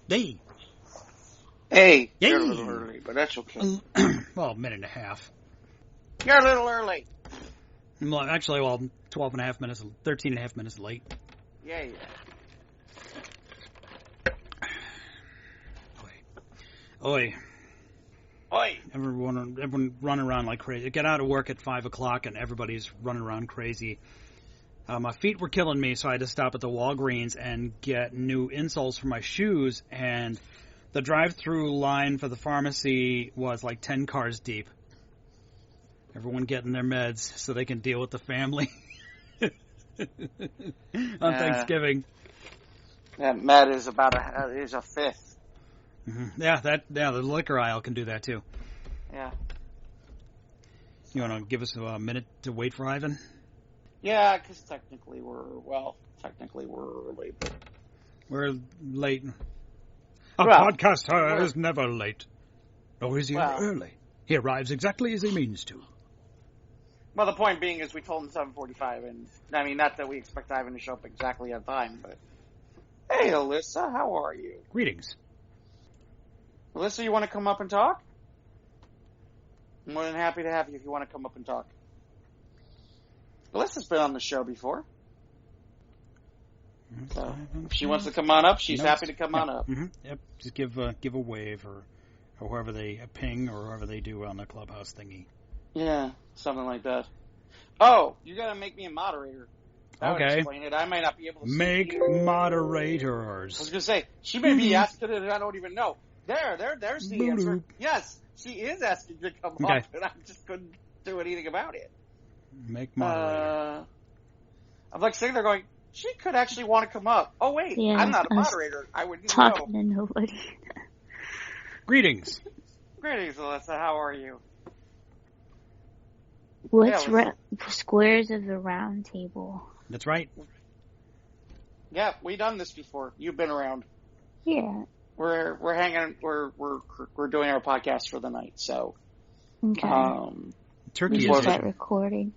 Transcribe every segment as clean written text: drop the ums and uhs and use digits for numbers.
Hey. Hey, Yay. you're a little early, but that's okay. Well, a minute and a half. You're a little early. Well, actually, 12 and a half minutes, 13 and a half minutes late. Yeah. Oi. Oi. Everyone running around like crazy. I get out of work at 5 o'clock and everybody's running around crazy. My feet were killing me, so I had to stop at the Walgreens and get new insoles for my shoes, and the drive-through line for the pharmacy was like 10 cars deep. Everyone getting their meds so they can deal with the family on Thanksgiving. That med is about a fifth. Mm-hmm. Yeah, the liquor aisle can do that too. Yeah. You want to give us a minute to wait for Ivan? Yeah, because technically we're early. But... We're late. A podcaster is never late. Nor is he early. He arrives exactly as he means to. Well, the point being is we told him 7:45, and I mean, not that we expect Ivan to show up exactly on time, but... Hey, Alyssa, how are you? Greetings. Alyssa, you want to come up and talk? I'm more than happy to have you if you want to come up and talk. Alyssa's been on the show before. So, if she wants to come on up, she's happy to come on up. Mm-hmm. Yep. Just give a wave or whoever they ping or whoever they do on the Clubhouse thingy. Yeah, something like that. Oh, you got to make me a moderator. That would okay. Explain it. I might not be able to make moderators. I was going to say, she may be asking it and I don't even know. There's the answer. Yes, she is asking to come up, and I just couldn't do anything about it. Make moderator. I'm like sitting there going, she could actually want to come up. Oh, wait, yeah, I'm not a moderator. I wouldn't talking know. to nobody. Greetings. Greetings, Alyssa. How are you? What's squares of the round table? That's right. Yeah, we done this before. You've been around. Yeah. We're hanging. We're doing our podcast for the night. So. Okay. Turkey is start recording.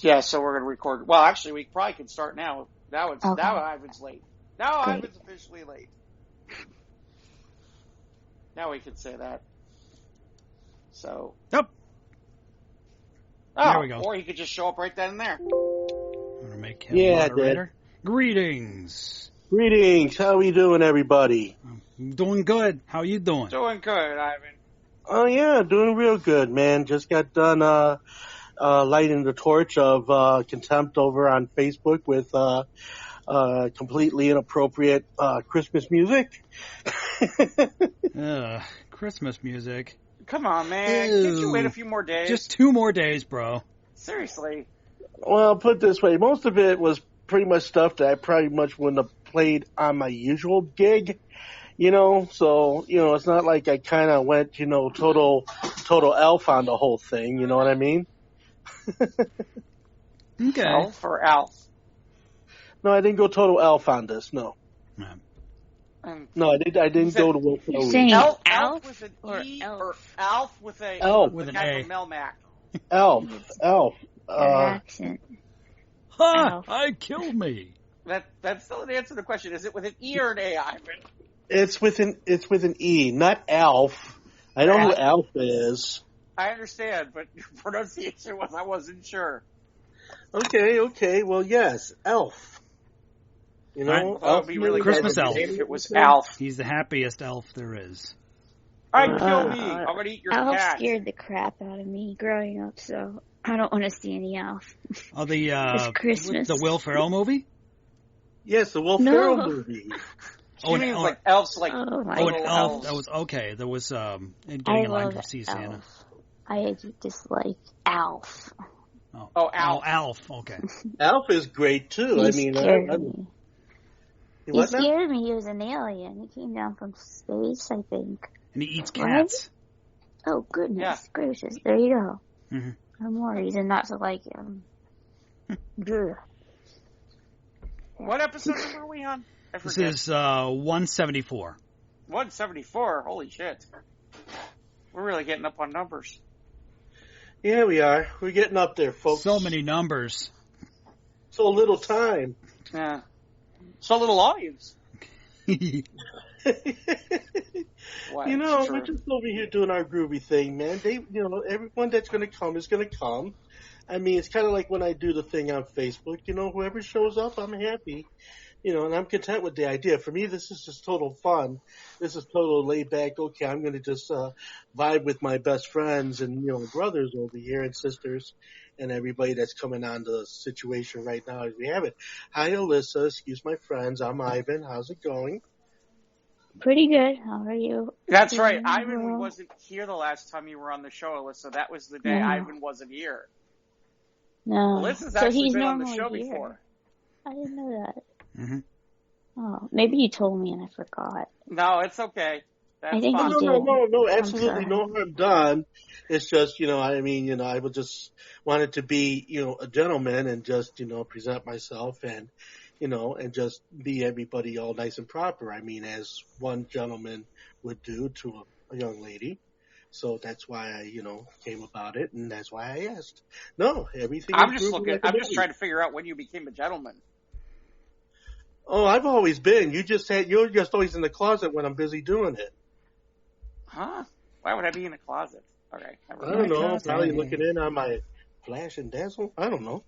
Yeah, so we're gonna record. Well, actually, we probably can start now. Now Ivan's late. Now Great. Ivan's officially late. Now we can say that. So. Yep. Oh, there we go. Or he could just show up right then and there. I'm gonna make him moderator. Greetings. Greetings. How are we doing, everybody? I'm doing good. How you doing? Doing good, Ivan. Oh, yeah, doing real good, man. Just got done lighting the torch of contempt over on Facebook with completely inappropriate Christmas music. Christmas music. Come on, man. Can't you wait a few more days? Just 2 more days, bro. Seriously. Well, put it this way. Most of it was pretty much stuff that I probably much wouldn't have played on my usual gig. So, it's not like I kind of went, total elf on the whole thing, you know what I mean? Okay. Elf or Alf? No, I didn't go total elf on this, no. No, I didn't go to Wolf. Elf with an E or Alf with a Elf with an A. Melmac. Elf. Accent. Ha! I killed me. That's still an answer to the question. Is it with an E or an A, Ivan? It's with an E, not Alf. I know who Alf is. I understand, but your pronunciation was I wasn't sure. Okay. Well, yes, Elf. Elf would be really Christmas elf. If it was Alf. He's the happiest elf there is. All right, kill me. I'm gonna eat your cat. Elf scared the crap out of me growing up, so I don't want to see any Elf. Oh, the Christmas. The Will Ferrell movie? Yes, the Will Ferrell movie. She means like elves, like an elf. That was okay. There was getting in line to see Santa. I dislike Alf. Oh, Alf. Alf. Okay. Alf is great too. He scared me. He scared me. He was an alien. He came down from space, I think. And he eats cats. Right? Oh, goodness gracious. There you go. Mm-hmm. No more reason not to like him. What episode were we on? This is 174. 174? Holy shit. We're really getting up on numbers. Yeah, we are. We're getting up there, folks. So many numbers. So little time. Yeah. So little audience. What? You know, It's we're true. just over here doing our groovy thing, man. Everyone that's going to come is going to come. I mean, it's kind of like when I do the thing on Facebook. You know, whoever shows up, I'm happy. You know, and I'm content with the idea. For me, this is just total fun. This is total laid back. Okay, I'm going to just vibe with my best friends and brothers over here and sisters and everybody that's coming on the situation right now as we have it. Hi, Alyssa. Excuse my friends. I'm Ivan. How's it going? Pretty good. How are you? That's right. Ivan wasn't here the last time you were on the show, Alyssa. That was the day Ivan wasn't here. No. Alyssa's So actually he's been on the normally show here. before. I didn't know that. Mm-hmm. Oh, maybe you told me and I forgot. No, it's okay. That's I think fine. you did. No, absolutely I'm no harm done. It's just, I would just wanted to be, a gentleman and just, present myself and, and just be everybody all nice and proper. I mean, as one gentleman would do to a young lady. So that's why I, came about it, and that's why I asked. No, everything. I'm just trying to figure out when you became a gentleman. Oh, I've always been. You're just always in the closet when I'm busy doing it. Huh? Why would I be in a closet? Okay. I don't know. Probably looking in on my flash and dazzle. I don't know.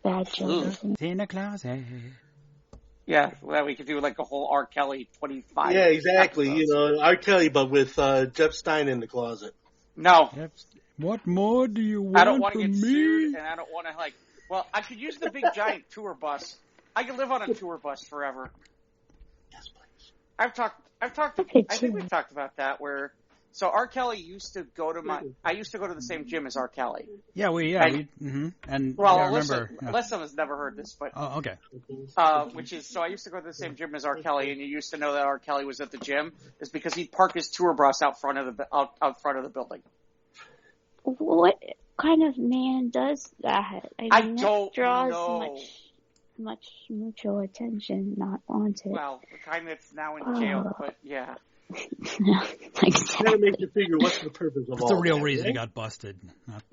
Bad joke. In a closet. Yeah, well, we could do like a whole R. Kelly 25. Yeah, exactly. Episodes. R. Kelly, but with Jeff Stein in the closet. No. What more do you want I don't want to from get me? sued, and I don't want to I could use the big giant tour bus. I could live on a tour bus forever. Yes, please. I think we've talked about that so R. Kelly used to go to I used to go to the same gym as R. Kelly. Yeah, and well, I remember. Alyssa has never heard this, but Oh, okay. so I used to go to the same gym as R. Kelly, and you used to know that R. Kelly was at the gym is because he'd park his tour bus out front of the building. What kind of man does that? I mean, don't that draws know. much mutual attention, not wanted. Well, the kind that's now in jail, but yeah. Gotta make you figure what's the purpose of all That's the real that, reason right? he got busted. Not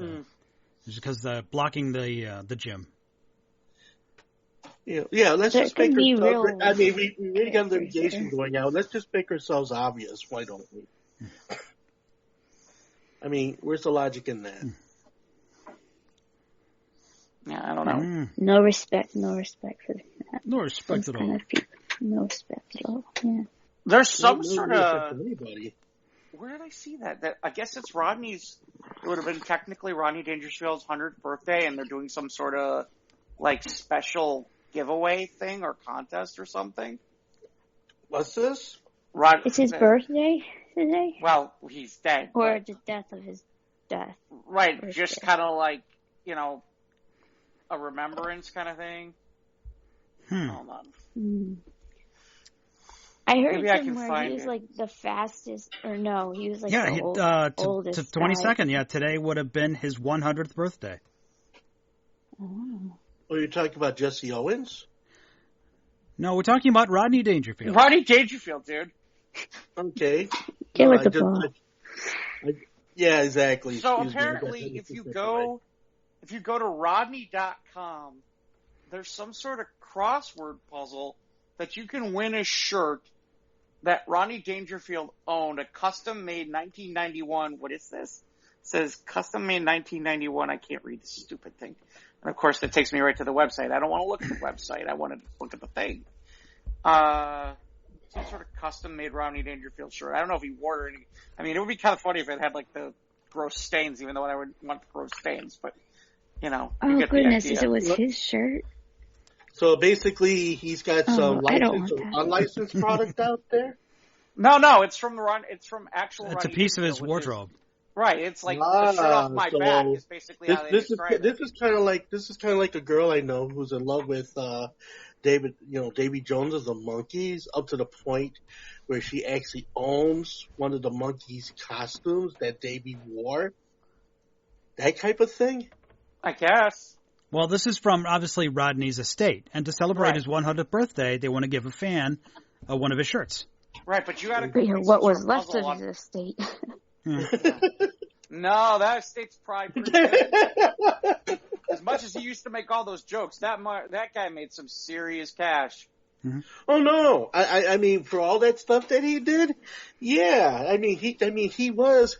It's because blocking the gym. Yeah. Let's just make ourselves. I mean, we really got litigation going on. Let's just make ourselves obvious. Why don't we? I mean, where's the logic in that? Yeah, I don't know. No respect for that. No respect at all. No respect at all. Yeah. There's some sort of. Anybody. Where did I see that? I guess it's Rodney's. It would have been technically Rodney Dangerfield's 100th birthday, and they're doing some sort of special giveaway thing or contest or something. What's this? It's his birthday today. Well, he's dead. Or the death of his death. Right, birthday. Just kind of a remembrance kind of thing. Hold on. I heard Maybe I can somewhere find he was it. the fastest, or no, he was to oldest 22nd. guy. Yeah, today would have been his 100th birthday. Oh. Oh, you're talking about Jesse Owens? No, we're talking about Rodney Dangerfield. Rodney Dangerfield, dude. Okay. Get with the ball. Yeah, exactly. So apparently, if you go to Rodney.com, there's some sort of crossword puzzle that you can win a shirt that Rodney Dangerfield owned, a custom-made 1991. What is this? It says custom-made 1991. I can't read this stupid thing. And of course, that takes me right to the website. I don't want to look at the website. I want to look at the thing. Some sort of custom-made Rodney Dangerfield shirt. I don't know if he wore it. I mean, it would be kind of funny if it had the gross stains, even though I would want the gross stains. But you get goodness, the idea. if it was his shirt. So basically, he's got some licensed or unlicensed product out there? No, it's from actual. It's Rodney a piece of his Dangerfield, wardrobe. Right, it's the shirt off my back is basically how they describe it. This is kind of like a girl I know who's in love with Davy Jones of the Monkees, up to the point where she actually owns one of the Monkees costumes that Davy wore. That type of thing? I guess. Well, this is from, obviously, Rodney's estate. And to celebrate his 100th birthday, they want to give a fan one of his shirts. Right, but you got to... What was left of his estate. No, that estate's probably pretty good. As much as he used to make all those jokes, that guy made some serious cash. Mm-hmm. Oh no! I mean, for all that stuff that he did, yeah. I mean, he was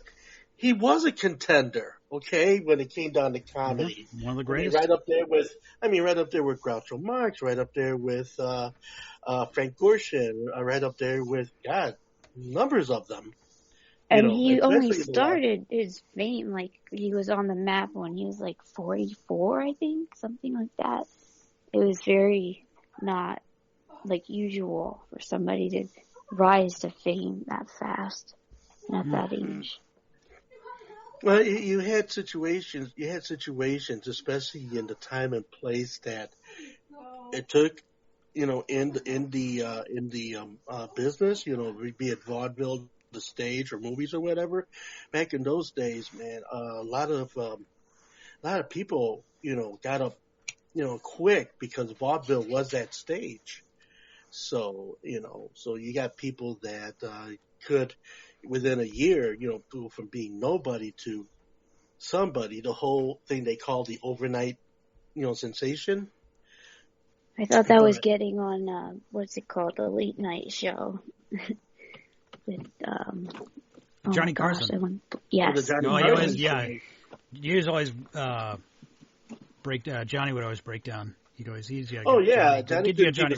a contender. Okay, when it came down to comedy, One of the I mean, greatest. right up there with Groucho Marx, right up there with Frank Gorshin, right up there with God, numbers of them. And he only especially started his fame, like, he was on the map when he was, like, 44, I think, something like that. It was very not, like, usual for somebody to rise to fame that fast and at that age. Well, you had situations, especially in the time and place that it took, in the business, be it vaudeville, the stage, or movies or whatever. Back in those days, man, a lot of people, got up, quick because vaudeville was that stage. So, so you got people that could, within a year, go from being nobody to somebody. The whole thing they call the overnight, sensation. I thought that was getting on, what's it called, the late night show with Johnny Carson. Yes. He was always Johnny would always break down. Johnny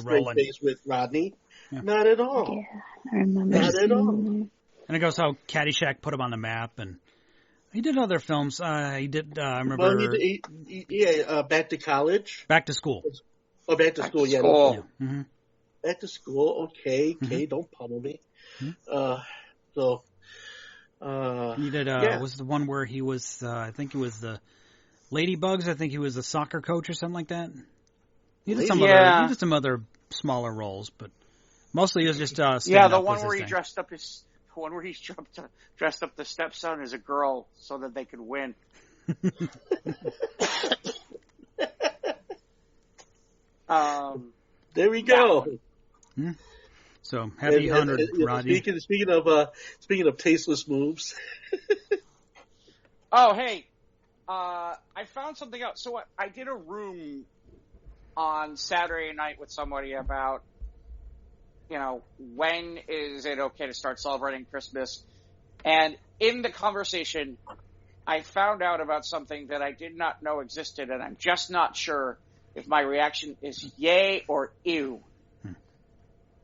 rolling. Face with Rodney. Yeah. Not at all. Yeah, I remember. Not at all. And it goes how Caddyshack put him on the map, and he did other films. I remember. Well, Back to College. Back to School. Oh, Back to School. Yeah. Mm-hmm. Back to School. Okay. Don't pummel me. Mm-hmm. He did. Was the one where he was? I think he was the Ladybugs. I think he was the soccer coach or something like that. He did some other smaller roles, but mostly he was just the one where he dressed up the stepson as a girl so that they could win. There we go. So happy 100, Rodney. Speaking of tasteless moves. Oh, hey, I found something out. So I did a room on Saturday night with somebody about, when is it okay to start celebrating Christmas? And in the conversation, I found out about something that I did not know existed, and I'm just not sure if my reaction is yay or ew.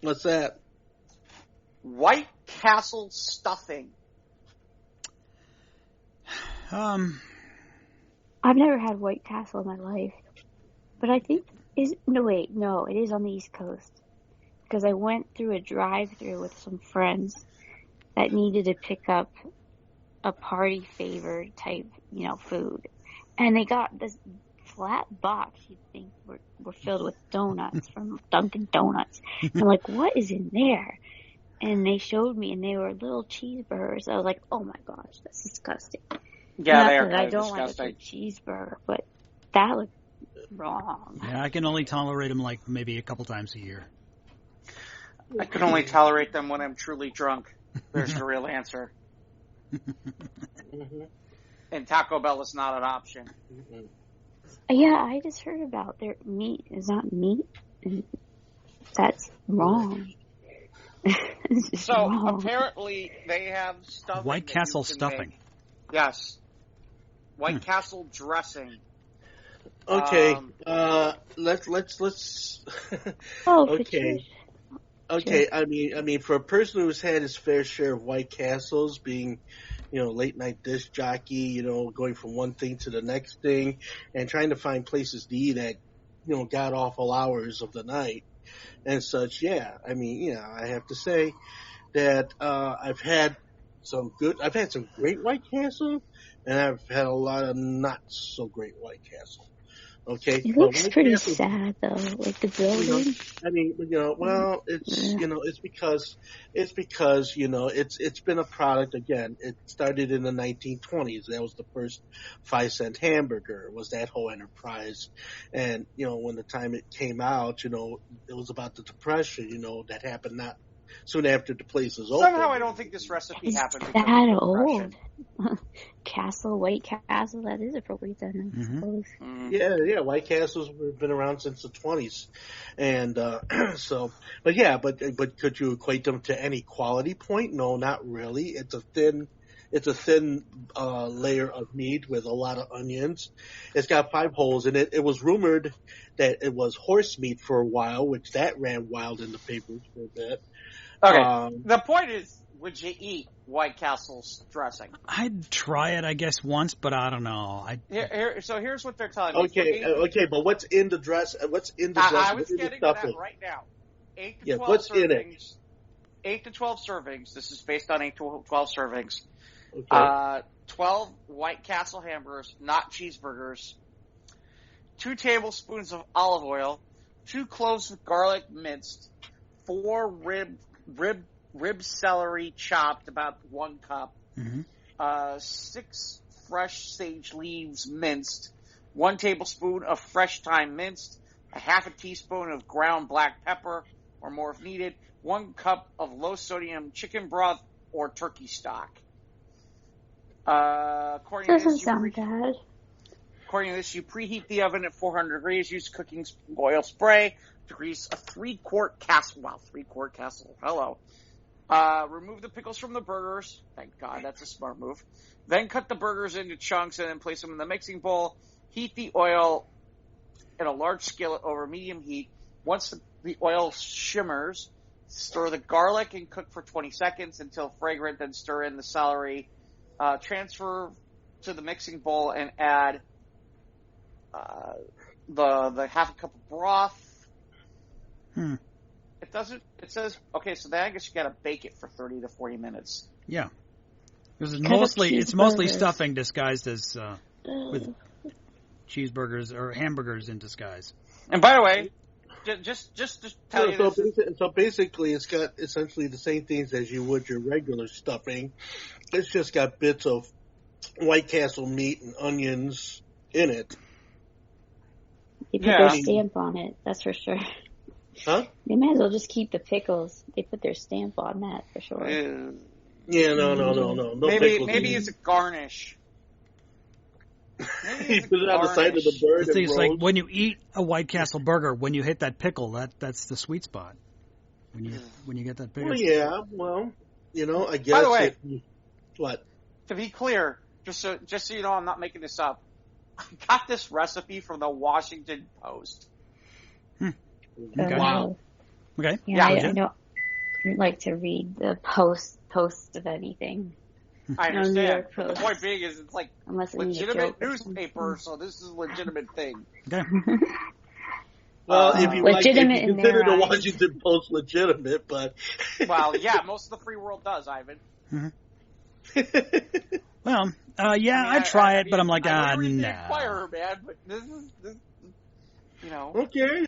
What's that? White Castle stuffing. I've never had White Castle in my life, but I think it is on the East Coast, because I went through a drive-through with some friends that needed to pick up a party favor type, food, and they got this flat box you'd think were filled with donuts from Dunkin' Donuts. I'm like, what is in there? And they showed me, and they were little cheeseburgers. I was like, oh my gosh, that's disgusting. Yeah, they are kind of disgusting. I don't like a cheeseburger, but that looked wrong. Yeah, I can only tolerate them like maybe a couple times a year. I can only tolerate them when I'm truly drunk. There's the real answer. And Taco Bell is not an option. Yeah, I just heard about their meat is not meat. And that's wrong. So wrong. Apparently they have stuffing. White Castle stuffing. Make. Yes. White Castle dressing. Okay. Let's. Okay. Okay. I mean, for a person who's had his fair share of White Castles, being, late night disc jockey, going from one thing to the next thing, and trying to find places to eat at, god awful hours of the night and such. Yeah. I mean, I have to say that I've had some great White Castle, and I've had a lot of not so great White Castle. Okay. It looks pretty sad though, like the building. I mean, well, it's because it's been a product again. It started in the 1920s. That was the first 5-cent hamburger. Was that whole enterprise? And when the time it came out, it was about the Depression. That happened not soon after the place is open. Somehow I don't think this recipe happened because that of old. Castle, White Castle, that is appropriate then, I suppose. Yeah, White Castles have been around since the 20s. And but could you equate them to any quality point? No, not really. It's a thin layer of meat with a lot of onions. It's got 5 holes in it. It was rumored that it was horse meat for a while, which that ran wild in the papers for a bit. Okay, the point is, would you eat White Castle's dressing? I'd try it, I guess, once, but I don't know. So here's what they're telling me. Okay, but what's in the dress? What's in the dress? I was getting to that right now. 8 to 12 what's servings. in it? 8 to 12 servings. This is based on 8 to 12 servings. Okay. 12 White Castle hamburgers, not cheeseburgers. 2 tablespoons of olive oil. 2 cloves of garlic minced. 4 rib celery chopped, about 1 cup. 6 fresh sage leaves minced. 1 tablespoon of fresh thyme minced. A half a teaspoon of ground black pepper, or more if needed. 1 cup of low sodium chicken broth or turkey stock. Doesn't sound bad. According to this, you preheat the oven at 400 degrees. Use cooking oil spray to grease a 3-quart castle. Wow, 3-quart castle. Hello. Remove the pickles from the burgers. Thank God, that's a smart move. Then cut the burgers into chunks and then place them in the mixing bowl. Heat the oil in a large skillet over medium heat. Once the oil shimmers, stir the garlic and cook for 20 seconds until fragrant. Then stir in the celery. Transfer to the mixing bowl and add the half a cup of broth. It says, okay, so then I guess you gotta bake it for 30 to 40 minutes. Yeah. It's mostly stuffing disguised as, with cheeseburgers or hamburgers in disguise. And by the way, just to tell you this. So basically it's got essentially the same things as you would your regular stuffing. It's just got bits of White Castle meat and onions in it. They put their stamp on it, that's for sure. Huh? They might as well just keep the pickles. They put their stamp on that for sure. Yeah, no. Maybe it's a garnish. He put it on the side of the bird. The thing is, like, when you eat a White Castle burger, when you hit that pickle, that's the sweet spot. When you get that pickle. Well, yeah. Well, I guess. By the way, what? To be clear, just so you know, I'm not making this up. I got this recipe from the Washington Post. Okay. Wow. Okay. Yeah, I don't like to read the post of anything. I understand. The point being is it's like legitimate newspaper, Mm-hmm. so this is a legitimate thing. Okay. Well, if you consider the eyes. Washington Post legitimate, but well, yeah, most of the free world does, Ivan. Well, I'd try it, but I'm like, nah. The Inquirer, man, but this. Okay.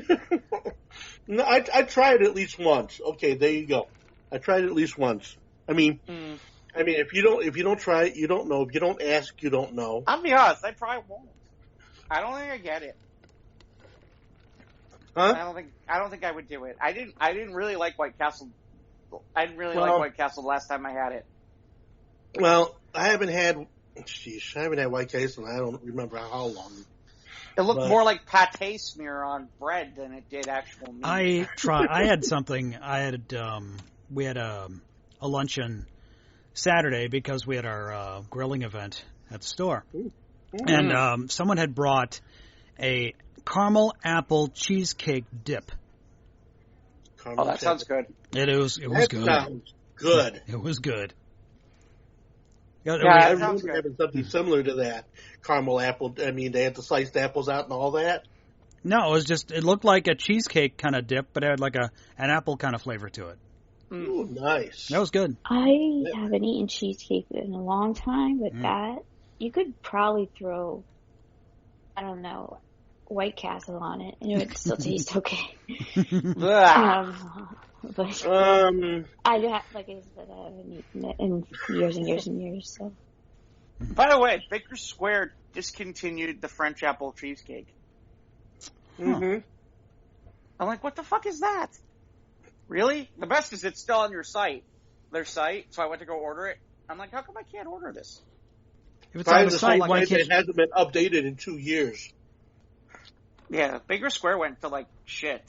No, I tried it at least once. Okay, there you go. I tried it at least once. I mean, if you don't try it, you don't know. If you don't ask, you don't know. I'll be honest, I probably won't. I don't think I get it. Huh? I don't think I would do it. I didn't really like White Castle. I didn't really like White Castle the last time I had it. Well, I haven't had White Castle. I don't remember how long. It looked more like pate smear on bread than it did actual meat. I had something. We had a luncheon Saturday because we had our grilling event at the store. Ooh. And someone had brought a caramel apple cheesecake dip. That sounds good. It was good. Sounds good. It was good. I remember having something similar to that. Caramel apple. I mean, they had the sliced apples out and all that. No, it looked like a cheesecake kind of dip, but it had like an apple kind of flavor to it. Ooh, nice. That was good. I haven't eaten cheesecake in a long time, but that, you could probably throw, I don't know, White Castle on it, and it would still taste okay. But I do have, like I said, I haven't eaten it in years and years and years. So. By the way, Baker Square discontinued the French apple cheesecake. Mm-hmm. I'm like, what the fuck is that? Really? The best is it's still on their site. So I went to go order it. I'm like, how come I can't order this? If it's on the site, why why it can't? hasn't been updated in 2 years. Yeah, Bigger Square went to like shit.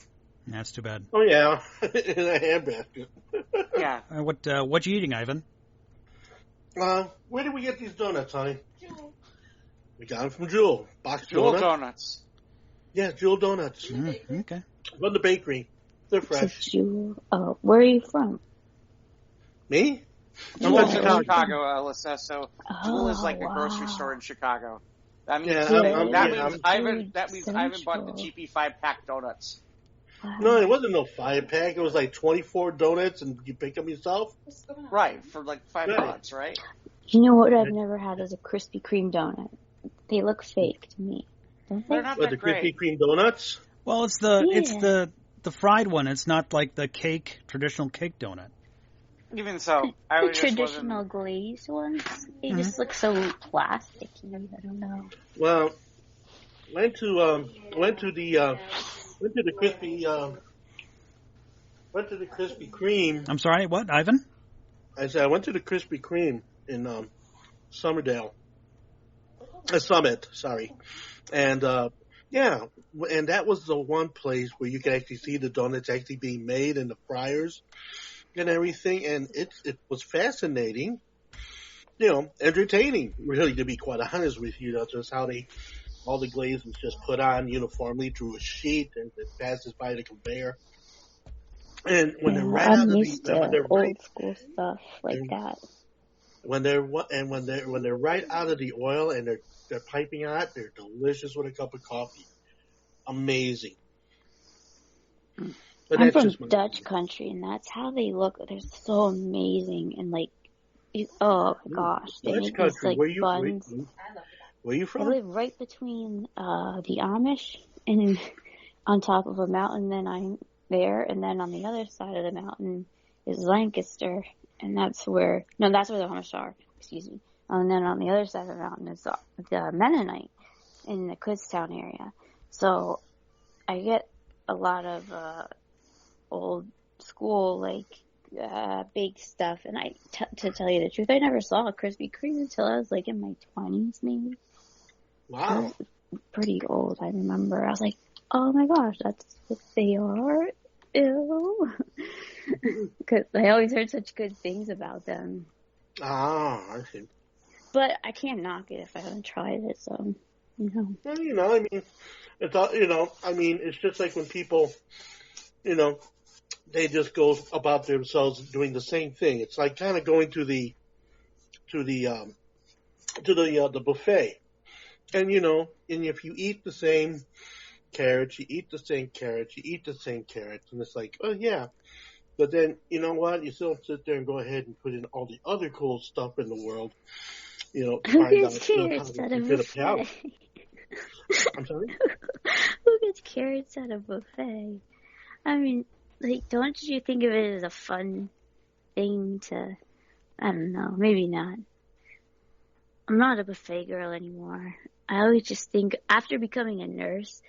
That's too bad. Oh yeah, in a handbasket. Yeah. What you eating, Ivan? Where did we get these donuts, honey? Jewel. We got them from Jewel. Box Jewel donuts. Donuts. Yeah, Jewel Donuts. Okay. From the bakery. They're fresh. Jewel. Oh, where are you from? Me? I'm Jewel's from in Chicago. Chicago, Alyssa. So Jewel is like a grocery store in Chicago. That means that means Ivan bought the GP 5-pack donuts. Wow. No, it wasn't no 5-pack. It was like 24 donuts, and you pick them yourself. Right, for like $5, right? You know what I've never had is a Krispy Kreme donut. They look fake to me. Don't they? They're not What, that the Krispy great. Kreme donuts? Well, it's the fried one. It's not like the traditional cake donut. Even so, The traditional glazed ones, they just look so plasticky. I don't know. Well, went to the Krispy Kreme. I'm sorry, what, Ivan? I said I went to the Krispy Kreme in Summit, sorry, and and that was the one place where you could actually see the donuts actually being made and the fryers and everything, and it was fascinating, entertaining, really, to be quite honest with you, just how all the glaze was just put on uniformly through a sheet and it passes by the conveyor. And when they're right out of the old school stuff like that. When they're right out of the oil and they're piping hot, they're delicious with a cup of coffee. Amazing. But I'm from Dutch country, and that's how they look. They're so amazing, and like, oh my gosh, they make these like buns. Where are you from? I live right between the Amish and on top of a mountain. Then I'm there, and then on the other side of the mountain is Lancaster, and that's where the Amish are. Excuse me. And then on the other side of the mountain is the Mennonite in the Kutztown area. So I get a lot of old school bake stuff, and to tell you the truth, I never saw a Krispy Kreme until I was like in my 20s, maybe. Wow. Pretty old, I remember. I was like, oh my gosh, that's what they are? Ew. Because I always heard such good things about them. Ah, I see. But I can't knock it if I haven't tried it, so, Well, I mean, it's all, it's just like when people, they just go about themselves doing the same thing. It's like kind of going to the buffet. And, and if you eat the same carrots, you eat the same carrots, and it's like, oh yeah. But then, you know what? You still sit there and go ahead and put in all the other cool stuff in the world, to find out carrots how at to a get a buffet? palate. I'm sorry? Who gets carrots at a buffet? I mean, like, don't you think of it as a fun thing to, I don't know, maybe not. I'm not a buffet girl anymore. I always just think, after becoming a nurse,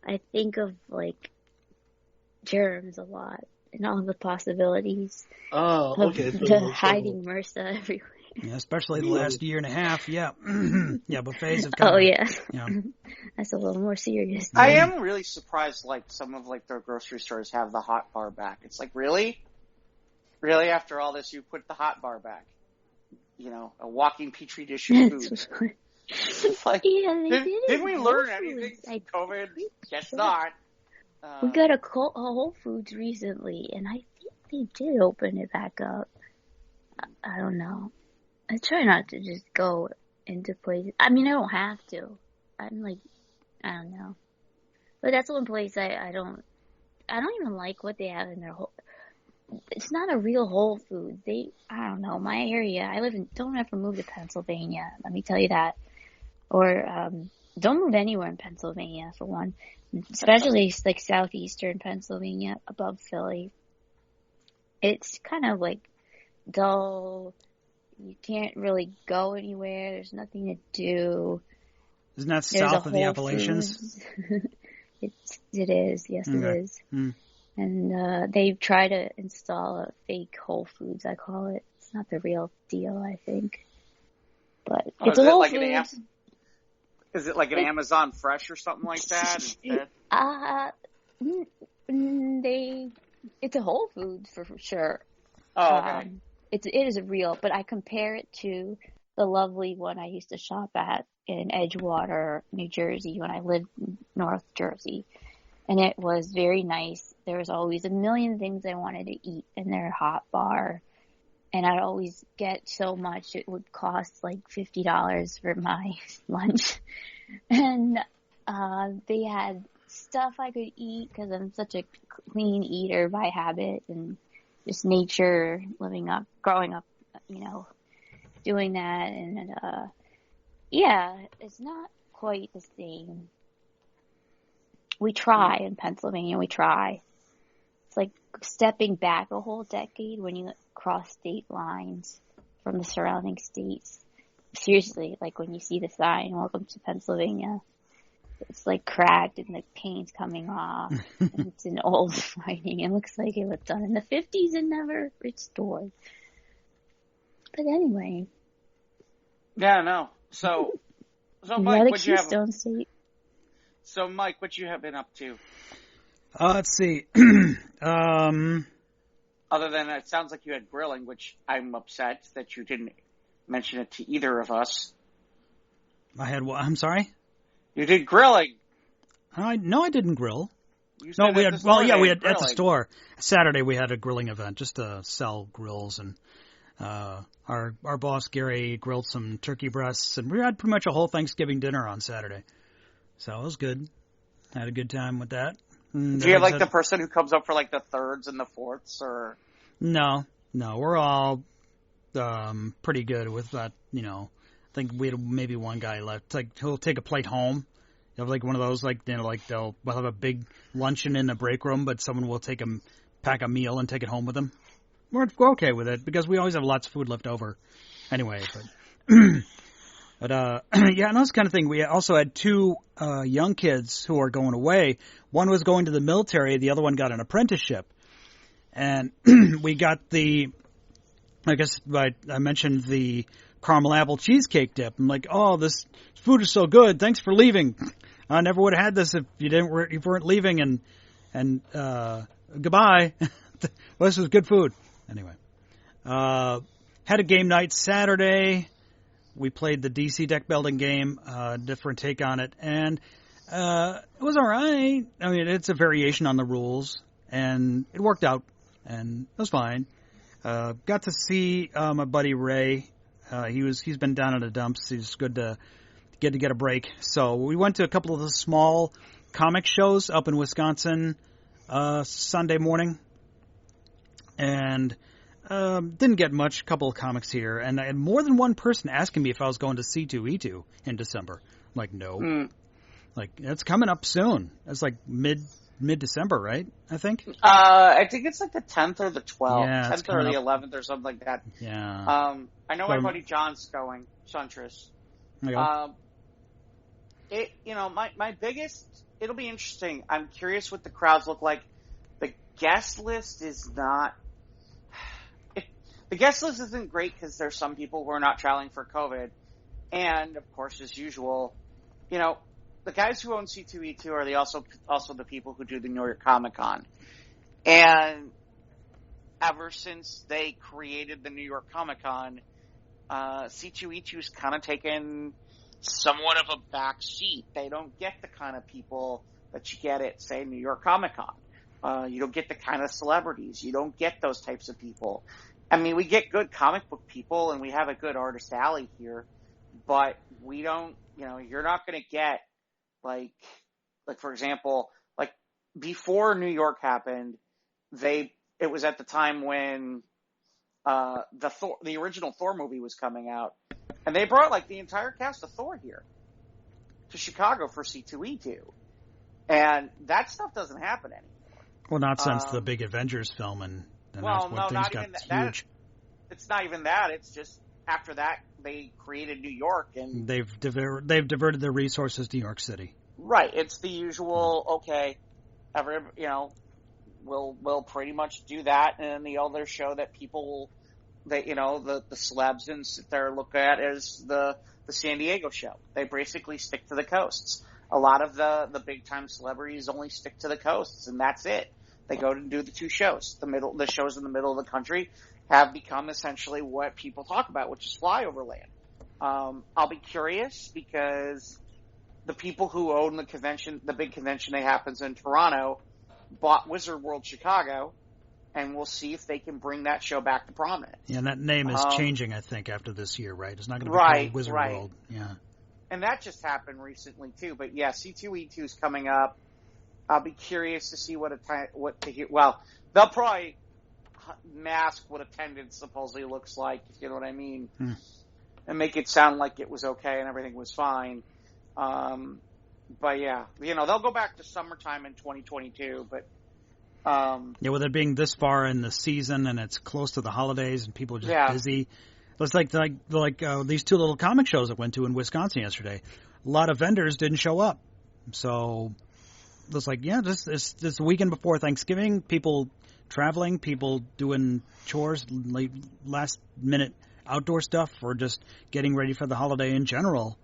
I think of, like, germs a lot and all the possibilities of the hiding MRSA everywhere. Yeah, especially the last year and a half. Yeah, yeah, buffets have come. Oh yeah, yeah. That's a little more serious. I am really surprised. Like some of their grocery stores have the hot bar back. It's like really after all this, you put the hot bar back. A walking petri dish of food. Like, yeah, didn't we learn anything from COVID? Guess not. We got a Whole Foods recently, and I think they did open it back up. I don't know. I try not to just go into places. I mean, I don't have to. I'm like, I don't know. But that's one place I don't even like what they have in their it's not a real Whole Foods. I don't know. My area, I live in, don't ever move to Pennsylvania. Let me tell you that. Or, don't move anywhere in Pennsylvania, for one. Especially like southeastern Pennsylvania, above Philly. It's kind of like dull. You can't really go anywhere. There's nothing to do. Isn't that south of the Appalachians? It is. Yes, okay. It is. And they've tried to install a fake Whole Foods, I call it. It's not the real deal, I think. But it's a Whole Foods. Is it like an Amazon Fresh or something like that instead? It's a Whole Foods for sure. Oh, okay. It is real, but I compare it to the lovely one I used to shop at in Edgewater, New Jersey, when I lived in North Jersey. And it was very nice. There was always a million things I wanted to eat in their hot bar. And I'd always get so much, it would cost like $50 for my lunch. And they had stuff I could eat because I'm such a clean eater by habit and just nature, growing up, doing that. And yeah, it's not quite the same. We try in Pennsylvania, we try. It's like stepping back a whole decade when you cross state lines from the surrounding states. Seriously, like when you see the sign, "Welcome to Pennsylvania," it's like cracked and the paint's coming off. And it's an old writing. It looks like it was done in the 50s and never restored. But anyway. Yeah, no. So Mike, what you have? State. So, Mike, what you have been up to? Let's see. Other than it sounds like you had grilling, which I'm upset that you didn't mention it to either of us. I had what? I'm sorry? You did grilling. No, I didn't grill. No, we had. Well, yeah, we had at the store. Saturday we had a grilling event just to sell grills, and our boss Gary grilled some turkey breasts, and we had pretty much a whole Thanksgiving dinner on Saturday. So it was good. Had a good time with that. And do you have like the person who comes up for like the thirds and the fourths, or? No, we're all pretty good with that. I think we had maybe one guy left. Like he'll take a plate home. You have like one of those, like we'll have a big luncheon in the break room, but someone will pack a meal and take it home with them. We're okay with it because we always have lots of food left over. Anyway, but yeah, and this kind of thing. We also had two young kids who are going away. One was going to the military. The other one got an apprenticeship. And we got I mentioned the caramel apple cheesecake dip. I'm like, oh, this food is so good. Thanks for leaving. I never would have had this if you weren't leaving. And goodbye. Well, this was good food. Anyway, had a game night Saturday. We played the DC deck building game, different take on it, and it was all right. I mean, it's a variation on the rules, and it worked out, and it was fine. Got to see my buddy Ray. He's been down in the dumps. He's good to get a break. So we went to a couple of the small comic shows up in Wisconsin Sunday morning, and didn't get much. A couple of comics here, and I had more than one person asking me if I was going to C2E2 in December. I'm like, no. Like, it's coming up soon. It's like mid-December, right? I think. I think it's like the 10th or the 12th. Yeah, 10th or the 11th or something like that. Yeah. I know my buddy John's going. Suntress. My biggest. It'll be interesting. I'm curious what the crowds look like. The guest list is not. The guest list isn't great because there's some people who are not traveling for COVID. And, of course, as usual, the guys who own C2E2 are also the people who do the New York Comic Con. And ever since they created the New York Comic Con, C2E2's kind of taken somewhat of a back seat. They don't get the kind of people that you get at, say, New York Comic Con. You don't get the kind of celebrities. You don't get those types of people. I mean, we get good comic book people, and we have a good artist alley here, but we don't, you're not going to get, like, for example, like, before New York happened, it was at the time when the original Thor movie was coming out, and they brought, like, the entire cast of Thor here to Chicago for C2E2, and that stuff doesn't happen anymore. Well, not since the big Avengers film, and that's when things got huge. It's not even that. It's just after that they created New York, and they've diverted their resources to New York City. Right. It's the usual. Okay, will pretty much do that, and the other show that people that the celebs and sit there and look at is the San Diego show. They basically stick to the coasts. A lot of the big time celebrities only stick to the coasts, and that's it. They go to do the two shows. The shows in the middle of the country have become essentially what people talk about, which is flyover land. I'll be curious because the people who own the big convention that happens in Toronto, bought Wizard World Chicago, and we'll see if they can bring that show back to prominence. Yeah, and that name is changing, I think, after this year, right? It's not going to be called Wizard World. Yeah. And that just happened recently too. But yeah, C2E2 is coming up. I'll be curious to see well, they'll probably mask what attendance supposedly looks like, if you know what I mean, and make it sound like it was okay and everything was fine. But yeah, they'll go back to summertime in 2022, but with it being this far in the season and it's close to the holidays and people are just busy. It's like these two little comic shows I went to in Wisconsin yesterday. A lot of vendors didn't show up. So it's like, this weekend before Thanksgiving, people traveling, people doing chores, like last minute outdoor stuff, or just getting ready for the holiday in general.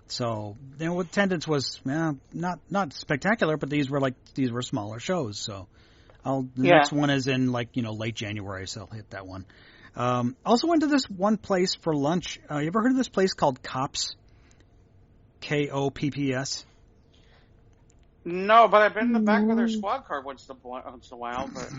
So, attendance was not spectacular, but these were smaller shows. So, the next one is in late January, so I'll hit that one. Also went to this one place for lunch. You ever heard of this place called Kopp's? Kopps? No, but I've been in the back of their squad car once in a while. But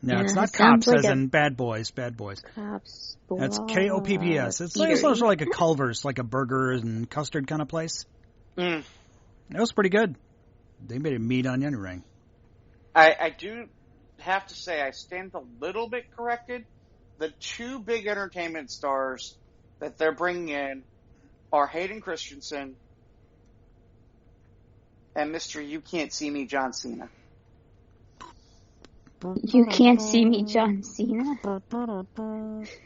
no, it's not Kopp's as in bad boys. Kopp's. That's Kopps. It's sort of like a Culver's, like a burger and custard kind of place. It was pretty good. They made a meat onion ring. I do have to say I stand a little bit corrected. The two big entertainment stars that they're bringing in are Hayden Christensen and Mr. You Can't See Me, John Cena. You can't see me, John Cena?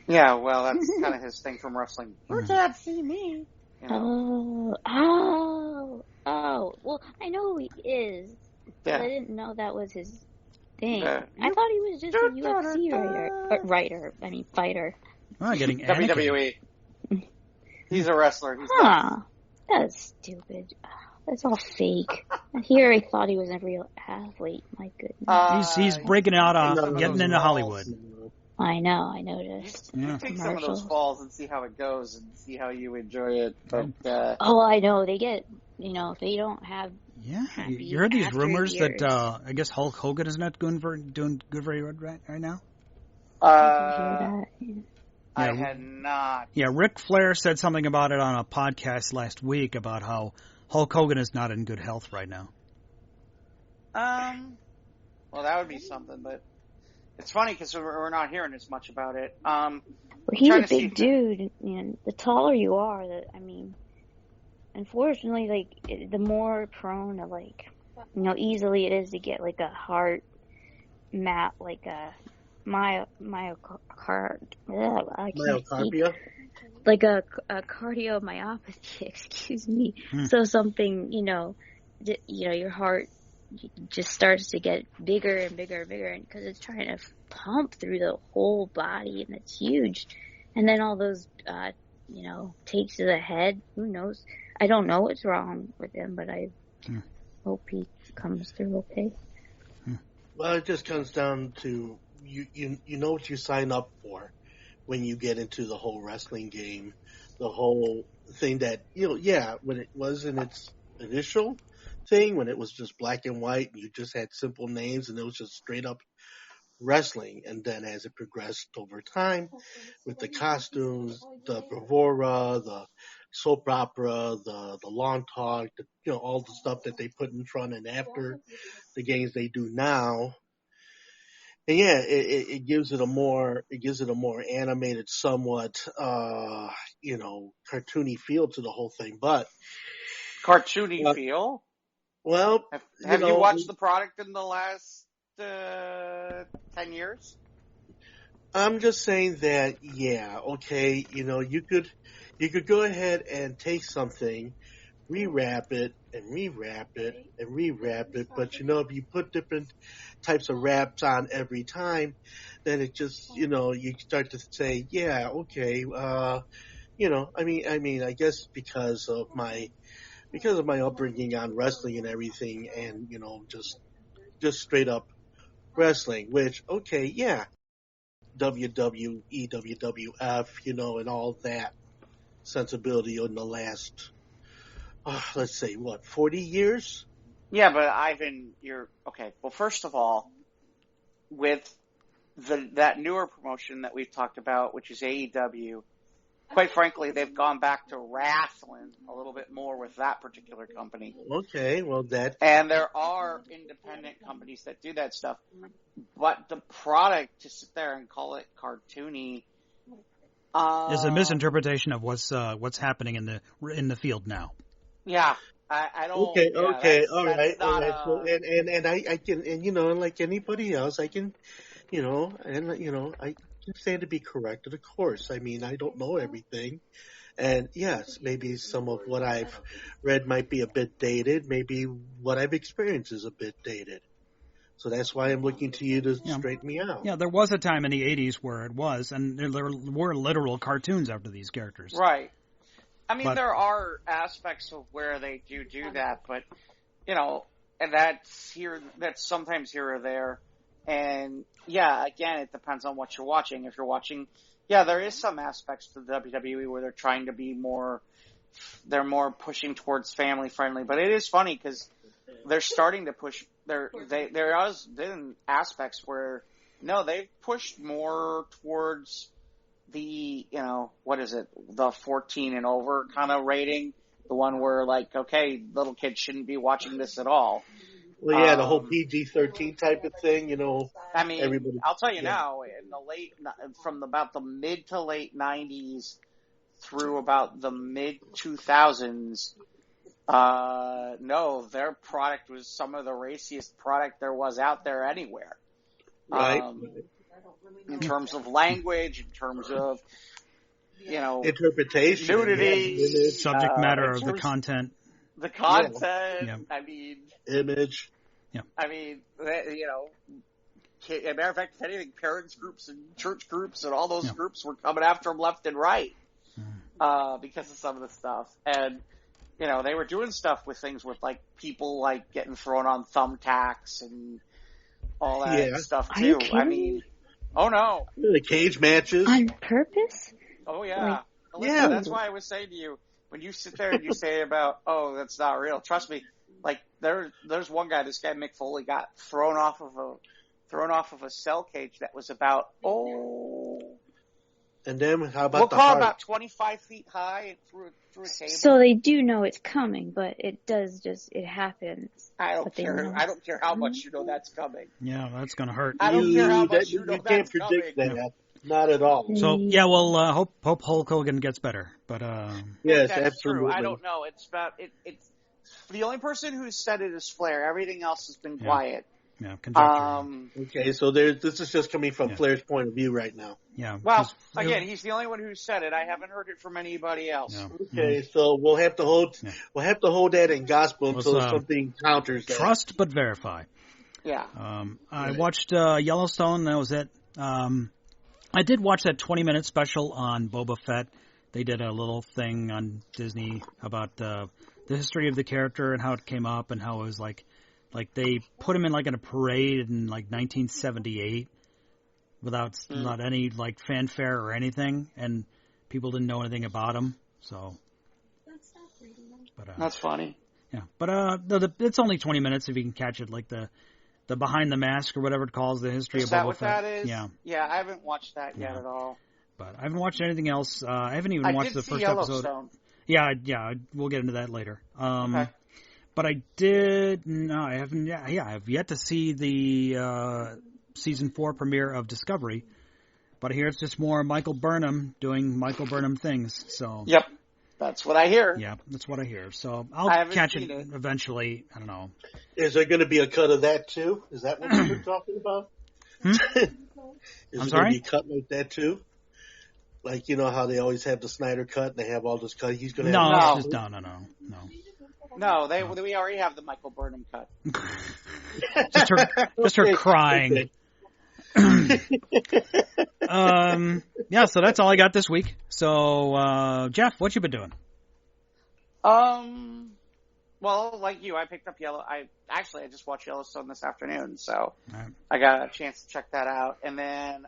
Yeah, well, that's kind of his thing from wrestling. You can't see me. Oh. Well, I know who he is, but I didn't know that was his thing. I thought he was just a UFC fighter. Oh, getting WWE. He's a wrestler. He's that's stupid. That's all fake. Here I thought he was a real athlete. My goodness. He's breaking out getting into Hollywood. I know, I noticed. You take some of those falls and see how it goes and see how you enjoy it. But, I know. They get, if they don't have... Yeah, you heard these rumors that I guess Hulk Hogan is not doing good very right now? I had not. Yeah, Ric Flair said something about it on a podcast last week about how Hulk Hogan is not in good health right now. Well, that would be something, but it's funny because we're not hearing as much about it. Well, he's a big dude, and the taller you are, unfortunately, the more prone to, easily it is to get, a heart map, a Myocardia? Like a cardiomyopathy, excuse me. So something, your heart just starts to get bigger and bigger and bigger, and because it's trying to pump through the whole body, and it's huge. And then all those, takes to the head. Who knows? I don't know what's wrong with him, but I hope he comes through okay. Well, it just comes down to you know what you sign up for when you get into the whole wrestling game, the whole thing that, when it was in its initial thing, when it was just black and white and you just had simple names and it was just straight up wrestling. And then as it progressed over time with the costumes, the bravura, the soap opera, the long talk, all the stuff that they put in front and after the games they do now. And it gives it a more animated, somewhat, cartoony feel to the whole thing. But cartoony feel? Well, have you watched the product in the last 10 years? I'm just saying that, you could go ahead and take something rewrap it and rewrap it and rewrap it. But if you put different types of wraps on every time, then it just you start to say, yeah, okay, I guess because of my upbringing on wrestling and everything, and just straight up wrestling, which okay, yeah, WWE, WWF, and all that sensibility in the last, let's say, 40 years? Yeah, but Ivan, okay. Well, first of all, with that newer promotion that we've talked about, which is AEW, quite frankly, they've gone back to wrestling a little bit more with that particular company. Okay, well and there are independent companies that do that stuff, but the product, to sit there and call it cartoony, is a misinterpretation of what's happening in the field now. Yeah, I don't. Okay, yeah, all right. So, and I can, and like anybody else, I can, I can stand to be corrected, of course. I mean, I don't know everything. And yes, maybe some of what I've read might be a bit dated. Maybe what I've experienced is a bit dated. So that's why I'm looking to you to straighten me out. Yeah, there was a time in the 80s where it was, and there were literal cartoons after these characters. Right. I mean, there are aspects of where they do that, but, and that's sometimes here or there. And, yeah, again, it depends on what you're watching. If you're watching, there is some aspects to the WWE where they're trying to be they're more pushing towards family friendly. But it is funny because they're starting to push, there has been aspects where, they've pushed more towards the, what is it, the 14 and over kind of rating, the one where okay, little kids shouldn't be watching this at all. Well, yeah, the whole PG-13 type of thing, I mean, I'll tell you now, from about the mid to late 90s through about the mid 2000s, no, their product was some of the raciest product there was out there anywhere. Right. In terms of language, in terms of, interpretation, nudity, subject matter of the content. The content, yeah. I mean, image. Yeah. I mean, as a matter of fact, if anything, parents groups and church groups and all those groups were coming after them left and right because of some of the stuff. And, they were doing stuff with things with, people, getting thrown on thumbtacks and all that stuff, too. Are you kidding I mean, oh, no. The cage matches. On purpose? Oh, yeah. Listen, that's why I was saying to you, when you sit there and you say about, oh, that's not real, trust me, there's one guy, this guy Mick Foley, got thrown off of a cell cage that was about and then how about we'll the call heart? About 25 feet high and through a table. So they do know it's coming, but it happens. I don't care. I don't care how much you know that's coming. Yeah, that's gonna hurt. I don't care how much you know that's coming. You can't predict that. Not at all. So yeah, well, hope Hulk Hogan gets better. But yes, that's absolutely. True. I don't know. It's about it. It's the only person who's said it is Flair. Everything else has been quiet. Yeah, conjecture. Okay, so this is just coming from Flair's point of view right now. Yeah. Well, again, he's the only one who said it. I haven't heard it from anybody else. Yeah. Okay, so we'll have to hold that in gospel until something counters that. Trust but verify. Yeah. I watched Yellowstone. That was it. I did watch that 20-minute special on Boba Fett. They did a little thing on Disney about the history of the character and how it came up and how it was like they put him in in a parade in 1978 without any fanfare or anything, and people didn't know anything about him. So, but that's funny. Yeah, but it's only 20 minutes if you can catch it, the behind the mask or whatever it calls the history of Boba Fett. Is that what that is? Yeah. Yeah, I haven't watched that yet at all. But I haven't watched anything else. I haven't even watched the first episode. Yeah, we'll get into that later. Okay. But I did. No, I haven't. Yeah, I have yet to see the season 4 premiere of Discovery. But I hear it's just more Michael Burnham doing Michael Burnham things. So. Yep, that's what I hear. Yeah, that's what I hear. So I'll catch it eventually. I don't know. Is there going to be a cut of that too? Is that what you were talking about? I'm sorry. Is there going to be a cut like that too? How they always have the Snyder cut and they have all this cut. He's going to have no. No, we already have the Michael Burnham cut. just her crying. Yeah, so that's all I got this week. So, Jeff, what you been doing? Well, like you, I picked up I just watched Yellowstone this afternoon, so Right. I got a chance to check that out. And then,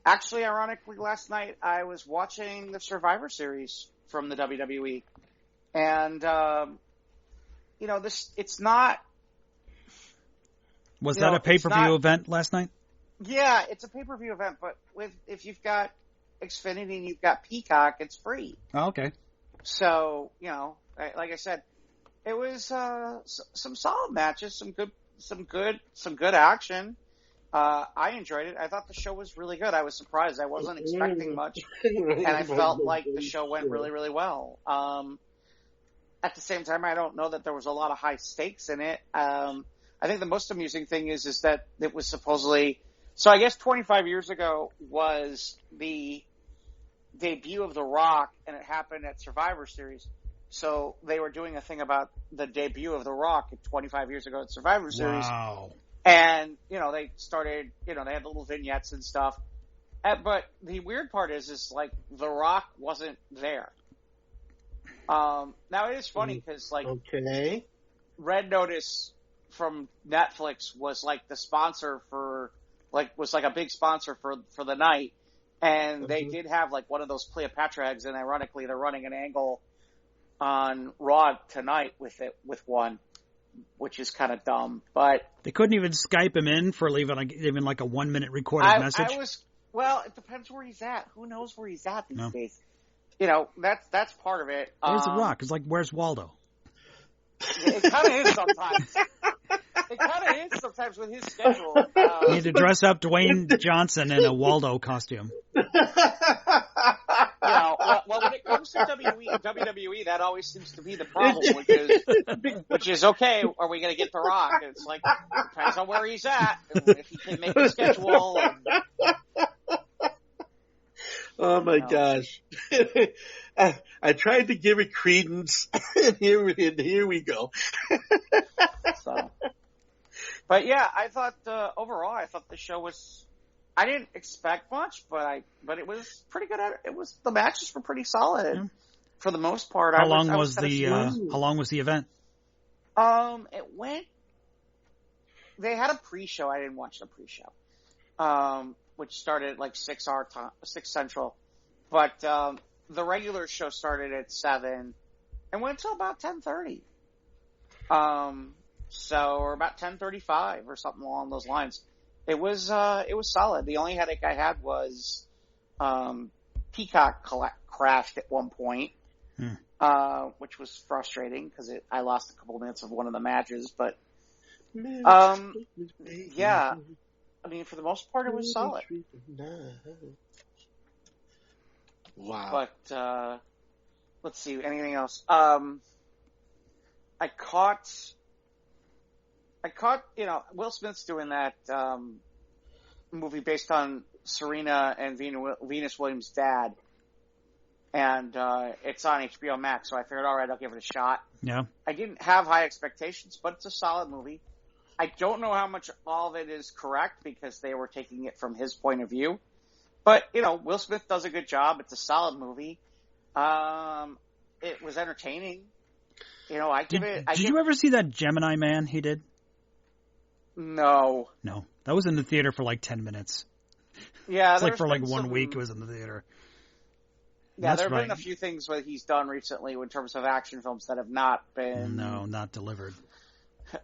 actually, ironically, last night I was watching the Survivor Series from the WWE, and it's not. Was that a pay-per-view event last night? Yeah, it's a pay-per-view event, but if you've got Xfinity and you've got Peacock, it's free. Oh, okay. So, like I said, it was some solid matches, some good action. I enjoyed it. I thought the show was really good. I was surprised. I wasn't expecting much, and I felt like the show went really, really well. At the same time, I don't know that there was a lot of high stakes in it. I think the most amusing thing is that it was supposedly. So I guess 25 years ago was the debut of The Rock, and it happened at Survivor Series. So they were doing a thing about the debut of The Rock 25 years ago at Survivor Series. Wow. And, they started, they had the little vignettes and stuff. But the weird part is like, The Rock wasn't there. Now it is funny because, okay. Red Notice from Netflix was like the sponsor was a big sponsor for the night. And they did have like one of those Cleopatra eggs, and ironically, they're running an angle on Raw tonight with one, which is kind of dumb. But they couldn't even Skype him in for even like a 1 minute recorded message. Well, it depends where he's at. Who knows where he's at these days? That's part of it. Where's The Rock? It's like, where's Waldo? It kind of is sometimes. It kind of is sometimes with his schedule. You need to dress up Dwayne Johnson in a Waldo costume. Well, when it comes to WWE, that always seems to be the problem, which is okay. Are we going to get The Rock? It's like depends on where he's at, if he can make a schedule. Oh my gosh! I tried to give it credence, and here we go. But yeah, I thought overall, the show was. I didn't expect much, but it was pretty good. The matches were pretty solid for the most part. How long was the event? It went. They had a pre-show. I didn't watch the pre-show, which started at like 6 Central, but the regular show started at 7 and went till about 10:30. Or about 10:35 or something along those lines. It was solid. The only headache I had was Peacock crashed at one point, which was frustrating because I lost a couple minutes of one of the matches. But yeah, I mean, for the most part, it was solid. Wow. But let's see, anything else? I caught, Will Smith's doing that movie based on Serena and Venus Williams' dad, and it's on HBO Max. So I figured, all right, I'll give it a shot. Yeah. I didn't have high expectations, but it's a solid movie. I don't know how much all of it is correct because they were taking it from his point of view. But, Will Smith does a good job. It's a solid movie. It was entertaining. Did you ever see that Gemini Man he did? No. No. That was in the theater for like 10 minutes. Yeah. It's like for like 1 week it was in the theater. Yeah, there have been a few things that he's done recently in terms of action films that have not been... No, not delivered.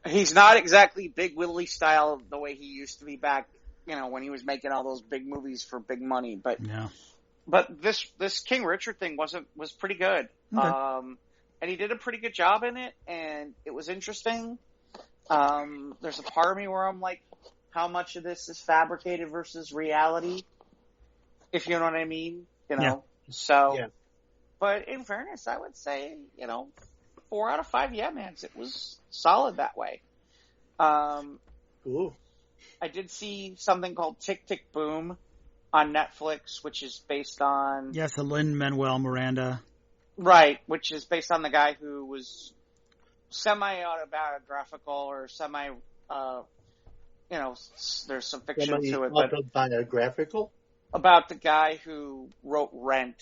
He's not exactly Big Willie style the way he used to be back, when he was making all those big movies for big money. But yeah. But this King Richard thing was pretty good. Okay. And he did a pretty good job in it, and it was interesting. There's a part of me where I'm like, how much of this is fabricated versus reality? If you know what I mean, Yeah. So, yeah. But in fairness, I would say, 4 out of 5 yeah-mans. It was solid that way. Ooh. I did see something called Tick, Tick, Boom on Netflix, which is based on... Yes, the Lin-Manuel Miranda Right, which is based on the guy who was semi-autobiographical or there's some fiction to it, but Autobiographical? about the guy who wrote Rent,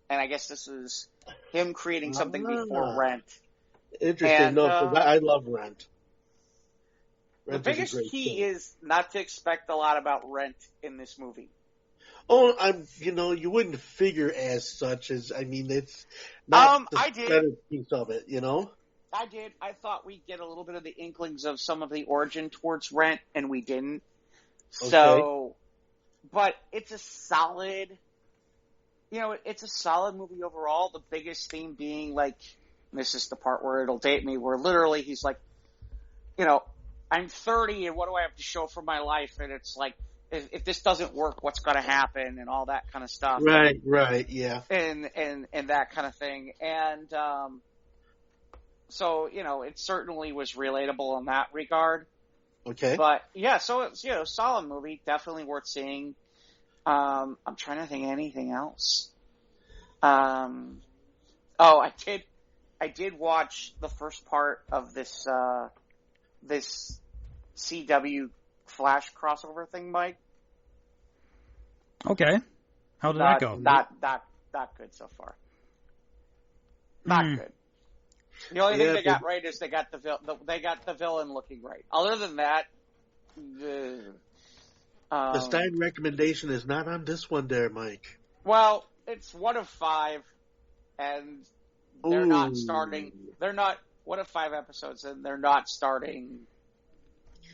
and I guess this is him creating something before Rent. Interesting. And, I love Rent. The biggest key is not to expect a lot about Rent in this movie. Oh, you wouldn't figure as such it's not the centerpiece of it, I did. I thought we'd get a little bit of the inklings of some of the origin towards Rent, and we didn't. Okay. So, but it's a solid, it's a solid movie overall. The biggest theme being, like, this is the part where it'll date me, where literally he's like, I'm 30 and what do I have to show for my life? And it's like, if this doesn't work, what's going to happen and all that kind of stuff. Right, yeah. And that kind of thing. And, so, it certainly was relatable in that regard. Okay. But yeah, so it's, solid movie, definitely worth seeing. I'm trying to think of anything else. I did watch the first part of this CW Flash crossover thing, Mike. Okay. How did that go? Not good so far. Not good. The only thing they got right is they got the villain looking right. Other than that, the Stein recommendation is not on this one there, Mike. Well, it's 1 of 5, and they're not starting. They're not 1 of 5 episodes, and they're not starting.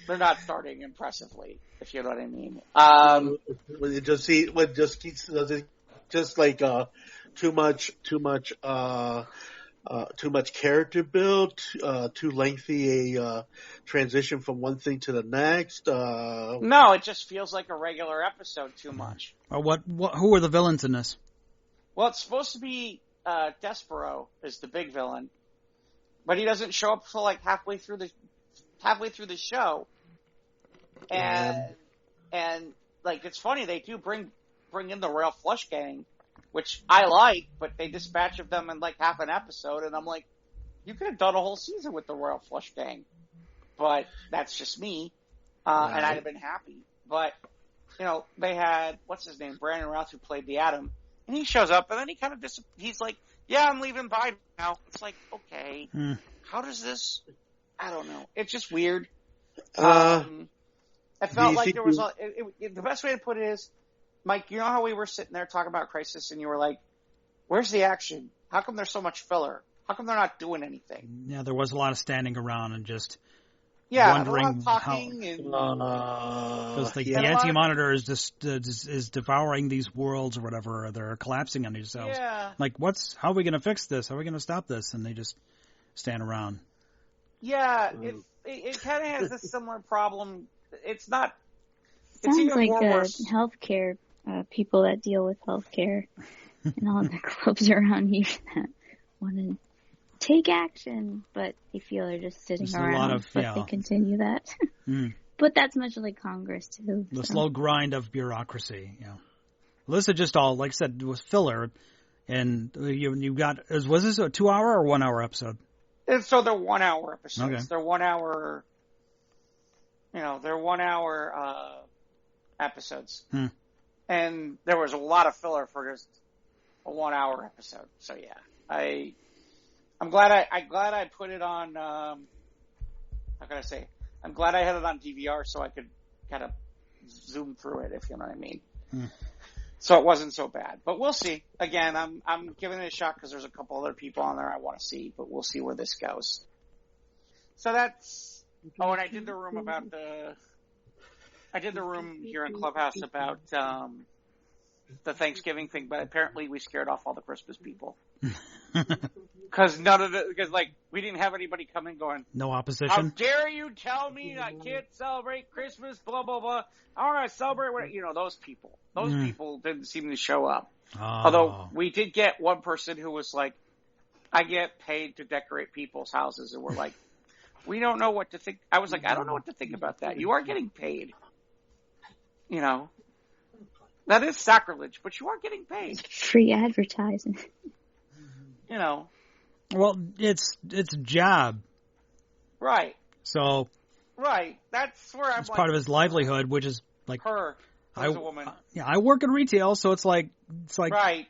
They're not starting impressively, if you know what I mean. Too much character build, too lengthy a transition from one thing to the next. No, it just feels like a regular episode too much. Who are the villains in this? Well, it's supposed to be Despero is the big villain, but he doesn't show up till like halfway through the show. And like it's funny, they do bring in the Royal Flush Gang, which I like, but they dispatch of them in like half an episode, and I'm like, you could have done a whole season with the Royal Flush Gang. But that's just me, and I'd have been happy. But, they had, what's his name, Brandon Routh, who played the Atom, and he shows up, and then he kind of he's like, yeah, I'm leaving by now. It's like, okay, how does this, I don't know. It's just weird. I felt like there was the best way to put it is, Mike, you know how we were sitting there talking about Crisis, and you were like, where's the action? How come there's so much filler? How come they're not doing anything? Yeah, there was a lot of standing around and just wondering how... Because the Anti-Monitor is just is devouring these worlds or whatever. Or they're collapsing on themselves. Yeah. Like, how are we going to fix this? How are we going to stop this? And they just stand around. Yeah, it kind of has a similar problem. It's not... Sounds like healthcare people that deal with healthcare and all the clubs around here that want to take action, but they feel they're just sitting around. But they continue that. But that's much like Congress too. The slow grind of bureaucracy. Yeah. Well, this is just all, like I said, it was filler, and you got. Was this a 2-hour or 1-hour episode? So they're 1-hour episodes. Okay. They're 1 hour. They're 1 hour. Episodes. And there was a lot of filler for just a 1-hour episode. So yeah, I'm glad I put it on, how can I say? I'm glad I had it on DVR so I could kind of zoom through it, if you know what I mean. So it wasn't so bad, but we'll see. Again, I'm giving it a shot because there's a couple other people on there I want to see, but we'll see where this goes. So that's, and I did the room about I did the room here in Clubhouse about the Thanksgiving thing, but apparently we scared off all the Christmas people. Because we didn't have anybody come in going, no opposition. How dare you tell me I can't celebrate Christmas, blah, blah, blah. I want to celebrate those people. Those people didn't seem to show up. Oh. Although we did get one person who was like, I get paid to decorate people's houses, and we're like, we don't know what to think. I was like, I don't know what to think about that. You are getting paid. That is sacrilege, but you are getting paid. Free advertising. you know. Well, it's a job. Right. So. Right. That's where I'm it's part of his livelihood, which is like. Her. As a woman. Yeah, I work in retail, so it's like. Right.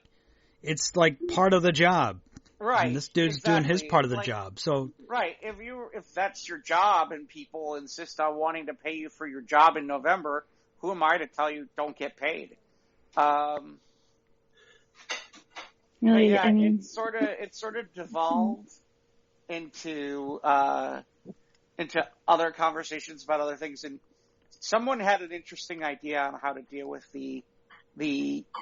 It's like part of the job. Right. And this dude's doing his part of the job. So. Right. If that's your job and people insist on wanting to pay you for your job in November, who am I to tell you don't get paid? Really, yeah, I mean, it sort of devolved into other conversations about other things, and someone had an interesting idea on how to deal with the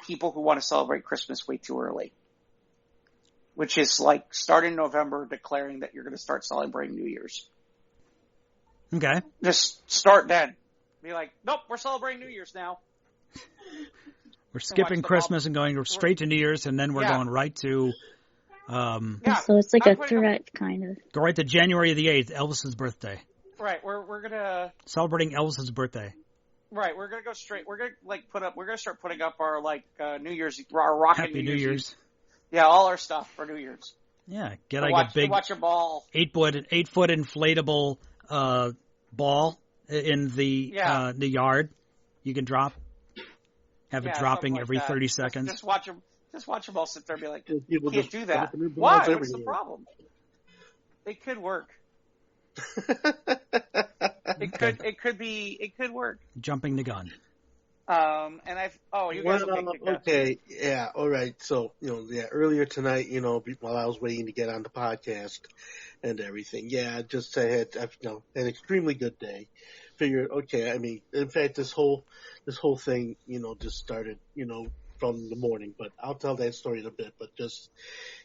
people who want to celebrate Christmas way too early, which is like start in November declaring that you're going to start celebrating New Year's. Okay. Just start then. Be like, nope, we're celebrating New Year's now. We're skipping Christmas and going straight to New Year's, and then we're going right to. So it's like a threat, kind of. Go right to January the 8th, Elvis's birthday. Right, we're gonna celebrating Elvis's birthday. Right, we're gonna go straight. We're gonna We're gonna start putting up our New Year's, our rocket Happy New Year's. Yeah, all our stuff for New Year's. Yeah, get like a big watch a ball, 8-foot inflatable ball in the yard. You can drop. Have it dropping like every 30 seconds. Just watch them. Just watch them all sit there and be like, "Can't do that." Why? What's the problem? It could work. It could work. Jumping the gun. You guys okay, yeah, all right. So, earlier tonight, while I was waiting to get on the podcast and everything, I had an extremely good day. Figured, okay, I mean, in fact, this whole thing, just started, from the morning, but I'll tell that story in a bit, but just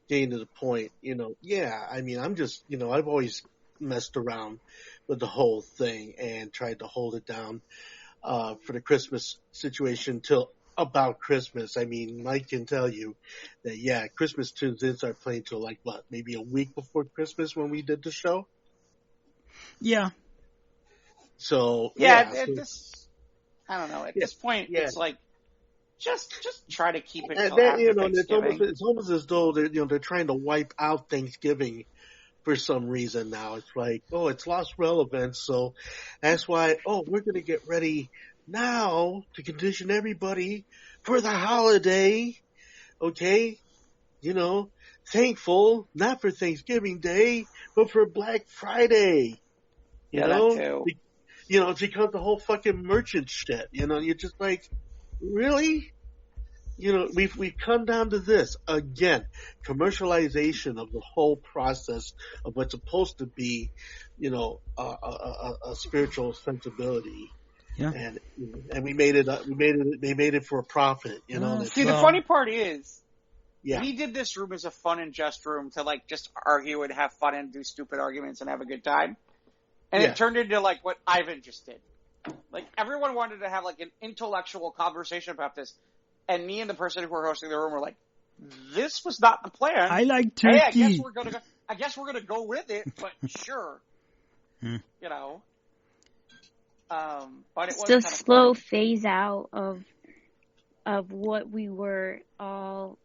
getting to the point, I mean, I'm just, I've always messed around with the whole thing and tried to hold it down for the Christmas situation till about Christmas. I mean, Mike can tell you that, Christmas tunes didn't start playing till maybe a week before Christmas when we did the show. Yeah. So, I don't know. At this point, it's like, just try to keep it till after Thanksgiving. It's almost as though they're trying to wipe out Thanksgiving for some reason now. It's like, it's lost relevance, so that's why, we're going to get ready now to condition everybody for the holiday, okay? Thankful, not for Thanksgiving Day, but for Black Friday. That too. It's because the whole fucking merchant shit, you're just like, really? We've come down to this again, commercialization of the whole process of what's supposed to be, a spiritual sensibility. Yeah. And we made it, they made it for a profit, See, the funny part is, yeah, we did this room as a fun and jest room to just argue and have fun and do stupid arguments and have a good time. And it turned into what Ivan just did. Everyone wanted to have an intellectual conversation about this. And me and the person who were hosting the room were like, this was not the plan. I like turkey. Hey, I guess we're gonna go with it, but sure. But it was the slow phase out of what we were all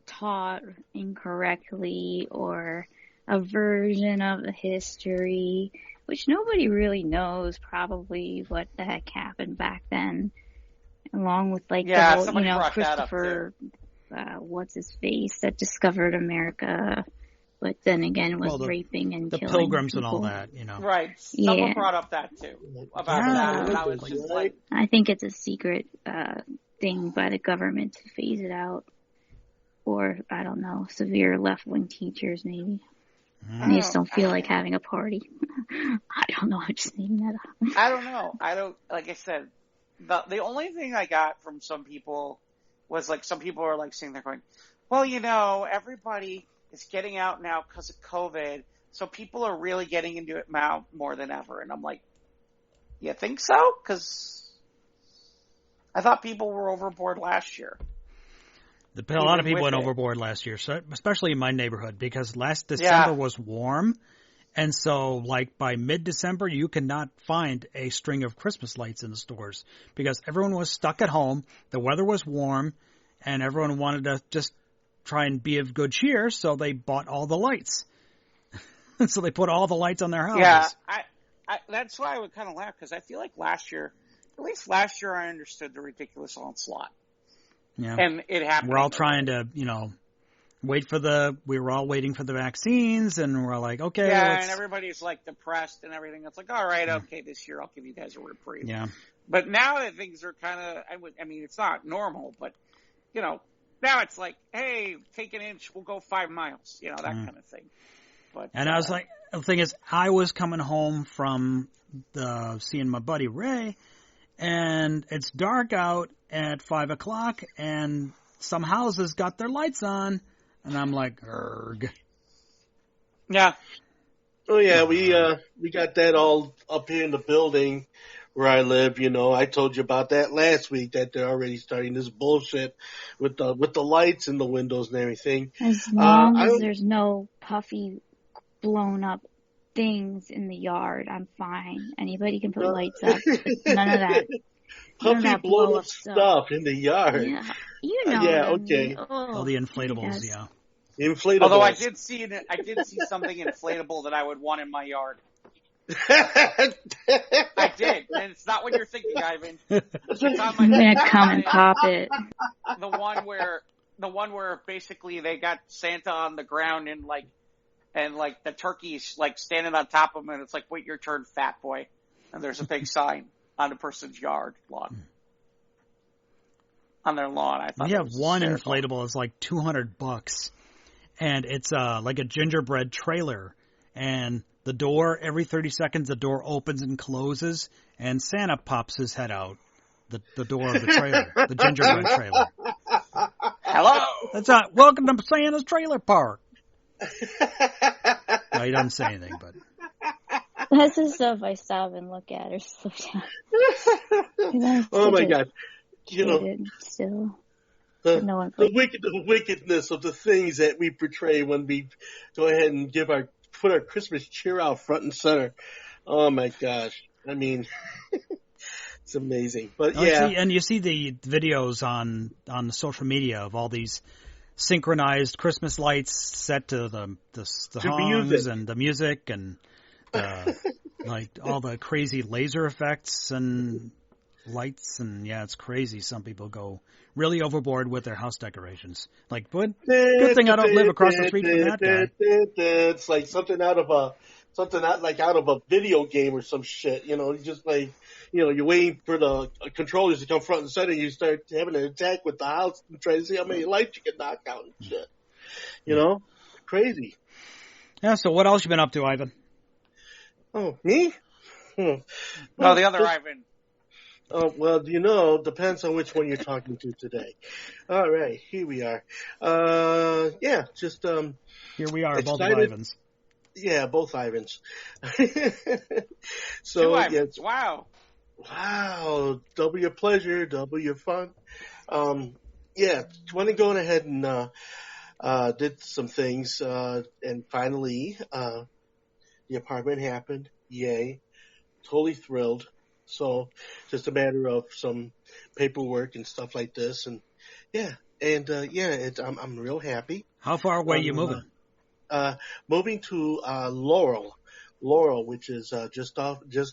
taught incorrectly, or a version of the history, which nobody really knows probably what the heck happened back then, along with the whole, Christopher, what's his face, that discovered America, but then again was raping and killing the Pilgrims people. And all that, Right. Someone brought up that too. About that. And I was just I think it's a secret thing by the government to phase it out. Or, I don't know, severe left-wing teachers maybe. They just don't feel like having a party. I don't know. I'm just making that up. I don't know. Like I said, the only thing I got from some people was some people are sitting there going, well, everybody is getting out now because of COVID, so people are really getting into it now more than ever. And I'm like, you think so? Because I thought people were overboard last year. A lot of people went overboard last year, so especially in my neighborhood, because last December was warm, and so by mid-December you cannot find a string of Christmas lights in the stores because everyone was stuck at home, the weather was warm, and everyone wanted to just try and be of good cheer, so they bought all the lights. So they put all the lights on their houses. Yeah, I that's why I would kind of laugh, because I feel like at least last year I understood the ridiculous onslaught. Yeah. And it happened. We're all trying to, we were all waiting for the vaccines, and we're like, okay. Yeah, and everybody's like depressed and everything. It's like, all right, okay, this year I'll give you guys a reprieve. Yeah. But now that things are kind of, I mean, it's not normal, but, now it's like, hey, take an inch, we'll go 5 miles, that kind of thing. But, and I was like, the thing is, I was coming home from seeing my buddy Ray, and it's dark out at 5 o'clock, and some houses got their lights on, and I'm like, erg. Yeah. Oh yeah, we got that all up here in the building where I live. I told you about that last week, that they're already starting this bullshit with the lights in the windows and everything. As long as there's no puffy, blown up things in the yard, I'm fine. Anybody can put lights up, but none of that. Puffy blown up stuff in the yard. Yeah, Yeah, okay. Oh, the inflatables, yeah. Inflatables. Although I did see something inflatable that I would want in my yard. I did, and it's not what you're thinking, Ivan. It's on my I'm gonna come and pop it. The one where basically they got Santa on the ground and the turkey's like standing on top of him, and it's like, wait your turn, fat boy. And there's a big sign on the person's lawn. On their lawn. I thought we have one hysterical. inflatable is like $200, and it's like a gingerbread trailer, and the door, every 30 seconds the door opens and closes, and Santa pops his head out the door of the trailer, the gingerbread trailer. Hello. That's right. Welcome to Santa's trailer park. No, he doesn't say anything, but That's the stuff I stop and look at or slow down. Oh my God. Still. The wickedness of the things that we portray when we go ahead and put our Christmas cheer out front and center. Oh my gosh. I mean, it's amazing. But yeah. You see the videos on the social media of all these synchronized Christmas lights set to the songs and the music and like all the crazy laser effects and lights, and yeah, it's crazy. Some people go really overboard with their house decorations. Like, but good thing I don't live across the street from that guy. It's like something out of a video game or some shit. Just like, you're waiting for the controllers to come front and center, and you start having an attack with the house and try to see how many lights you can knock out and shit. Crazy. Yeah. So what else you been up to, Ivan? Oh, me? No, the other Ivan. Oh, well, depends on which one you're talking to today. All right, here we are. Yeah, just here we are, excited. Both Ivans. Yeah, both Ivans. So, Two Ivans. Yeah, wow, double your pleasure, double your fun. Yeah, want to go ahead and did some things, and finally, the apartment happened. Yay. Totally thrilled. So just a matter of some paperwork and stuff like this. And yeah. And, I'm real happy. How far away are you moving? Moving to, Laurel, which is, just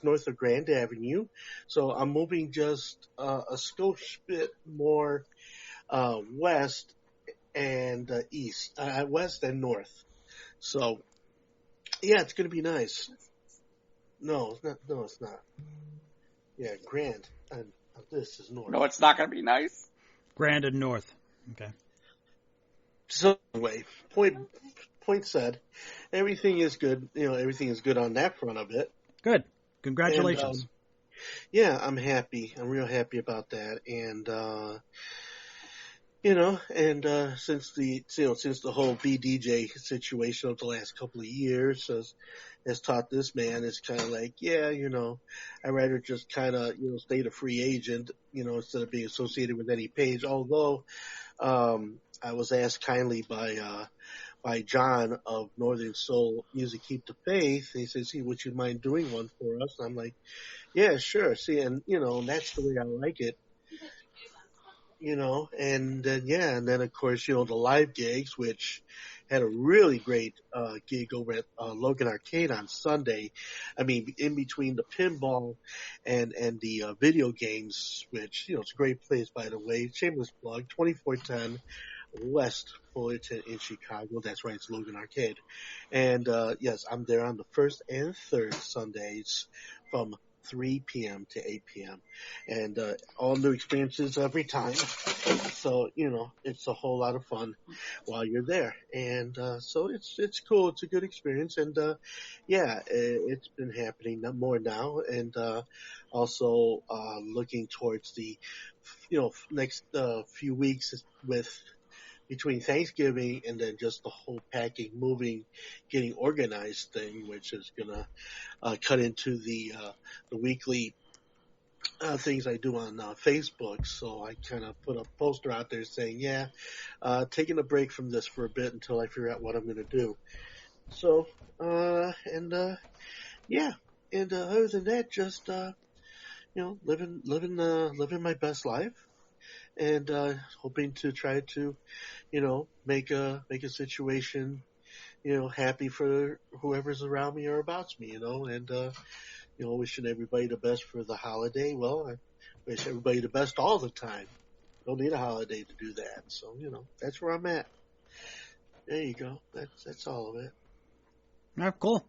north of Grand Avenue. So I'm moving just, a skosh bit more, west and, east, west and north. So, yeah, it's going to be nice. No, it's not. No, it's not. Yeah, Grand. And this is north. No, it's not going to be nice. Grand and north. Okay. So anyway, point said, everything is good. Everything is good on that front of it. Good. Congratulations. And, yeah, I'm happy. I'm real happy about that. And, since the whole BDJ situation of the last couple of years has taught this man, it's kind of like, yeah, I'd rather just kind of, stay a free agent, instead of being associated with any page. Although, I was asked kindly by John of Northern Soul Music Keep the Faith. He says, "See, would you mind doing one for us?" And I'm like, yeah, sure. See, and that's the way I like it. and then of course, the live gigs, which had a really great gig over at Logan Arcade on Sunday. I mean, in between the pinball and the video games, which it's a great place, by the way. Shameless plug, 2410 West Fullerton in Chicago. That's right, it's Logan Arcade. And yes, I'm there on the first and third Sundays from 3 p.m. to 8 p.m. and all new experiences every time. So it's a whole lot of fun while you're there, and so it's cool. It's a good experience, and it's been happening more now, and also looking towards the next few weeks with. Between Thanksgiving and then just the whole packing, moving, getting organized thing, which is gonna cut into the weekly things I do on Facebook. So I kind of put a poster out there saying, taking a break from this for a bit until I figure out what I'm gonna do. So other than that, just living my best life. And hoping to try to, make a situation, happy for whoever's around me or about me, and wishing everybody the best for the holiday. Well, I wish everybody the best all the time. Don't need a holiday to do that. So, that's where I'm at. There you go. That's all of it. Yeah, cool.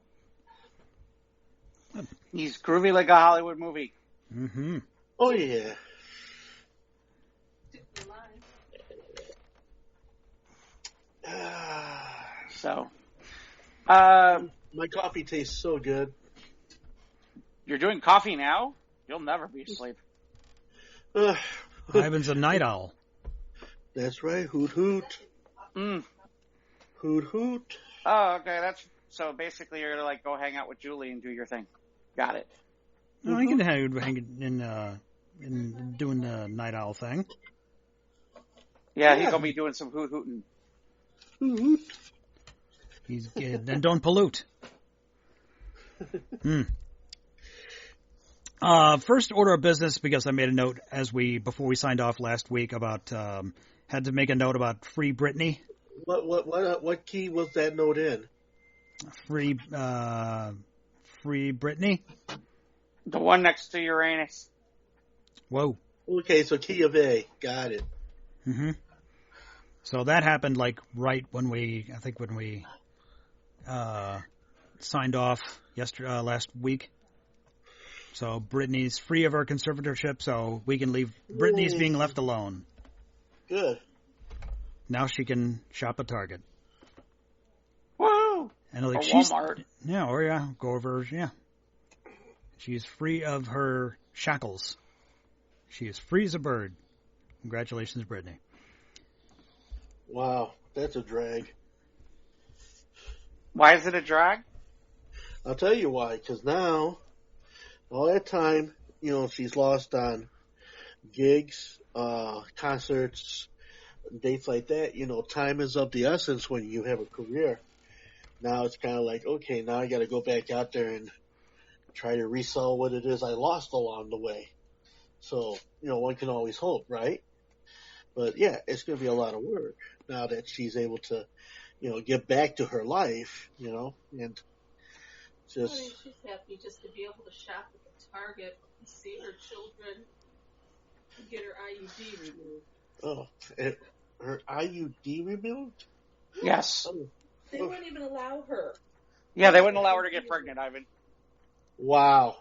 He's groovy like a Hollywood movie. Mm-hmm. Oh yeah. So, my coffee tastes so good. You're doing coffee now? You'll never be asleep. Ivan's a night owl. That's right. Hoot hoot. Hoot hoot. Oh, okay. So basically you're gonna go hang out with Julie and do your thing. Got it. No, I can hang in doing the night owl thing. Yeah, he's gonna be doing some hoot hooting. Hoot hoot. Then don't pollute. First order of business, because I made a note before we signed off last week about had to make a note about Free Britney. What key was that note in? Free Britney. The one next to Uranus. Whoa. Okay, so key of A. Got it. Mm-hmm. So that happened right when we signed off last week. So Britney's free of her conservatorship, so we can leave. Britney's being left alone. Good. Now she can shop at Target. Woo! And or Walmart. Go over. Yeah. She's free of her shackles. She is free as a bird. Congratulations, Britney. Wow, that's a drag. Why is it a drag? I'll tell you why. Because now, all that time, she's lost on gigs, concerts, dates like that. Time is of the essence when you have a career. Now it's kind of like, okay, now I got to go back out there and try to resell what it is I lost along the way. So, one can always hope, right? But yeah, it's going to be a lot of work now that she's able to, get back to her life, and just. I mean, she's happy just to be able to shop at the Target, see her children, and get her IUD removed. Oh, her IUD removed? Yes. They wouldn't even allow her. Yeah, they wouldn't allow her to get pregnant, Ivan. Wow.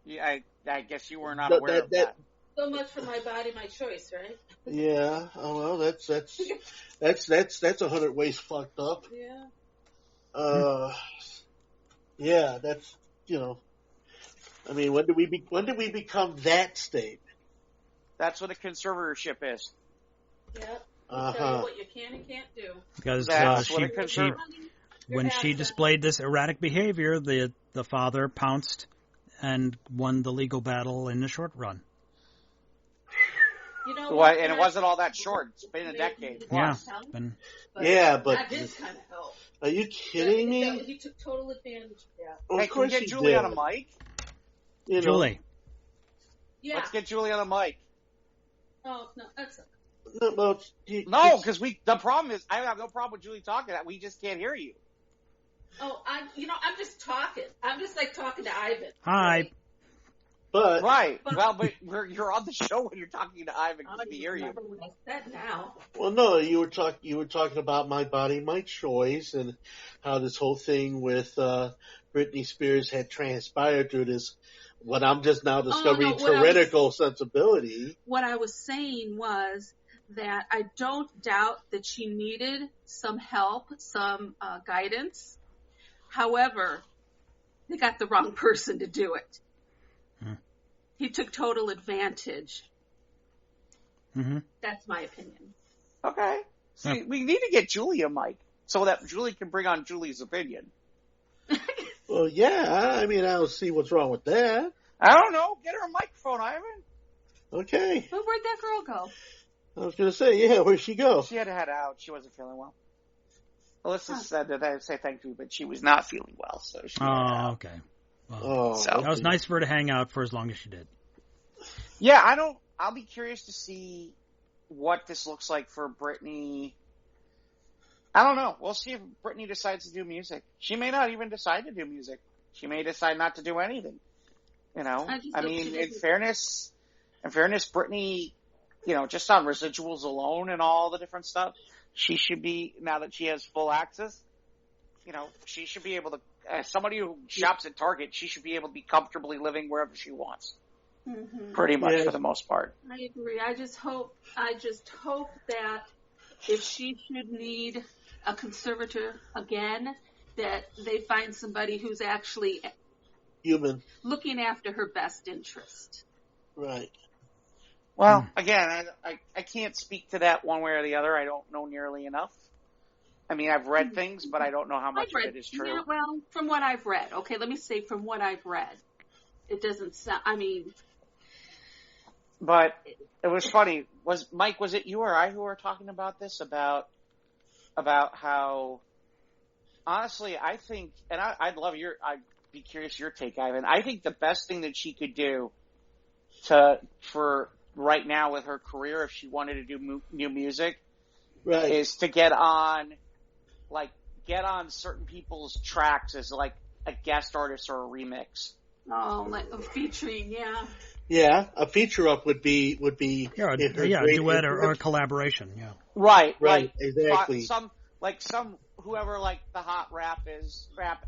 Yeah, I guess you were not aware of that. So much for my body, my choice, right? Yeah. Oh well, that's 100 ways fucked up. Yeah. Yeah, that's I mean, when did we become that state? That's what a conservatorship is. Yep. Tell you what you can and can't do. Because That's when she displayed this erratic behavior, the father pounced and won the legal battle in the short run. You know what? And it wasn't all that short. It's been a decade plus. Yeah, but that did kind of help. Are you kidding me? He took total advantage of that. Well, hey, of course can we get Julie on a mic? Julie. Yeah. Let's get Julie on a mic. Oh, no, that's okay. Well, No, because the problem is I have no problem with Julie talking. We just can't hear you. Oh, I'm just talking. I'm just like talking to Ivan. Hi. Right? But Right. Well, but you're on the show when you're talking to Ivan. I Can don't we hear you? remember what I said now. well, no, you were talking about My Body, My Choice, and how this whole thing with Britney Spears had transpired through this. What I'm just now discovering tyrannical sensibility. What I was saying was that I don't doubt that she needed some help, some guidance. However, they got the wrong person to do it. He took total advantage. Mm-hmm. That's my opinion. Okay. See, we need to get Julie a mic so that Julie can bring on Julie's opinion. Well, yeah, I mean, I don't see what's wrong with that. I don't know. Get her a microphone, Ivan. Okay. Well, where'd that girl go? I was going to say, yeah, where'd she go? She had to head out. She wasn't feeling well. Alyssa said that I would say thank you, but she was not feeling well, so she had to head out. Okay. Well, Oh, that was nice for her to hang out for as long as she did. Yeah, I'll be curious to see what this looks like for Britney. I don't know. We'll see if Britney decides to do music. She may not even decide to do music. She may decide not to do anything. You know, I mean, in fairness, Britney, you know, just on residuals alone and all the different stuff, she should be, now that she has full access, you know, she should be able to, as somebody who shops at Target, she should be able to be comfortably living wherever she wants. Mm-hmm. Pretty much for the most part. I agree. I just hope that if she should need a conservator again, that they find somebody who's actually human. looking after her best interest. Right. Well, again, I can't speak to that one way or the other. I don't know nearly enough. I mean, I've read things, but I don't know how much of it is true. Yeah, well, from what I've read. Okay, let me say from what I've read. It doesn't sound, I mean... But it was funny. Was it you or I who were talking about this? About how, honestly, I think, and I'd be curious your take, Ivan. I think the best thing that she could do for right now with her career, if she wanted to do new music, right, is to get on certain people's tracks as like a guest artist or a remix. Oh, like featuring, yeah. Yeah, a feature up would be a duet or a collaboration. Yeah, right, exactly. Some whoever like the hot rap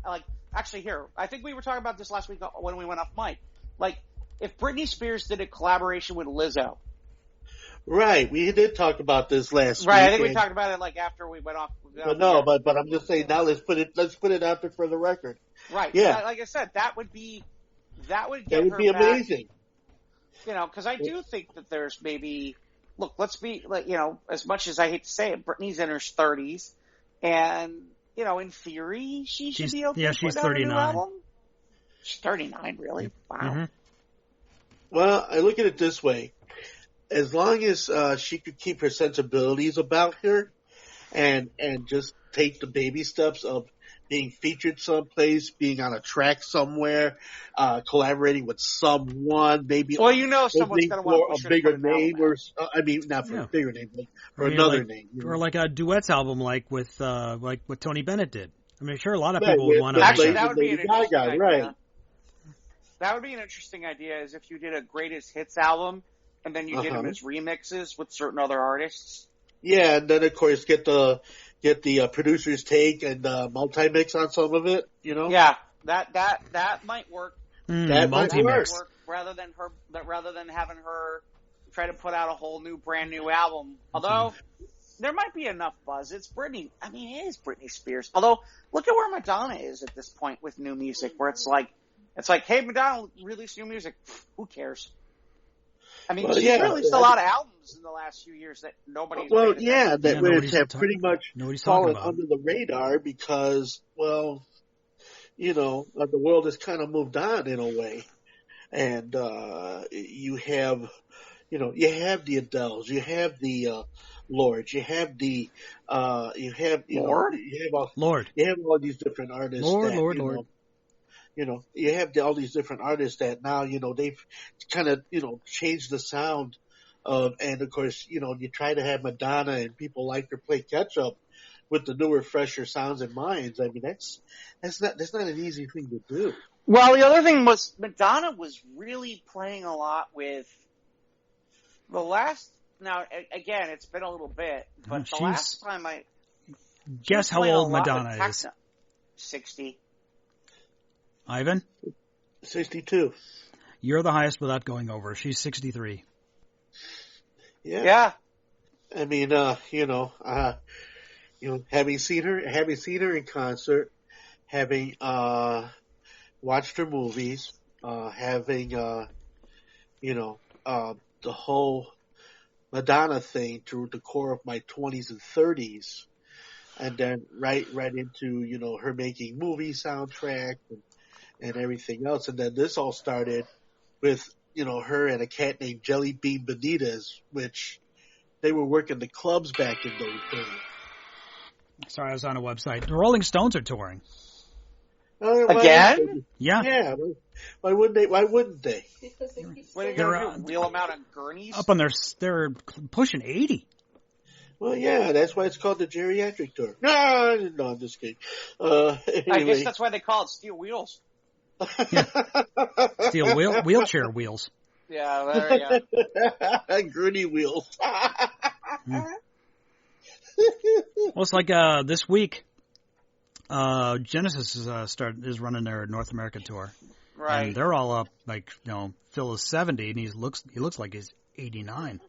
like actually here. I think we were talking about this last week when we went off mic. Like if Britney Spears did a collaboration with Lizzo. Right, we did talk about this last week. Right, I think we talked about it like after we went off. But I'm just saying now let's put it out there for the record. Right. Yeah. Like I said, that would be amazing. You know, because I do think that there's maybe, look, let's be, like, you know, as much as I hate to say it, Britney's in her 30s, and, you know, in theory, she should be okay. Yeah, she's to put out a new 39. album. She's 39, really? Wow. Mm-hmm. Well, I look at it this way. As long as she could keep her sensibilities about her and just take the baby steps of being featured someplace, being on a track somewhere, collaborating with someone, maybe. Well, you know, someone's going to want a bigger name, or not for a bigger name, but for another name, or like a duets album, like what Tony Bennett did. I mean, sure, a lot of people would want to. Actually, that would be an interesting idea. Right. That would be an interesting idea, is if you did a greatest hits album, and then you did them as remixes with certain other artists. Yeah, and then of course get the producer's take and multi-mix on some of it, you know? Yeah, that might work. That might work. Rather than having her try to put out a whole new, brand new album. Although, there might be enough buzz. It's Britney. I mean, it is Britney Spears. Although, look at where Madonna is at this point with new music, where it's like, hey, Madonna released new music. Who cares? I mean, she's released a lot of albums in the last few years that nobody. Well, yeah, that have pretty much fallen under the radar because, well, you know, the world has kind of moved on in a way, and you have the Adeles, you have the Lords, you have the Lord, you have all these different artists. Lord. You know, you have all these different artists that now, you know, they've kind of, you know, changed the sound And of course, you try to have Madonna and people like her play catch up with the newer, fresher sounds and minds. I mean, that's not an easy thing to do. Well, the other thing was Madonna was really playing a lot with the last. Now, again, it's been a little bit, but the last time guess how old Madonna is. 60. Ivan? 62. You're the highest without going over. She's 63. Yeah. I mean, having seen her in concert, having watched her movies, having the whole Madonna thing through the core of my 20s and 30s, and then right into her making movie soundtracks and everything else, and then this all started with her and a cat named Jelly Bean Benitez, which they were working the clubs back in those days. Sorry, I was on a website. The Rolling Stones are touring. Again? Yeah. Yeah. Why wouldn't they? Because they keep What are you saying- going to do? Wheel them out on gurneys? Up on they're pushing 80. Well, yeah, that's why it's called the geriatric tour. No, I'm just kidding. Anyway. I guess that's why they call it steel wheels. Steel wheelchair wheels. Yeah, there you go. Gurney wheels. Well, it's like this week, Genesis is running their North America tour, Right. and they're all up. Like Phil is 70, and he looks like he's 89.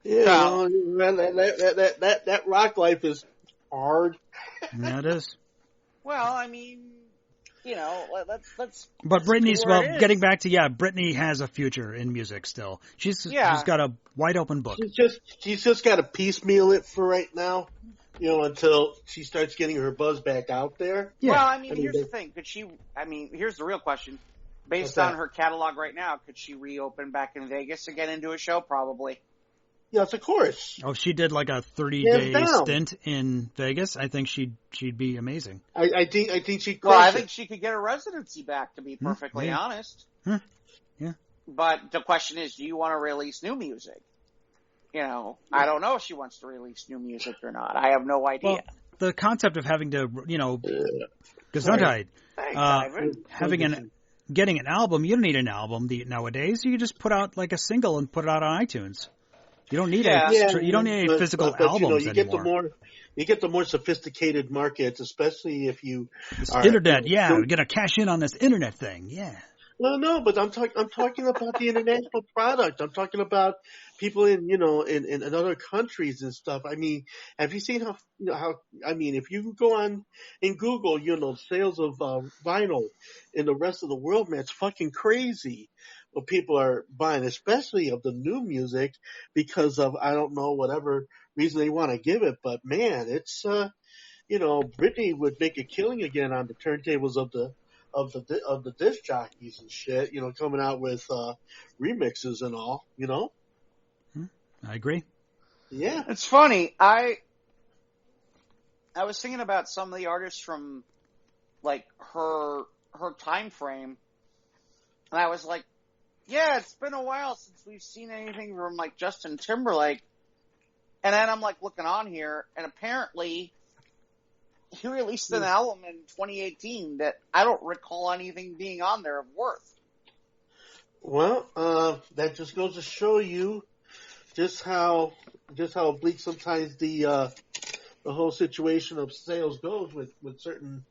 Yeah, that rock life is hard. Yeah, it is. Well, I mean, let's. But Britney's where it is. getting back to Britney has a future in music still. She's got a wide open book. She's just got to piecemeal it for right now, until she starts getting her buzz back out there. Yeah. Well, I mean, here's the thing. Here's the real question. Based on her catalog right now, could she reopen back in Vegas again and do a show? Probably. Yes, of course. Oh, she did like a 30-day stint in Vegas. I think she'd be amazing. I think she. Well, I think she could get a residency back. To be perfectly honest. Yeah. But the question is, do you want to release new music? I don't know if she wants to release new music or not. I have no idea. Well, the concept of having to, Gesundheit, getting an album, you don't need an album nowadays. You can just put out like a single and put it out on iTunes. You don't need any physical albums anymore. You get the more sophisticated markets, especially if you are internet. We're gonna cash in on this internet thing. Yeah. No, but I'm talking about the international product. I'm talking about people in other countries and stuff. I mean, have you seen how if you go on in Google, sales of vinyl in the rest of the world, man, it's fucking crazy what people are buying, especially of the new music, because of, I don't know, whatever reason they want to give it, but man, it's Britney would make a killing again on the turntables of the disc jockeys and shit, coming out with remixes and all, I agree. Yeah. It's funny. I was thinking about some of the artists from like her time frame, and I was like, yeah, it's been a while since we've seen anything from like Justin Timberlake. And then I'm like looking on here, and apparently he released an album in 2018 that I don't recall anything being on there of worth. Well, that just goes to show you just how bleak sometimes the whole situation of sales goes with certain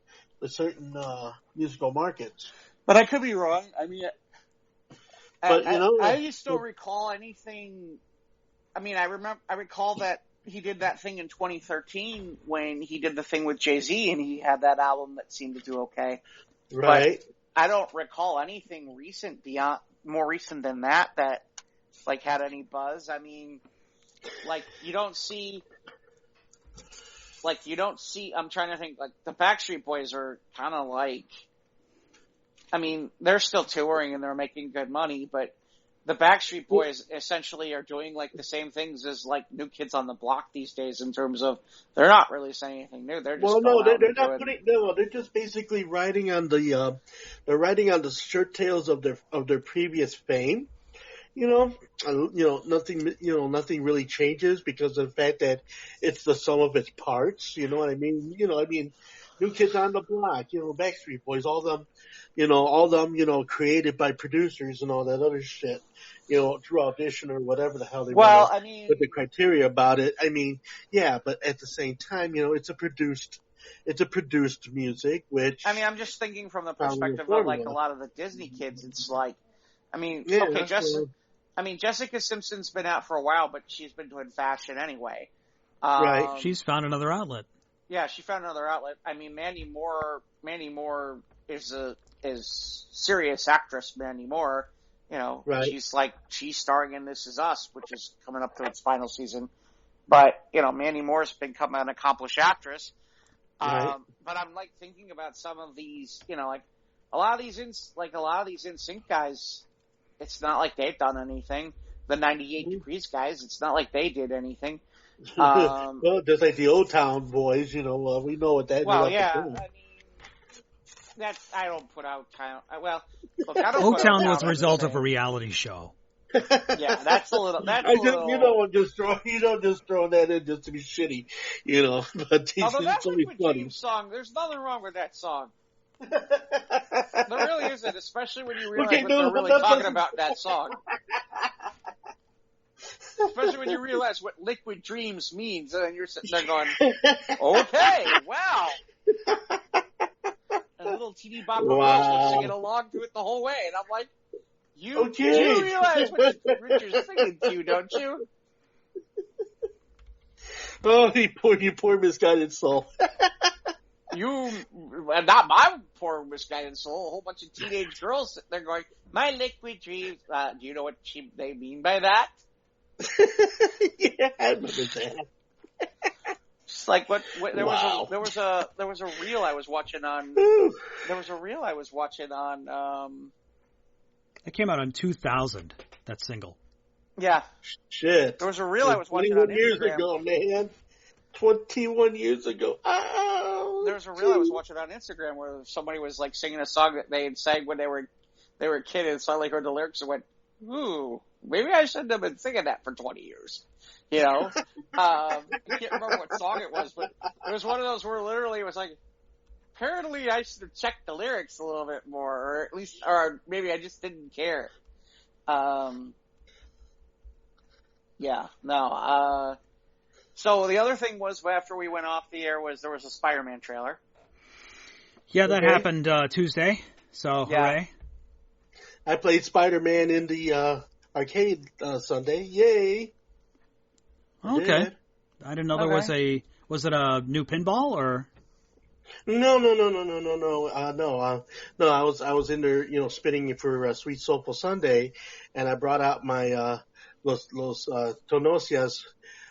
musical markets. But I could be wrong. I mean, but I just don't recall anything. I mean, I recall that he did that thing in 2013 when he did the thing with Jay-Z, and he had that album that seemed to do okay. Right. But I don't recall anything more recent than that like had any buzz. I mean, like you don't see. I'm trying to think. Like the Backstreet Boys are kind of like. I mean, they're still touring and they're making good money, but the Backstreet Boys essentially are doing like the same things as like New Kids on the Block these days in terms of they're not releasing anything new. They're just they're just basically riding on the shirt tails of their previous fame. nothing really changes because of the fact that it's the sum of its parts. You know what I mean? New Kids on the Block, Backstreet Boys, all them, created by producers and all that other shit, through audition or whatever the hell they Well, want I to mean, put the criteria about it. I mean, yeah, but at the same time, it's a produced music, which I'm just thinking from the following a perspective of like a formula. lot of the Disney kids. It's like, Yeah, okay, so, Jessica Simpson's been out for a while, but she's been doing fashion anyway. Right. She's found another outlet. Yeah, she found another outlet. Mandy Moore is serious actress. Mandy Moore, Right. she's starring in This Is Us, which is coming up to its final season. But Mandy Moore's become an accomplished actress. Right. But I'm like thinking about some of these, like a lot of these NSYNC guys. It's not like they've done anything. The 98 Degrees guys, it's not like they did anything. Well, just like the Old Town Boys, we know what that. Well, yeah, I don't put out Town. Well, look, I don't. Old put Town out was the result of a saying. reality show. Yeah, that's a little. I'm just throwing that in just to be shitty, But Although that it's only Liquid funny. Dreams song, there's nothing wrong with that song. There really isn't, especially when you realize what they're really talking about in that song. Especially when you realize what Liquid Dreams means, and then you're sitting there going, okay, wow. And little teeny bopper girls were singing along to it the whole way, and I'm like, you do realize what Richard's singing to, don't you? Oh, you poor misguided soul. Not my poor misguided soul, a whole bunch of teenage girls sitting there going, my liquid dreams. Do you know what they mean by that? Yeah, I remember that. It's like there was a reel I was watching on. It came out in 2000. That single. Yeah. Shit. There was a reel I was watching on 21 years Instagram. ago, man. 21 years ago. Oh, there was a reel I was watching on Instagram where somebody was like singing a song that they had sang when they were a kid, and suddenly heard the lyrics and went, ooh, maybe I shouldn't have been singing that for 20 years. I can't remember what song it was, but it was one of those where literally it was like, apparently I should have checked the lyrics a little bit more, or maybe I just didn't care. So the other thing was, after we went off the air, there was a Spider-Man trailer. Yeah, that happened Tuesday, so hooray. I played Spider-Man in the arcade Sunday. Yay! Okay. I didn't know there was was it a new pinball, or? No. I was in there, spinning for Sweet Soulful Sunday, and I brought out my Los Tonosias.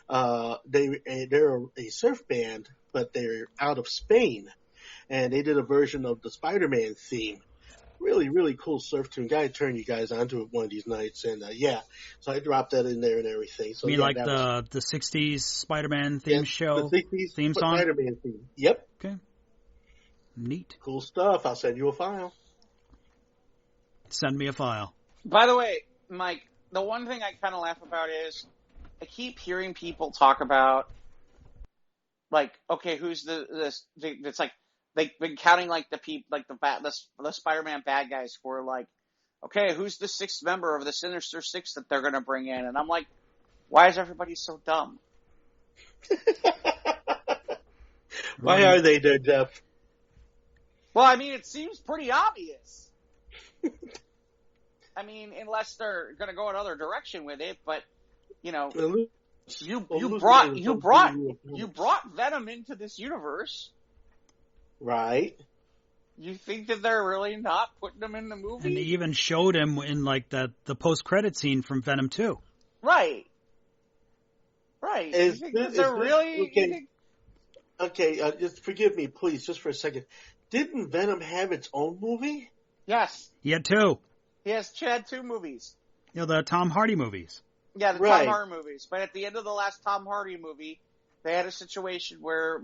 They're a surf band, but they're out of Spain, and they did a version of the Spider-Man theme. Really, really cool surf tune. Gotta turn you guys onto it one of these nights, and so I dropped that in there and everything. So you mean like the 60s Spider-Man theme show? The 60s theme song? Spider-Man theme. Yep. Okay. Neat. Cool stuff. I'll send you a file. Send me a file. By the way, Mike, the one thing I kind of laugh about is I keep hearing people talk about, like, okay, who's it's like, they've been counting like the Spider-Man bad guys who are like, okay, who's the sixth member of the Sinister Six that they're going to bring in? And I'm like, why is everybody so dumb? Why are they there, Jeff? Well, it seems pretty obvious. Unless they're going to go another direction with it, but you brought Venom into this universe. Right. You think that they're really not putting him in the movie? And they even showed him in like the post-credit scene from Venom 2. Right. Right. You think that they're really... Okay, okay, just forgive me, please, just for a second. Didn't Venom have its own movie? Yes. He had two. He had two movies. The Tom Hardy movies. Yeah, the Tom Hardy movies. But at the end of the last Tom Hardy movie, they had a situation where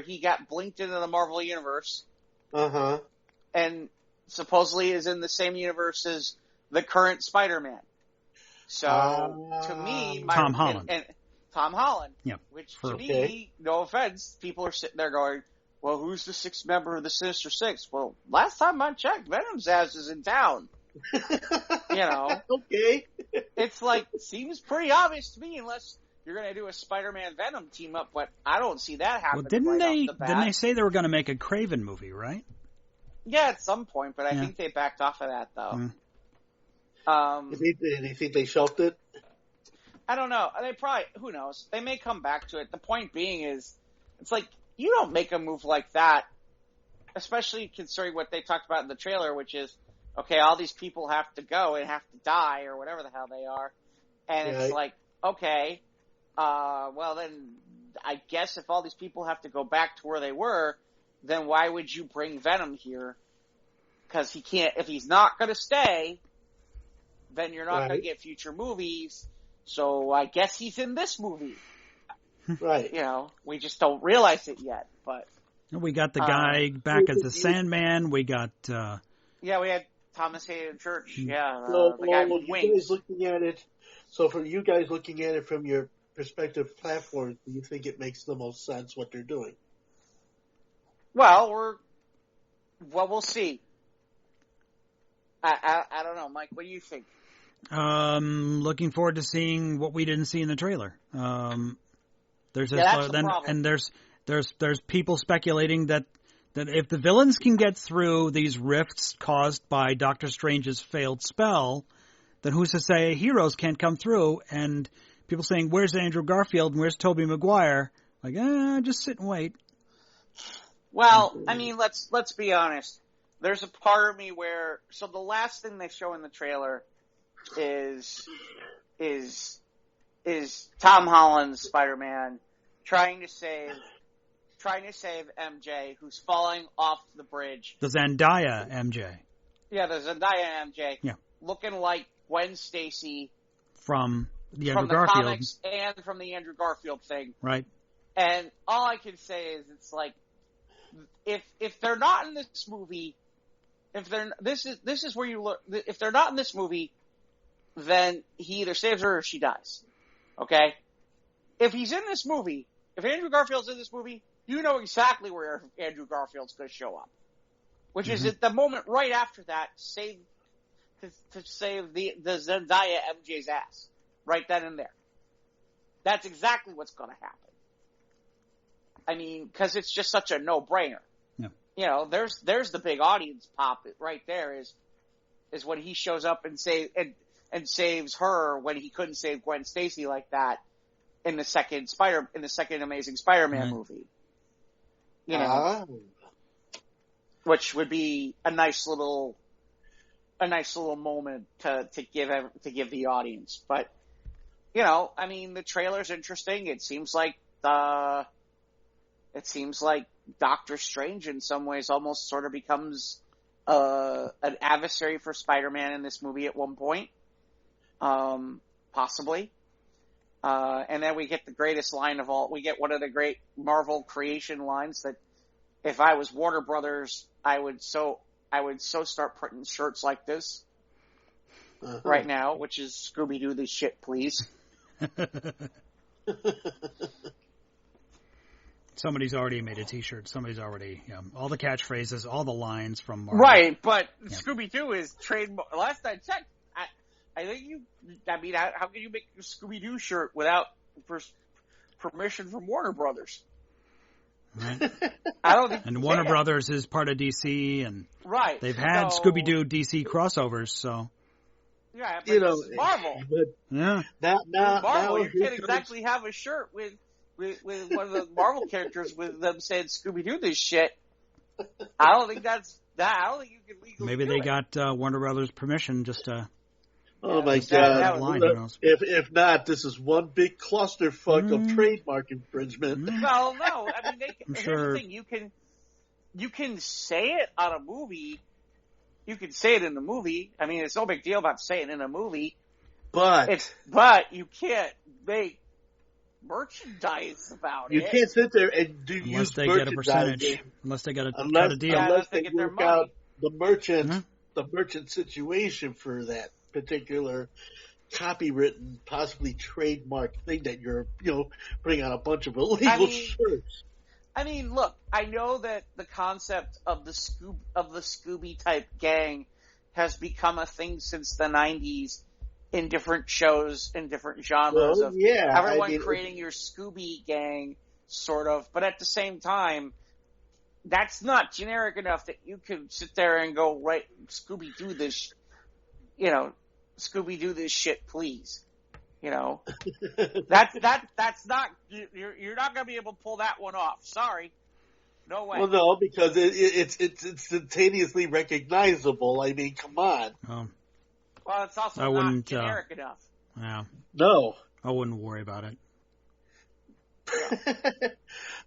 he got blinked into the Marvel Universe. Uh-huh. And supposedly is in the same universe as the current Spider-Man. So to me, Tom Holland. And Tom Holland. Yep. Which to me, no offense, people are sitting there going, well, who's the sixth member of the Sinister Six? Well, last time I checked, Venom's ass is in town. Okay. It's like, seems pretty obvious to me unless you're going to do a Spider-Man Venom team up, but I don't see that happening. Well, off the bat. didn't they say they were going to make a Craven movie, right? Yeah, at some point, but I think they backed off of that, though. Do you think they shelved it? I don't know. They probably, who knows? They may come back to it. The point being is, it's like, you don't make a move like that, especially considering what they talked about in the trailer, which is, okay, all these people have to go and have to die or whatever the hell they are. And it's like, okay, well then, I guess if all these people have to go back to where they were, then why would you bring Venom here? Because he can't, if he's not going to stay, then you're not going to get future movies. So I guess he's in this movie. Right. We just don't realize it yet, but. We got the guy back as the Sandman. We got, we had Thomas Hayden Church. Yeah. So, the guy you guys looking at it, so from you guys looking at it from your perspective platform, do you think it makes the most sense what they're doing? Well, we'll see. I don't know, Mike. What do you think? Looking forward to seeing what we didn't see in the trailer. There's there's people speculating that if the villains can get through these rifts caused by Doctor Strange's failed spell, then who's to say heroes can't come through? And people saying, "Where's Andrew Garfield and where's Tobey Maguire?" Like, just sit and wait. Well, I mean, let's be honest. There's a part of me where the last thing they show in the trailer is Tom Holland's Spider-Man trying to save MJ, who's falling off the bridge. The Zendaya MJ. Yeah, the Zendaya MJ. Yeah. Looking like Gwen Stacy from the Andrew from the Garfield comics and from the Andrew Garfield thing. Right. And all I can say is it's like, if they're not in this movie, this is where you look. If they're not in this movie, then he either saves her or she dies. Okay? If he's in this movie, if Andrew Garfield's in this movie, you know exactly where Andrew Garfield's going to show up. Which is at the moment right after that, to save the Zendaya MJ's ass. Right then and there. That's exactly what's going to happen. I mean, because it's just such a no-brainer. Yeah. There's the big audience pop right there is when he shows up and saves her when he couldn't save Gwen Stacy like that in the second Amazing Spider-Man movie. Which would be a nice little moment to give the audience. But I mean, the trailer's interesting. It seems like Doctor Strange in some ways almost sort of becomes an adversary for Spider-Man in this movie at one point. Possibly. And then we get the greatest line of all. We get one of the great Marvel creation lines that if I was Warner Brothers, I would so start printing shirts like this right now, which is Scooby-Doo this shit, please. Somebody's already made a T-shirt. Somebody's already, all the catchphrases, all the lines from Marvel. Right, but Scooby-Doo is trademark. Last I checked, I think how can you make a Scooby-Doo shirt without permission from Warner Brothers? Right. I don't think. And Warner Brothers is part of DC, and they've had Scooby-Doo DC crossovers, so. Yeah, but it's Marvel. Marvel, you can't exactly have a shirt with one of the Marvel characters with them saying Scooby-Doo this shit. I don't think that's that. I don't think you can legally. Maybe they got Warner Brothers permission just to. Oh my God! If not, this is one big clusterfuck of trademark infringement. Well, no, I mean, here's the thing: you can say it on a movie. You can say it in the movie. I mean, it's no big deal about saying it in a movie. But you can't make merchandise about it. You can't sit there and unless they get a percentage. Unless they got cut a deal. Unless they work out the merchant situation for that particular copywritten, possibly trademark thing that you're, putting on a bunch of illegal shirts. I mean, look, I know that the concept of the Scooby type gang has become a thing since the 90s in different shows, in different genres of everyone creating your Scooby gang, sort of. But at the same time, that's not generic enough that you can sit there and go, right, Scooby do this, Scooby do this shit, please. That's not, you're not going to be able to pull that one off. Sorry. No way. Well, no, because it's instantaneously recognizable. I mean, come on. Well, it's also not generic enough. Yeah. No. I wouldn't worry about it.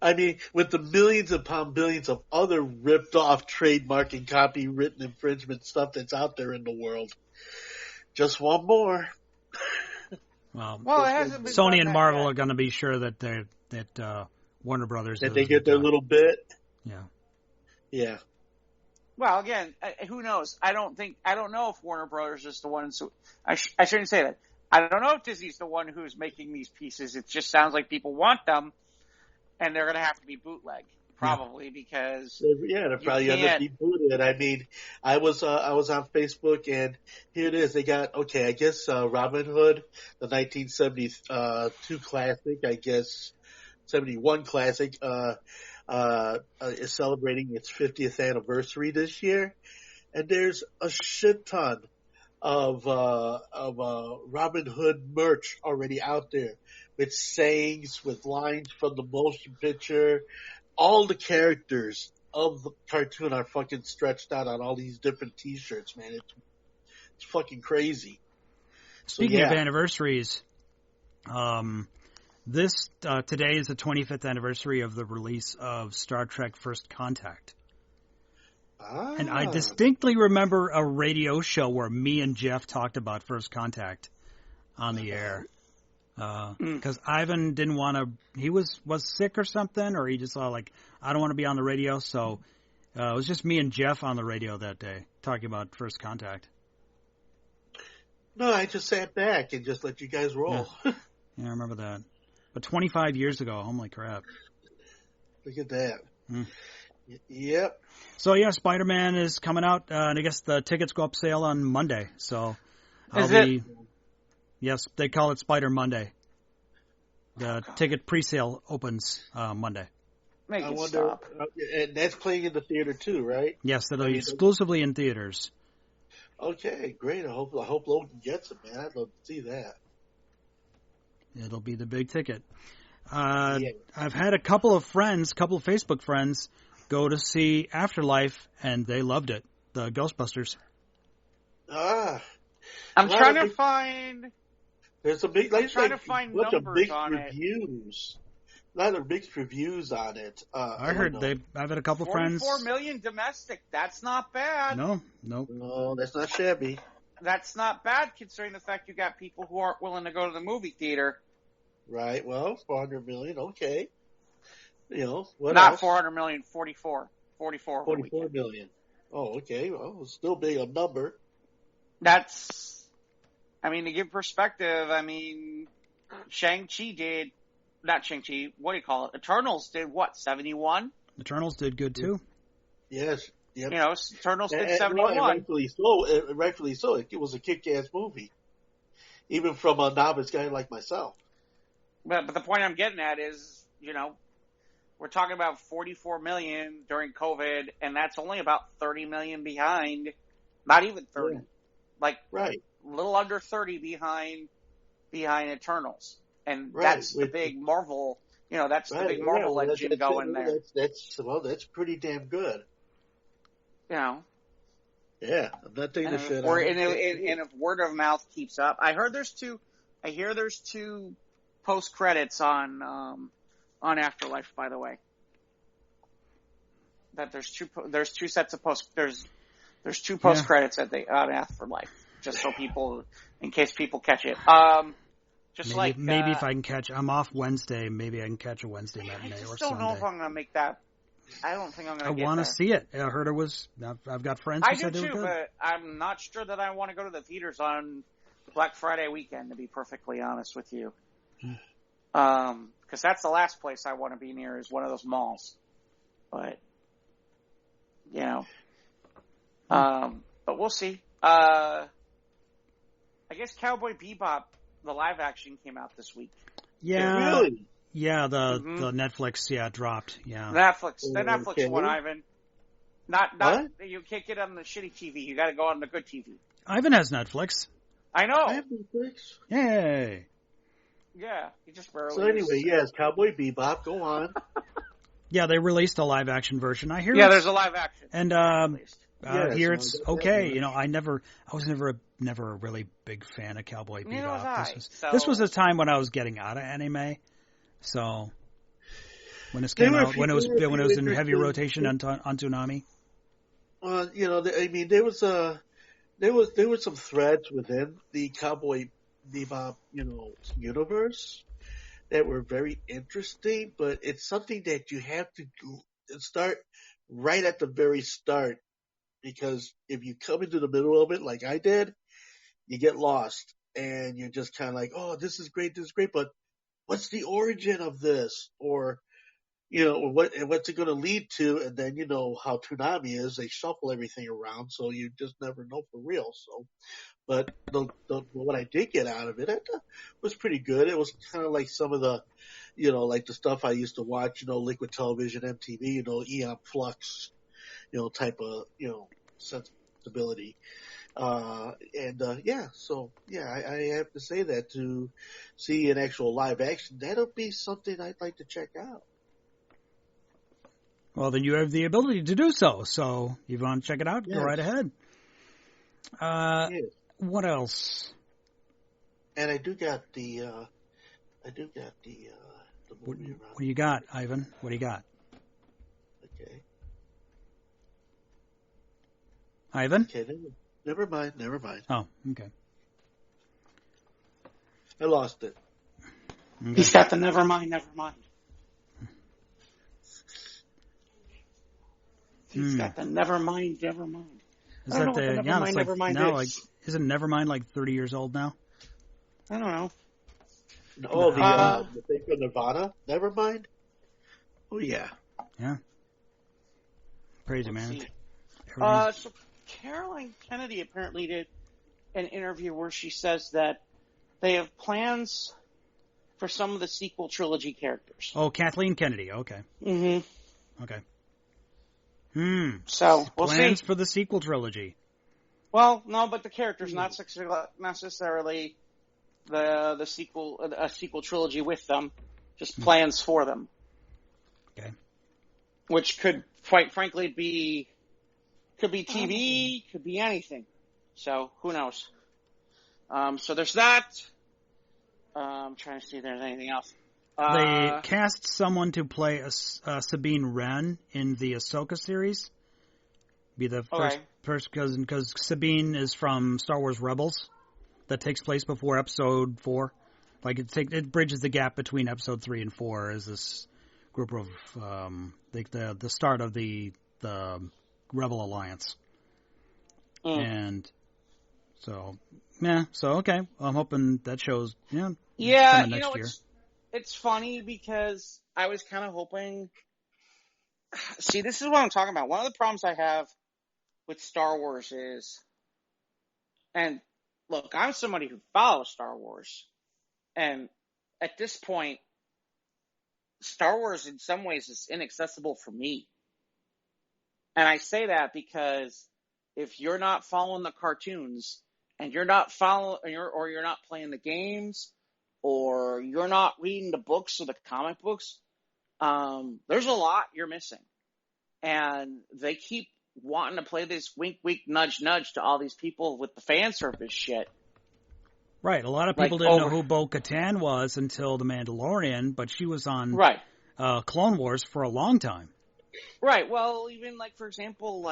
I mean, with the millions upon billions of other ripped off trademark and copywritten infringement stuff that's out there in the world, just one more. Well, it hasn't been Sony and Marvel are going to be sure that Warner Brothers that they get their little bit. Yeah. Yeah. Well, again, who knows? I don't know if Warner Brothers is the one. So I shouldn't say that. I don't know if Disney's the one who's making these pieces. It just sounds like people want them, and they're going to have to be bootleg, probably, because they're probably going to be booted. I mean, I was on Facebook, and here it is. They got I guess Robin Hood, the 1972 classic, I guess 71 classic, is celebrating its 50th anniversary this year, and there's a shit ton of Robin Hood merch already out there with sayings, with lines from the motion picture. All the characters of the cartoon are fucking stretched out on all these different T-shirts, man. It's fucking crazy. Speaking of anniversaries, this today is the 25th anniversary of the release of Star Trek First Contact. And I distinctly remember a radio show where me and Jeff talked about First Contact on the air. Because Ivan didn't want to, he was sick or something, or he just thought, I don't want to be on the radio. So it was just me and Jeff on the radio that day talking about First Contact. No, I just sat back and just let you guys roll. Yeah, I remember that. But 25 years ago, holy crap. Look at that. Yep. So, Spider-Man is coming out, and I guess the tickets go up sale on Monday. So, yes, they call it Spider Monday. The ticket pre-sale opens Monday. I wonder, and that's playing in the theater too, right? Yes, that'll be exclusively in theaters. Okay, great. I hope Logan gets it, man. I'd love to see that. It'll be the big ticket. I've had a couple of Facebook friends, go to see Afterlife, and they loved it. The Ghostbusters. I'm trying to find. There's a big. Trying to find numbers on reviews. A lot of mixed reviews on it. I heard I've had a couple friends. 44 million domestic. That's not bad. No, that's not shabby. That's not bad considering the fact you got people who aren't willing to go to the movie theater. Right. Well, 400 million. Okay. What Not else? 400 million. 44 million. Oh, okay. Well, it's still big a number. That's. To give perspective, Shang-Chi did. Not Shang-Chi. What do you call it? Eternals did what? 71. Eternals did good too. Yes. Yep. Eternals did 71. Rightfully so. It was a kick-ass movie, even from a novice guy like myself. But the point I'm getting at is, we're talking about 44 million during COVID, and that's only about 30 million behind. Not even 30. Yeah. Right. A little under 30 behind Eternals. And that's the big Marvel, that's the big Marvel engine going there. That's pretty damn good. Yeah, I'm not taking a shit. And if word of mouth keeps up, I hear there's two post credits on Afterlife. By the way, that there's two sets of there's two post credits on Afterlife, just so in case people catch it. Maybe if I can catch, I'm off Wednesday. Maybe I can catch a Wednesday matinee or Sunday. I don't know if I'm going to make that. I don't think I'm going to get I want to see it. I heard it was. I've got friends who said it was good. But I'm not sure that I want to go to the theaters on Black Friday weekend, to be perfectly honest with you. Because that's the last place I want to be near is one of those malls. But, you know, but we'll see. I guess Cowboy Bebop, the live action, came out this week. Yeah. Really? Yeah, the Netflix, dropped. Yeah. The Netflix one, Ivan. Not. You can't get on the shitty TV. You got to go on the good TV. Ivan has Netflix. I know. I have Netflix. Yay. Yeah, you just barely. So anyway, yes, Cowboy Bebop. Go on. Yeah, they released a live action version. I hear. Yeah, there's a live action. And Yes, here it's okay. yeah. I was never a really big fan of Cowboy Bebop. Neither was I. This was a time when I was getting out of anime. So when this came out, when it was in heavy rotation on Toonami. There was some threads within the Cowboy Bebop, universe that were very interesting, but it's something that you have to start right at the very start, because if you come into the middle of it like I did, you get lost and you're just kind of like, oh, this is great, but what's the origin of this? Or, what's it going to lead to? And then, how Toonami is, they shuffle everything around, so you just never know for real. So, but what I did get out of it was pretty good. It was kind of like some of the, like the stuff I used to watch, Liquid Television, MTV, Eon Flux, type of, sensibility. I have to say that to see an actual live action, that'll be something I'd like to check out. Well, then you have the ability to do so. So if you want to check it out, Go right ahead. Yes. What else? And I do got the What movie around. do you got, Ivan? What do you got? Okay. Ivan? Okay, never mind. Oh, okay. I lost it. Okay. He's got the never mind. He's got the never mind. Is that the never mind now is. Isn't Nevermind like 30 years old now? I don't know. Oh, the thing from Nirvana? Never mind. Oh, yeah. Yeah. Crazy, Let's man. see. So Caroline Kennedy apparently did an interview where she says that they have plans for some of the sequel trilogy characters. Oh, Kathleen Kennedy. Okay. Mm-hmm. Okay. So we'll plans see. for the sequel trilogy. Well, no, but the characters, not necessarily the sequel, a sequel trilogy with them, just plans for them. Okay. Which could, quite frankly, could be TV, could be anything. So who knows? So there's that. I'm trying to see if there's anything else. They cast someone to play Sabine Wren in the Ahsoka series. Be the first cousin, because Sabine is from Star Wars Rebels. That takes place before Episode 4. Like it bridges the gap between Episode 3 and 4 as this group of the start of the Rebel Alliance. And so okay. I'm hoping that shows next year. It's funny because I was kind of hoping. See, this is what I'm talking about. One of the problems I have with Star Wars is, and look, I'm somebody who follows Star Wars, and at this point, Star Wars in some ways is inaccessible for me. And I say that because if you're not following the cartoons and you're not you're not playing the games, or you're not reading the books or the comic books, there's a lot you're missing. And they keep wanting to play this wink, wink, nudge, nudge to all these people with the fan service shit. Right. A lot of people didn't know who Bo-Katan was until The Mandalorian, but she was on Clone Wars for a long time. Right. Well, even for example,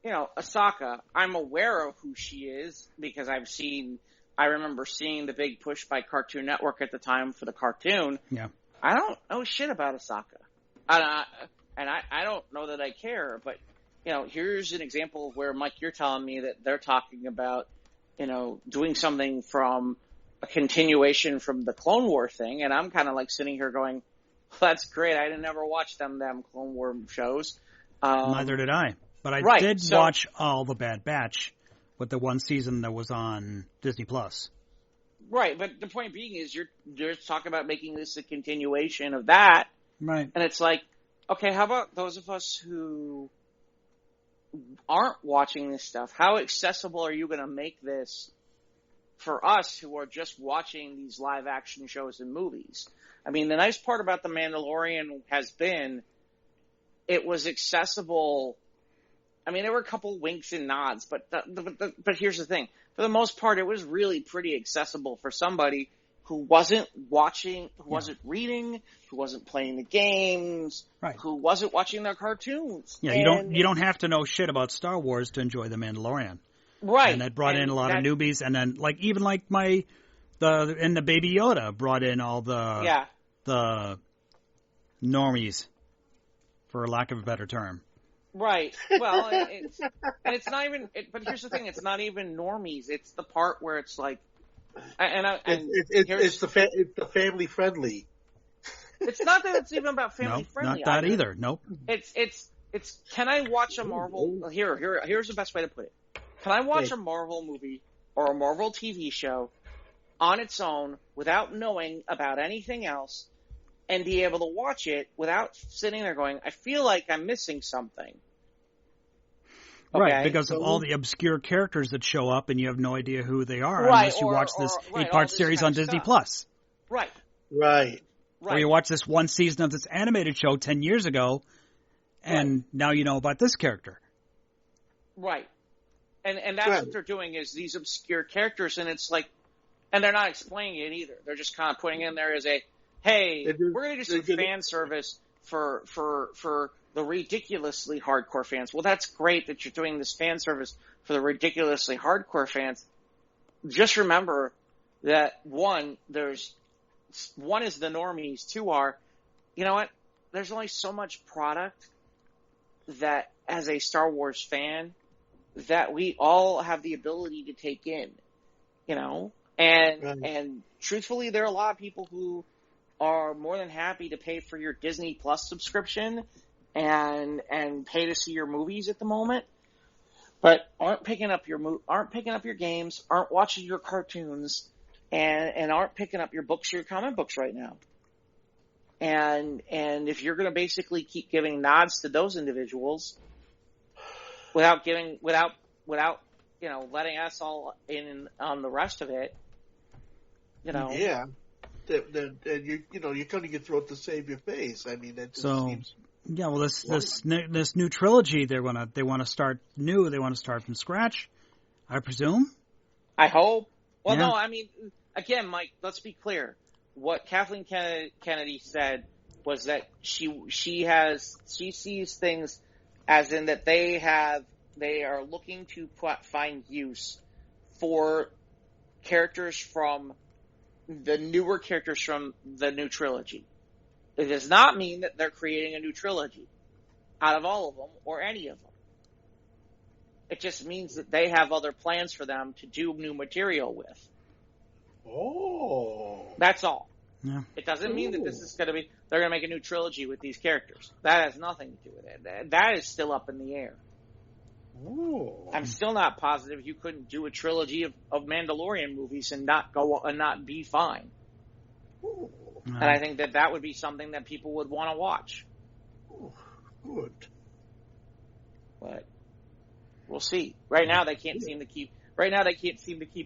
Ahsoka, I'm aware of who she is because I remember seeing the big push by Cartoon Network at the time for the cartoon. Yeah. I don't know shit about Ahsoka. I don't know that I care, but, here's an example where, Mike, you're telling me that they're talking about doing something from a continuation from the Clone War thing, and I'm kind of like sitting here going, well, that's great. I didn't ever watch them Clone War shows. Neither did I. But I did watch all the Bad Batch with the one season that was on Disney Plus. Right, but the point being is you're talking about making this a continuation of that. Right. And it's like, okay, how about those of us who aren't watching this stuff? How accessible are you going to make this for us who are just watching these live action shows and movies? I mean, the nice part about The Mandalorian has been it was accessible. I mean, there were a couple winks and nods, but here's the thing. For the most part, it was really pretty accessible for somebody who wasn't watching, who wasn't reading, who wasn't playing the games, who wasn't watching their cartoons. Yeah, you don't have to know shit about Star Wars to enjoy The Mandalorian. Right. And that brought in a lot of newbies, and then the Baby Yoda brought in all the normies, for lack of a better term. Right. Well, it's not even. But here's the thing: it's not even normies. It's the part where it's like, it's the family friendly. It's not that it's even about family friendly. Not that either. Nope. It's. Can I watch a Marvel? Here's the best way to put it. Can I watch a Marvel movie or a Marvel TV show on its own without knowing about anything else? And be able to watch it without sitting there going, I feel like I'm missing something. Okay? Right, because of all the obscure characters that show up and you have no idea who they are unless you watch this 8-part series on Disney Plus. Right. Or you watch this one season of this animated show 10 years ago and now you know about this character. Right. And that's what they're doing is these obscure characters, and it's like, and they're not explaining it either. They're just kind of putting in there as a, hey, we're going to do some fan service for the ridiculously hardcore fans. Well, that's great that you're doing this fan service for the ridiculously hardcore fans. Just remember that one is the normies, two are, you know what? There's only so much product that as a Star Wars fan that we all have the ability to take in, and truthfully, there are a lot of people who are more than happy to pay for your Disney Plus subscription and pay to see your movies at the moment, but aren't picking up your games, aren't watching your cartoons, and aren't picking up your books or your comic books right now. And if you're going to basically keep giving nods to those individuals without letting us all in on the rest of it, Yeah. Then you kind of get thrown to save your face. I mean, that just seems. Yeah, well, this new trilogy they want to start new. They want to start from scratch, I presume. I hope. Well, no, I mean, again, Mike. Let's be clear. What Kathleen Kennedy said was that she sees things as in that they are looking to find use for characters from the newer characters from the new trilogy. It does not mean that they're creating a new trilogy out of all of them or any of them. It just means that they have other plans for them to do new material with. Oh. That's all. Yeah. It doesn't mean that this is going to be, they're going to make a new trilogy with these characters. That has nothing to do with it. That is still up in the air. Ooh. I'm still not positive you couldn't do a trilogy of Mandalorian movies and not be fine. Ooh. And I think that would be something that people would want to watch. Ooh. Good. But we'll see. Right now they can't seem to keep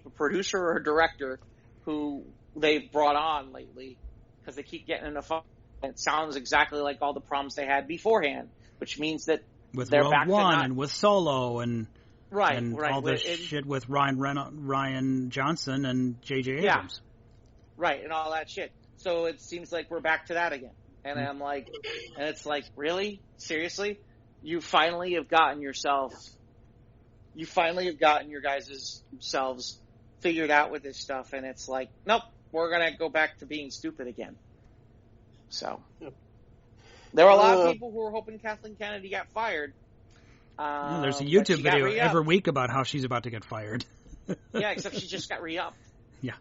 a producer or a director who they've brought on lately because they keep getting in a fight. It sounds exactly like all the problems they had beforehand, which means that with they're Rogue back One to and with Solo and all this shit shit with Ryan Johnson and J.J. Abrams. Right, and all that shit. So it seems like we're back to that again. And I'm like, and it's like, really? Seriously? You finally have gotten your guys' selves figured out with this stuff, and it's like, nope, we're going to go back to being stupid again. So, there were a lot of people who were hoping Kathleen Kennedy got fired. There's a YouTube video every week about how she's about to get fired. Yeah, except she just got re-upped. Yeah.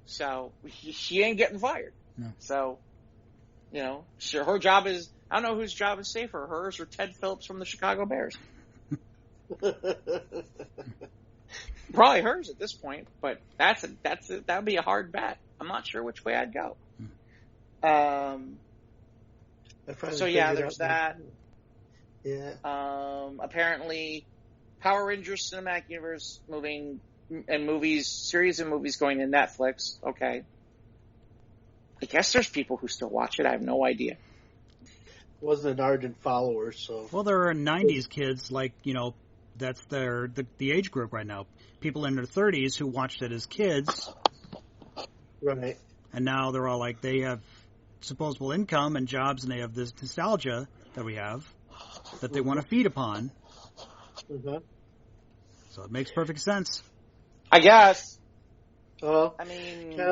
So she ain't getting fired. No. So, sure, her job is, I don't know whose job is safer, hers or Ted Phillips from the Chicago Bears. Probably hers at this point, but that'd be a hard bet. I'm not sure which way I'd go. So yeah, there's that. Yeah. Apparently, Power Rangers Cinematic Universe series of movies going to Netflix. Okay. I guess there's people who still watch it. I have no idea. Wasn't an ardent follower, so. Well, there are 90s kids, that's the age group right now. People in their 30s who watched it as kids. Right. And now they're all like, they have disposable income and jobs, and they have this nostalgia that we have that they want to feed upon. Mm-hmm. So it makes perfect sense. I guess. Well, I mean, kind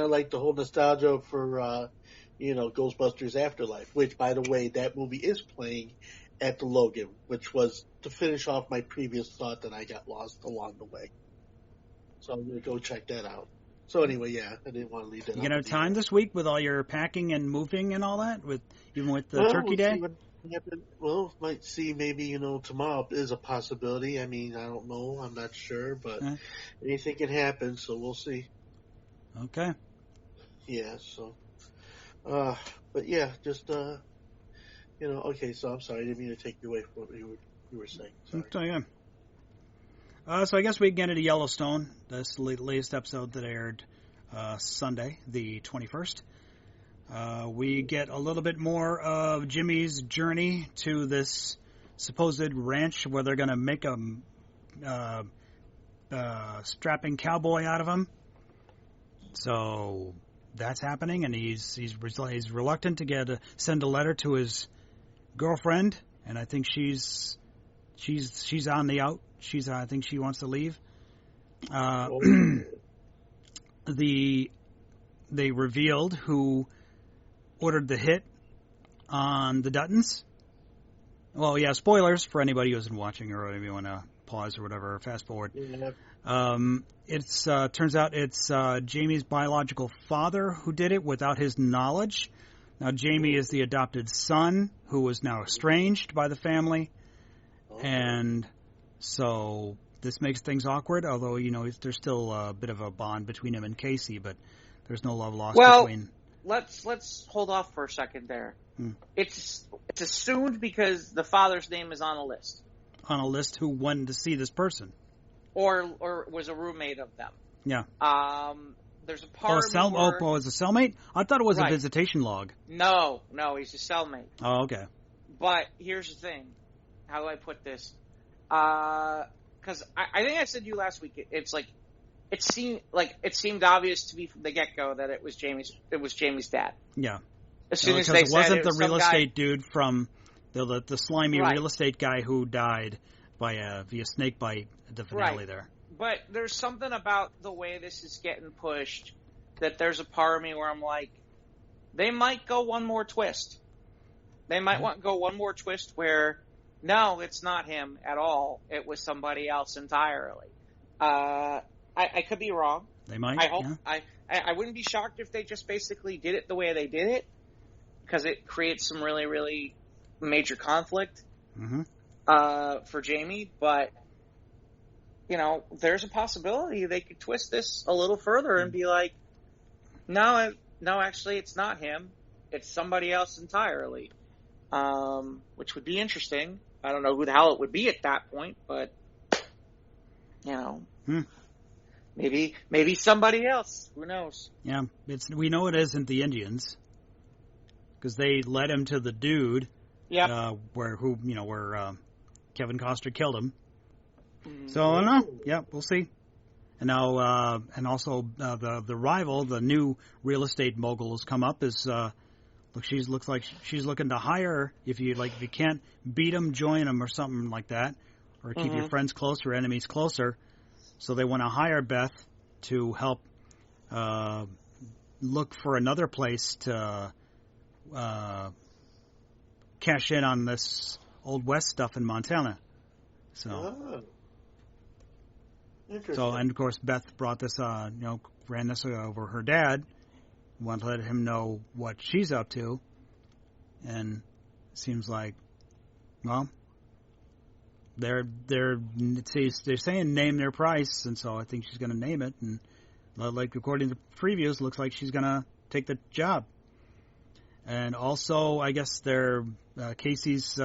of like the whole nostalgia for, Ghostbusters Afterlife, which, by the way, that movie is playing at the Logan, which was to finish off my previous thought that I got lost along the way. So I'm going to go check that out. So anyway, yeah, I didn't want to leave that. You gonna have time this week with all your packing and moving and all that, even with the Turkey Day? Well, might see maybe tomorrow is a possibility. I mean, I don't know, I'm not sure, but anything can happen. So we'll see. Okay. Yeah. So, but yeah, just Okay. So I'm sorry, I didn't mean to take you away from what you were saying. Sorry. So I guess we can get into Yellowstone. That's the latest episode that aired Sunday, the 21st. We get a little bit more of Jimmy's journey to this supposed ranch where they're going to make a strapping cowboy out of him. So that's happening, and he's reluctant to send a letter to his girlfriend, and I think she's on the out. I think she wants to leave. They revealed who ordered the hit on the Duttons. Well, yeah, spoilers for anybody who isn't watching, or if you want to pause or whatever, or fast forward. Yeah. It's turns out it's Jamie's biological father who did it without his knowledge. Now, Jamie is the adopted son who is now estranged by the family, and so this makes things awkward, although, there's still a bit of a bond between him and Casey, but there's no love lost between. Let's hold off for a second there. It's assumed because the father's name is on a list. On a list who wanted to see this person. Or was a roommate of them. Yeah. There's a part is a cellmate? I thought it was a visitation log. No, he's a cellmate. Oh, okay. But here's the thing. How do I put this? Because I think I said to you last week, it seemed obvious to me from the get-go that it was Jamie's dad. Yeah. As soon as they said it wasn't the real estate guy, dude from the slimy real estate guy who died via snake bite at the finale there. But there's something about the way this is getting pushed that there's a part of me where I'm like, they might go one more twist. They might want to go one more twist where, no, it's not him at all. It was somebody else entirely. I could be wrong. They might. I hope. Yeah. I wouldn't be shocked if they just basically did it the way they did it, because it creates some really, really major conflict for Jamie. But there's a possibility they could twist this a little further and be like, no, actually, it's not him. It's somebody else entirely. Which would be interesting. I don't know who the hell it would be at that point, but maybe somebody else. Who knows? Yeah, we know it isn't the Indians because they led him to the dude. Yeah. Where Kevin Costner killed him. So I don't know. Yeah, we'll see. And now, and also the rival, the new real estate mogul, has come up. Looks like she's looking to hire. If you can't beat them, join them, or something like that, or keep your friends closer, enemies closer. So they want to hire Beth to help look for another place to cash in on this Old West stuff in Montana. So So, and of course, Beth brought this, ran this over her dad, wanted to let him know what she's up to, and it seems like, well, they're saying name their price, and so I think she's going to name it, and like according to previews, looks like she's going to take the job. And also, I guess Casey's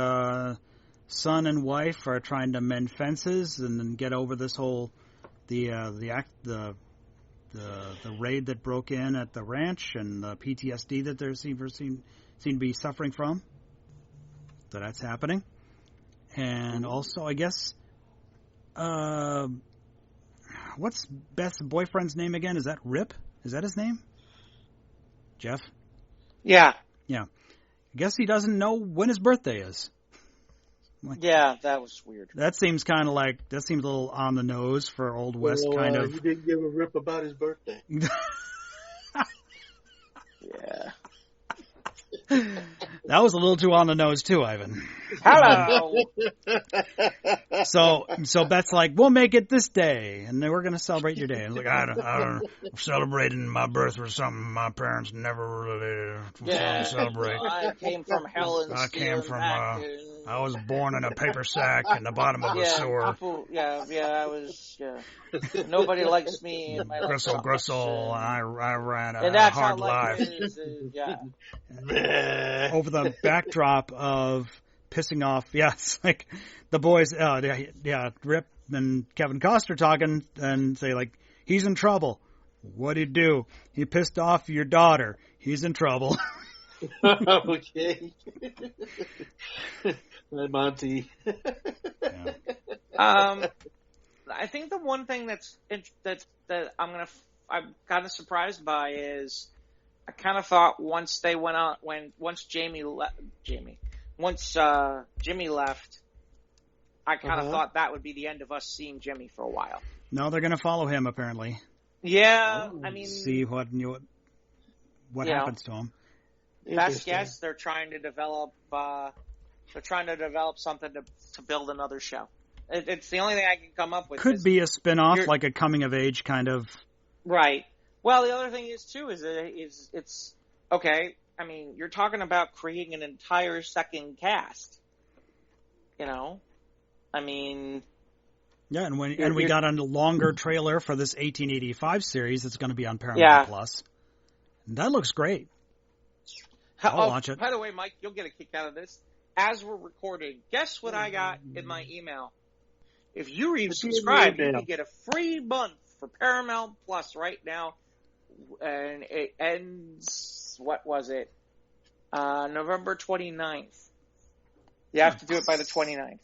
son and wife are trying to mend fences and then get over this whole the raid that broke in at the ranch and the PTSD that they seem to be suffering from. So that's happening. And also, I guess, what's Beth's boyfriend's name again? Is that Rip? Is that his name? Jeff? Yeah. Yeah. I guess he doesn't know when his birthday is. Yeah, that was weird. That seems a little on the nose for Old West kind of. He didn't give a rip about his birthday. Yeah. That was a little too on the nose too, Ivan. Hello. So Beth's like, we'll make it this day, and then we're gonna celebrate your day. And like, I don't celebrating my birth or something my parents never really celebrate. I came from hell and I was born in a paper sack in the bottom of a sewer. I was. Nobody likes me. In my Gristle. I ran and a hard life. Over the backdrop of pissing off, it's like the boys, Rip and Kevin Costner talking and say like, he's in trouble. What'd he do? He pissed off your daughter. He's in trouble. Okay. Hi, Monty. I think the one thing that I'm kind of surprised by is I kind of thought once Jimmy left, I kind of thought that would be the end of us seeing Jimmy for a while. No, they're going to follow him apparently. Yeah, I mean, see what happens to him. Best guess, they're trying to develop something to build another show. It's the only thing I can come up with. Could be a spin-off, like a coming-of-age kind of. Right. Well, the other thing is, too, is it's okay. I mean, you're talking about creating an entire second cast. You know? I mean... Yeah, and we got a longer trailer for this 1885 series that's going to be on Paramount Plus. And that looks great. I'll watch it. By the way, Mike, you'll get a kick out of this. As we're recording, guess what I got in my email? If you subscribe, you can get a free month for Paramount Plus right now. And it ends, what was it? November 29th. You have to do it by the 29th.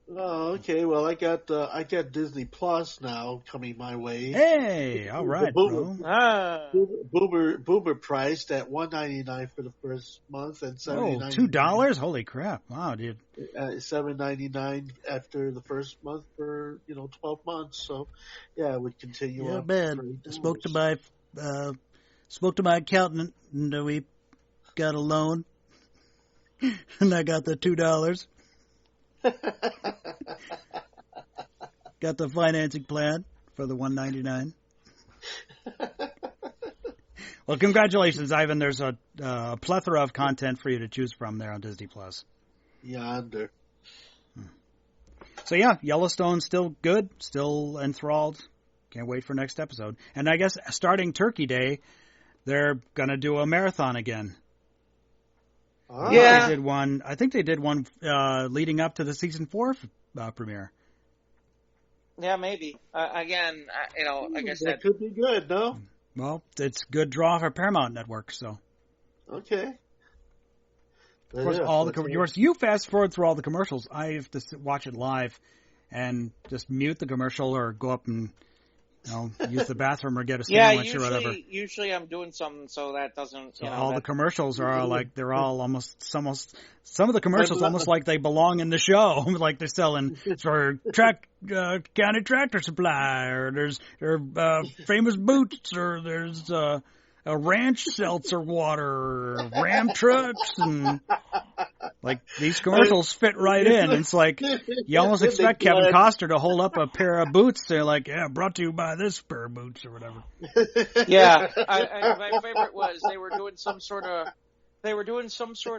Oh, okay. Well, I got Disney Plus now coming my way. Hey, all right, bro. Boomer priced at $1.99 for the first month and $7.99. $2? Holy crap! Wow, dude. $7.99 after the first month for 12 months. So, yeah, it would continue. Yeah, man. Spoke to my accountant, and we got a loan, and I got the $2. Got the financing plan for the $1.99. Well, congratulations, Ivan. There's a plethora of content for you to choose from there on Disney Plus. Yonder. So yeah, Yellowstone's still good, still enthralled. Can't wait for next episode. And I guess starting Turkey Day, they're gonna do a marathon again. Yeah, they did one. I think they did one leading up to the season 4 premiere. Yeah, maybe. Again, like I said, that could be good, no? Well, it's a good draw for Paramount Network. So, okay. Of course, all the commercials. You fast forward through all the commercials. I have to watch it live and just mute the commercial or go up and use the bathroom or get a sandwich or whatever. Usually I'm doing something so that doesn't. All the commercials are like they're all almost some of the commercials almost like they belong in the show, like they're selling for county tractor supply, or there's famous boots, or there's a ranch seltzer water, or Ram trucks, and Like, these commercials fit right in. It's like, you almost expect Kevin Costner to hold up a pair of boots. They're like, yeah, brought to you by this pair of boots or whatever. Yeah. My favorite was they were doing some sort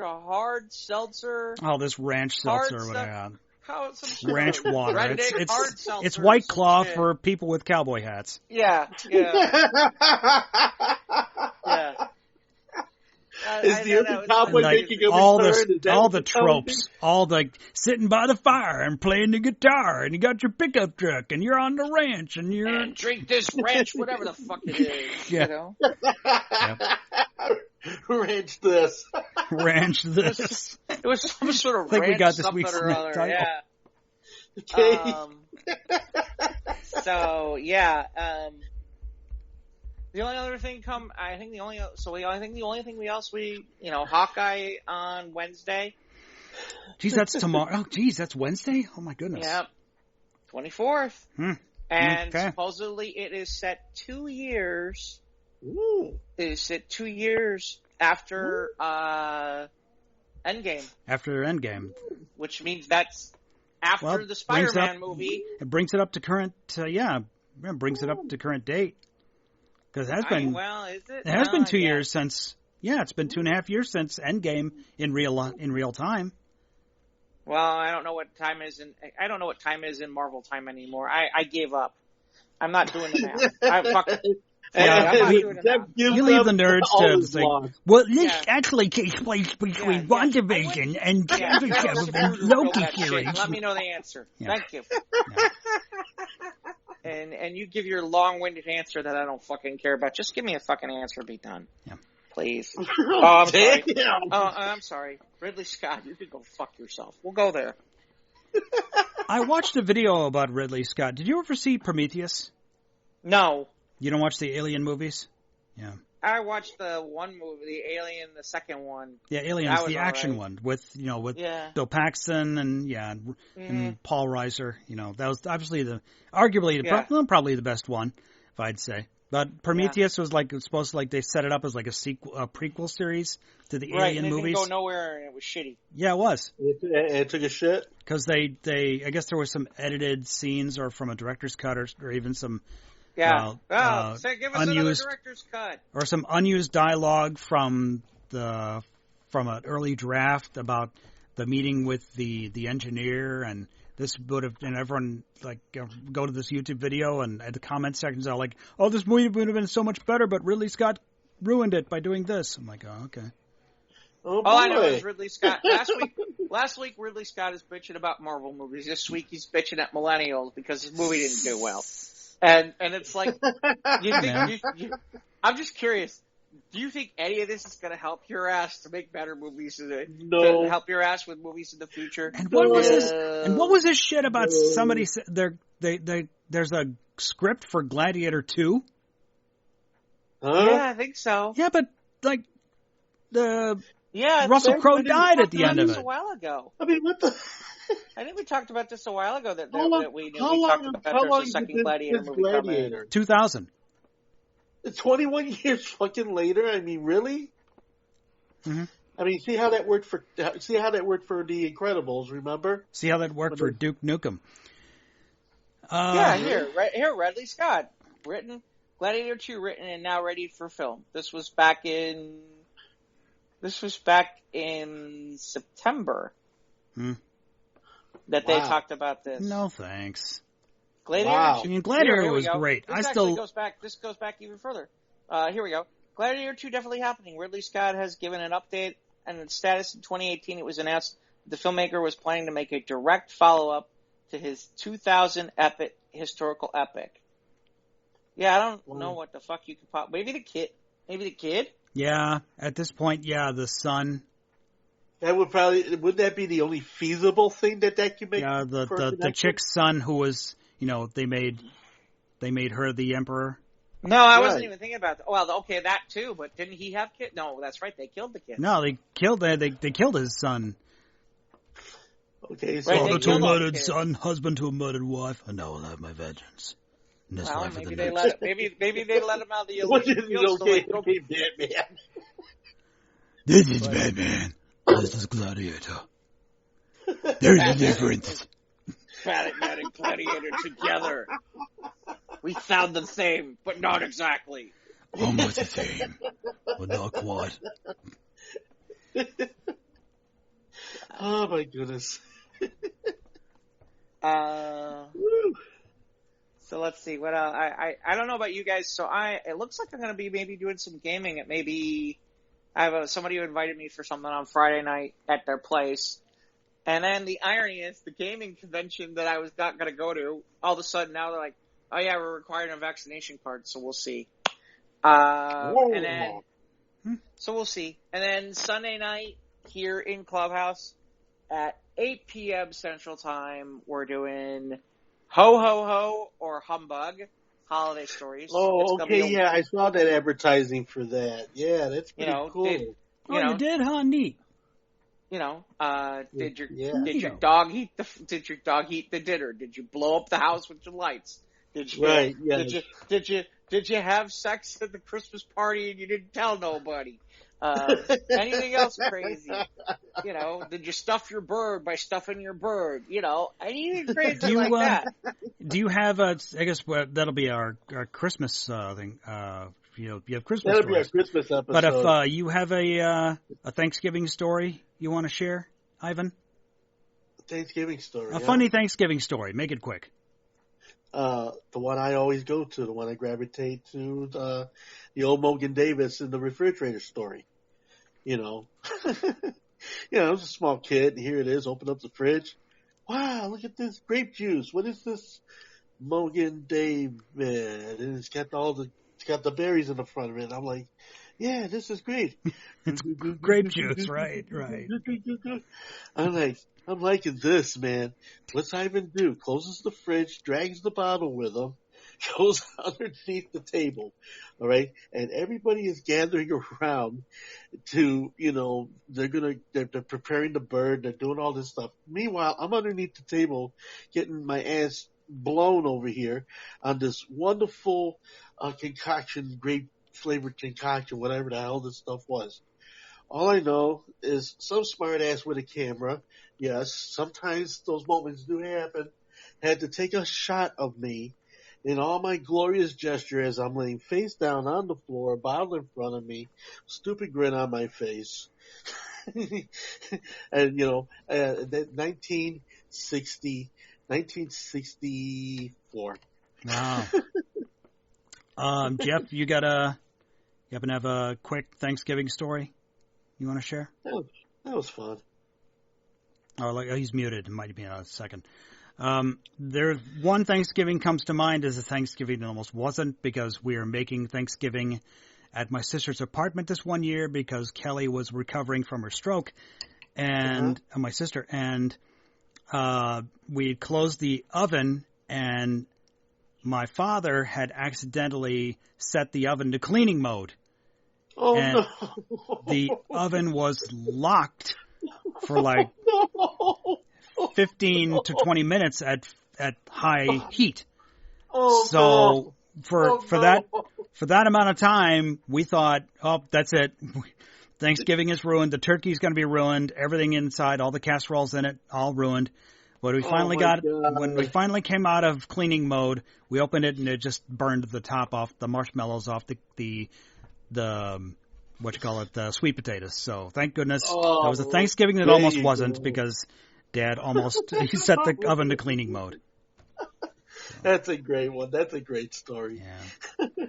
of hard seltzer. Oh, this ranch seltzer or whatever. Ranch water. It's White Claw for people with cowboy hats. Yeah. Is the other cowboy making a all return? the tropes, all the sitting by the fire and playing the guitar, and you got your pickup truck, and you're on the ranch, and you're and drink this ranch, whatever the fuck it is. Yeah. You know? Yep. Ranch this. Ranch this. It was some sort of I think ranch we got this something week's or other. title. Yeah. Okay. So yeah. The only other thing the only thing Hawkeye on Wednesday. Geez, that's tomorrow. Oh, geez, that's Wednesday? Oh my goodness. Yep. 24th. And Okay. supposedly it is set 2 years. Ooh. It is set 2 years after Endgame. After Endgame. Which means that's after the Spider-Man movie. It brings it up to current, brings it up to current date. Because it has been, is it? It has been 2 years since, it's been 2.5 years since Endgame in real time. Well, I don't know what time is in Marvel time anymore. I gave up. I'm not doing the math. I'm not doing the math. You leave the nerds to say, well, this actually takes place between WandaVision and Loki series. Let me know the answer. Yeah. Thank you. And you give your long-winded answer that I don't fucking care about. Just give me a fucking answer and be done. Yeah. Please. Oh, I'm sorry. I'm sorry. Ridley Scott, you can go fuck yourself. We'll go there. I watched a video about Ridley Scott. Did you ever see Prometheus? No. You don't watch the Alien movies? Yeah. I watched the one movie, the Alien, the second one. Yeah, Alien's the action one with Bill Paxton and Paul Reiser. That was obviously probably the best one, if I'd say. But Prometheus was supposed to they set it up as a prequel series to the Alien movies. It didn't go nowhere and it was shitty. Yeah, it was. It took a shit? Because I guess there were some edited scenes or from a director's cut or even some give us another director's cut. Or some unused dialogue from an early draft about the meeting with the engineer, and this would have, and everyone go to this YouTube video, and at the comment sections are like, "Oh, this movie would have been so much better, but Ridley Scott ruined it by doing this." I'm like, "Oh, okay." Oh, all I know is Ridley Scott. Last week Ridley Scott is bitching about Marvel movies. This week he's bitching at millennials because his movie didn't do well. And it's like, I'm just curious. Do you think any of this is going to help your ass to make better movies? No. To help your ass with movies in the future? And what was this shit about somebody said there's a script for Gladiator 2? Huh? Yeah, I think so. Yeah, but Russell Crowe died at the end of it. A while ago. I mean, what the? I think we talked about this a while ago. That we how talked about there's a second Gladiator movie coming. 2000. 21 years fucking later. I mean, really? Mm-hmm. I mean, see how that worked for The Incredibles. Remember? See how that worked for Duke Nukem. Here, Ridley Scott, Gladiator 2, written and now ready for film. This was back in September. That they talked about this. No thanks. Gladiator was great. This goes back even further. Here we go. Gladiator 2 definitely happening. Ridley Scott has given an update and its status in 2018. It was announced the filmmaker was planning to make a direct follow-up to his 2000 historical epic. Yeah, I don't know what the fuck you could pop. Maybe the kid? Yeah, at this point, the son. That would that be the only feasible thing that could make? Yeah, the chick's son who was, they made her the emperor. No, I wasn't even thinking about that. Well, okay, that too, but didn't he have kids? No, that's right, they killed the kid. No, they killed his son. Okay, so father to a murdered son, husband to a murdered wife, and now I'll have my vengeance. Maybe they let him out of the What is okay, Batman? This is Batman. This is Gladiator. There's a difference. Spiderman and Gladiator together. We sound the same, but not exactly. Almost the same, but not quite. Oh my goodness. So let's see what I don't know about you guys. So it looks like I'm going to be maybe doing some gaming at maybe I have somebody who invited me for something on Friday night at their place. And then the irony is the gaming convention that I was not going to go to, all of a sudden now they're like, oh yeah, we're requiring a vaccination card, so we'll see. And then, so we'll see. And then Sunday night here in Clubhouse at 8 p.m. Central Time, we're doing Ho Ho Ho or Humbug holiday stories. Oh, okay, yeah, I saw that advertising for that. Yeah, that's pretty cool. You did, huh? Neat. Did your dog eat the dinner? Did you blow up the house with your lights? Did you have sex at the Christmas party and you didn't tell nobody? Anything else crazy? Did you stuff your bird by stuffing your bird? Anything crazy like that. Do you have I guess that'll be our Christmas thing. You have Christmas That'll stories. be our Christmas episode. But if you have a Thanksgiving story you want to share, Ivan? Thanksgiving story. A funny Thanksgiving story. Make it quick. The one I always go to, the one I gravitate to, the old Mogan Davis in the refrigerator story. I was a small kid, and here it is, open up the fridge. Wow, look at this grape juice. What is this? Mogan David. And it's got the berries in the front of it. I'm like, yeah, this is great. It's grape juice, right. I'm liking this, man. What's Ivan do? Closes the fridge, drags the bottle with him, goes underneath the table, all right? And everybody is gathering around to, they're preparing the bird, they're doing all this stuff. Meanwhile, I'm underneath the table getting my ass blown over here on this wonderful concoction, grape-flavored concoction, whatever the hell this stuff was. All I know is some smart ass with a camera, yes, sometimes those moments do happen, had to take a shot of me in all my glorious gesture as I'm laying face down on the floor, a bottle in front of me, stupid grin on my face. And, that 1964. Wow. Jeff, you happen to have a quick Thanksgiving story you want to share? That was fun. He's muted. It might be in a second. There's one Thanksgiving comes to mind as a Thanksgiving that almost wasn't, because we were making Thanksgiving at my sister's apartment this one year because Kelly was recovering from her stroke, and my sister, and we closed the oven, and my father had accidentally set the oven to cleaning mode. Oh, and no. The oven was locked for 15 to 20 minutes at high heat. So for that amount of time, we thought, oh, that's it. Thanksgiving is ruined. The turkey's going to be ruined. Everything inside, all the casseroles in it, all ruined. But when we finally came out of cleaning mode, we opened it and it just burned the top off, the marshmallows off the sweet potatoes. So thank goodness that was a Thanksgiving that almost wasn't, because Dad almost set the oven to cleaning mode. That's a great one. That's a great story. Yeah.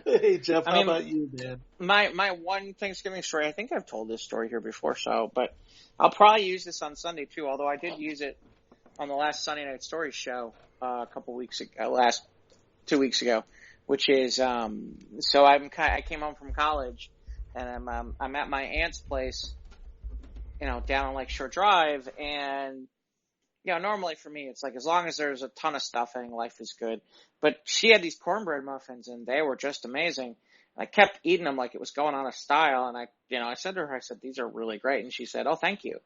Hey Jeff, how about you, man? My one Thanksgiving story, I think I've told this story here before, but I'll probably use this on Sunday too, although I did use it on the last Sunday Night Stories show a couple weeks ago, last 2 weeks ago, which is so I came home from college, and I'm at my aunt's place, down on Lakeshore Drive, and normally for me it's like, as long as there's a ton of stuffing, life is good. But she had these cornbread muffins, and they were just amazing. I kept eating them like it was going out of style, and I said to her, these are really great, and she said, oh, thank you.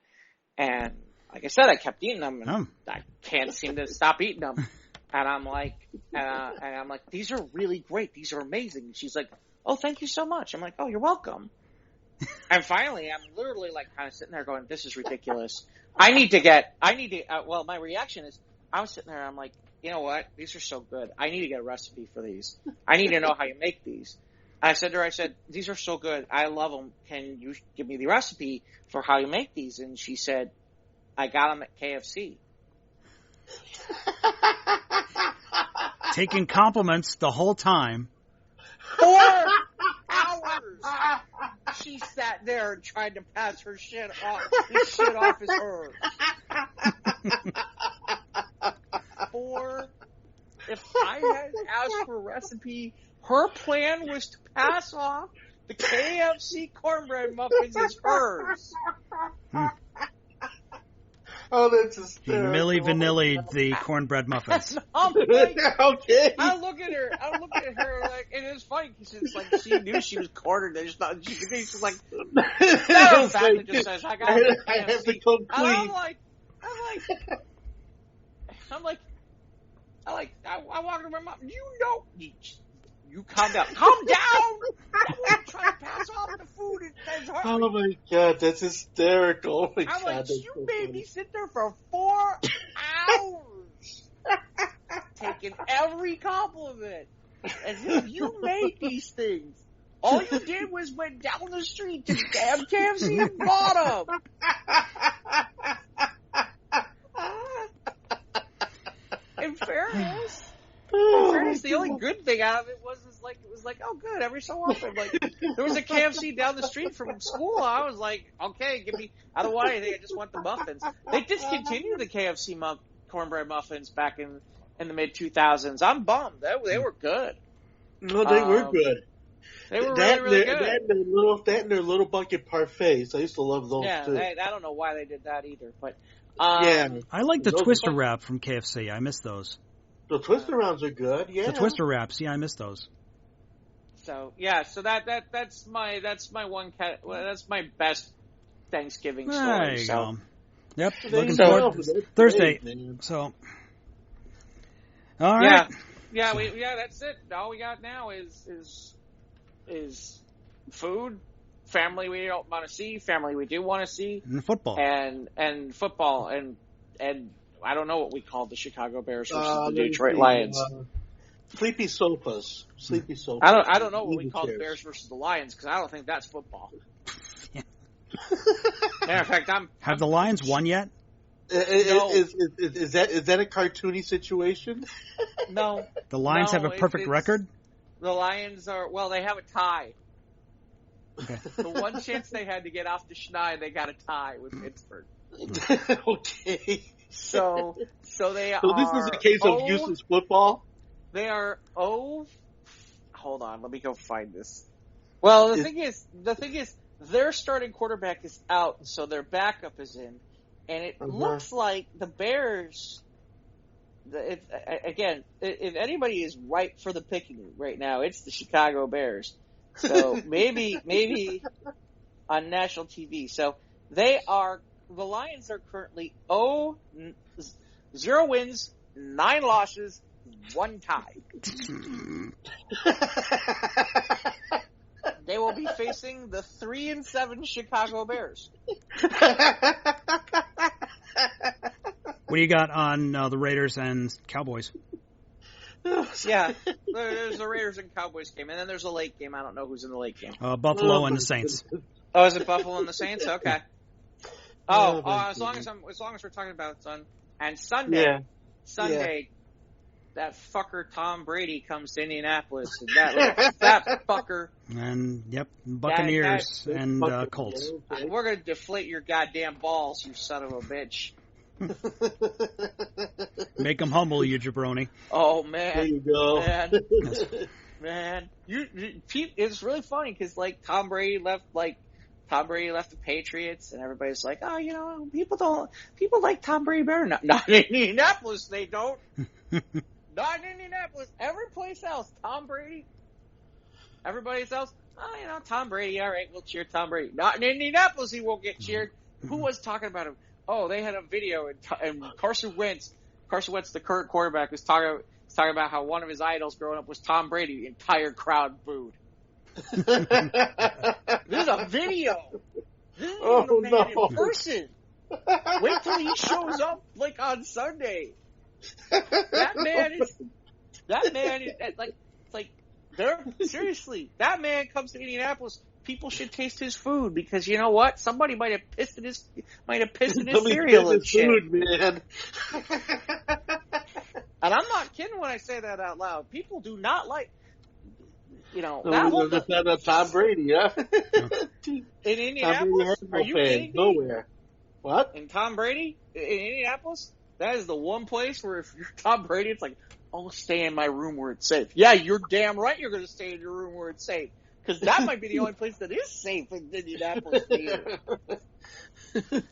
And like I said, I kept eating them, and I can't seem to stop eating them. And I'm like, these are really great. These are amazing. And she's like, oh, thank you so much. I'm like, oh, you're welcome. And finally, I'm literally like kind of sitting there going, this is ridiculous. Well, my reaction is, I was sitting there, I'm like, you know what? These are so good. I need to get a recipe for these. I need to know how you make these. I said to her, these are so good. I love them. Can you give me the recipe for how you make these? And she said, I got them at KFC. Taking compliments the whole time. 4 hours. She sat there and tried to pass her shit off. This shit off as hers. If I had asked for a recipe, her plan was to pass off the KFC cornbread muffins as hers. Oh, that's hysterical. Milli Vanilli the cornbread muffins. I'm like, okay. I look at her like, and it's funny because it's like she knew she was cornered. She's like, that just says, I have to come clean. I walk to my mom. You calm down. Calm down! I'm trying to pass off the food. Oh my God, that's hysterical. Oh my I'm God, like, you made me sit there for 4 hours taking every compliment as if you made these things. All you did was went down the street to damn KFC and bought them. In fairness, the only good thing out of it was oh good, every so often. Like, there was a KFC down the street from school. I was like, okay, I don't want anything, I just want the muffins. They discontinued the KFC cornbread muffins back in the mid 2000s. I'm bummed. They were good. No, they were good. They were really good. That and their little bucket parfaits. I used to love those too. I don't know why they did that either, but I like the Twister Wrap from KFC. I miss those. The Twister Rounds are good. Yeah, the Twister Wraps. Yeah, I miss those. So that's my that's my best Thanksgiving story. There you go. Yep, looking So- forward to Thursday. So, all right. Yeah, that's it. All we got now is food, family we don't want to see, family we do want to see, And football. and football, and I don't know what we call the Chicago Bears versus the Detroit Lions. Sleepy sofas. I don't know what we call the Bears versus the Lions because I don't think that's football. Matter of fact, Have the Lions won yet? Is that a cartoony situation? No. The Lions have a perfect record? The Lions they have a tie. Okay. The one chance they had to get off the schneid, they got a tie with Pittsburgh. Okay. So they are. So this is a case of useless football? They are hold on, let me go find this. Well, the thing is, their starting quarterback is out, so their backup is in. And it looks like the Bears, if anybody is ripe for the picking right now, it's the Chicago Bears. So maybe on national TV. So the Lions are currently 0 wins, 9 losses, 1 tie. They will be facing the 3-7 Chicago Bears. What do you got on the Raiders and Cowboys? Yeah, there's the Raiders and Cowboys game, and then there's a late game. I don't know who's in the late game. Buffalo and the Saints. Oh, is it Buffalo and the Saints? Okay. As long as we're talking about it, son. And Sunday, that fucker Tom Brady comes to Indianapolis, and that fucker. And Buccaneers and Colts. We're gonna deflate your goddamn balls, you son of a bitch. Make them humble, you jabroni. Oh man, there you go, man. It's really funny because Tom Brady left the Patriots, and everybody's like, oh, people like Tom Brady better. Not in Indianapolis, they don't. Not in Indianapolis. Every place else, Tom Brady. Everybody else, Tom Brady. All right, we'll cheer Tom Brady. Not in Indianapolis, he won't get cheered. Who was talking about him? Oh, they had a video, and Carson Wentz, the current quarterback, was talking about how one of his idols growing up was Tom Brady. The entire crowd booed. There's a video. This is the man in person. Wait till he shows up, like, on Sunday. That man is seriously, that man comes to Indianapolis. People should taste his food because you know what? Somebody might have pissed in his cereal and shit. Food, man. And I'm not kidding when I say that out loud. People do not like, that's Tom Brady, yeah. In Indianapolis, are you kidding me? Nowhere. What? In Tom Brady in Indianapolis, that is the one place where if you're Tom Brady, it's like, I'll stay in my room where it's safe. Yeah, you're damn right you're going to stay in your room where it's safe. Because that might be the only place that is safe in Indianapolis. The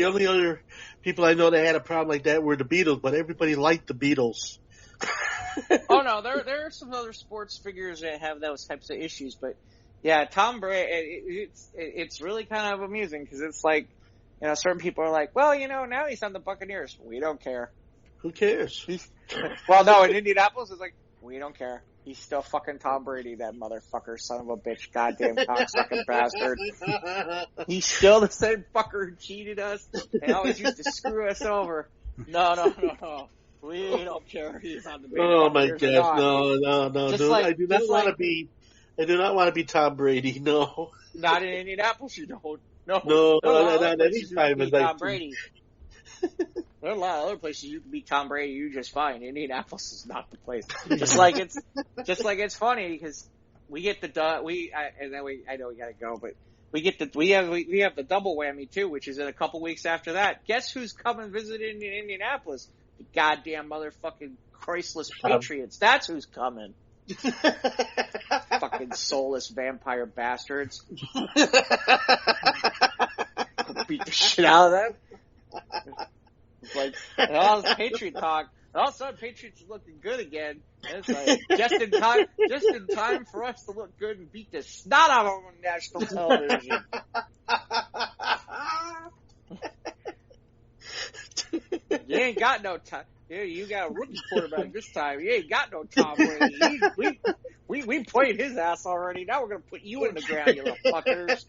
only other people I know that had a problem like that were the Beatles, but everybody liked the Beatles. Oh, no, there are some other sports figures that have those types of issues. But, yeah, Tom Brady, it's really kind of amusing because it's like, certain people are like, well, now he's on the Buccaneers. We don't care. Who cares? Well, no, in Indianapolis, it's like, we don't care. He's still fucking Tom Brady, that motherfucker, son of a bitch, goddamn cocksucking bastard. He's still the same fucker who cheated us and always used to screw us over. No. We don't care. He's on the Buccaneers. Oh my gosh, no. Dude, I do not want to be Tom Brady. No. Not in Indianapolis, you don't. No, not any time. Tom Brady. There are a lot of other places you can be Tom Brady. You just fine. Indianapolis is not the place. Just like it's funny because we get I know we gotta go, but we have the double whammy too, which is in a couple weeks after that. Guess who's coming visiting in Indianapolis? The goddamn motherfucking Christless Patriots. That's who's coming. Fucking soulless vampire bastards. Beat the shit out of them. It's like, all this Patriot talk, all of a sudden Patriots are looking good again. And it's like, just in time for us to look good and beat the snot out of them on national television. You ain't got no time. Yeah, you got a rookie quarterback this time. You ain't got no Tom Brady. We played his ass already. Now we're gonna put you in the ground, you little fuckers.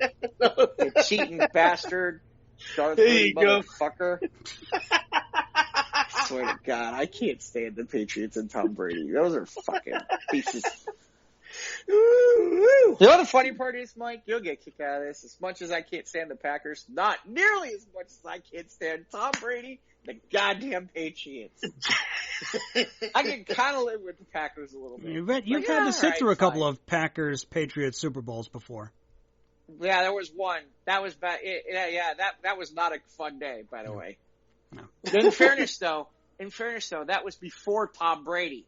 You cheating bastard. Darth Vader motherfucker. I swear to God, I can't stand the Patriots and Tom Brady. Those are fucking pieces. You know what the funny part is, Mike? You'll get a kick out of this. As much as I can't stand the Packers, not nearly as much as I can't stand Tom Brady, the goddamn Patriots. I can kind of live with the Packers a little bit. You've had to sit through a couple of Packers-Patriots Super Bowls before. Yeah, there was one. That was bad. That was not a fun day, by the way. No. In fairness, though, that was before Tom Brady.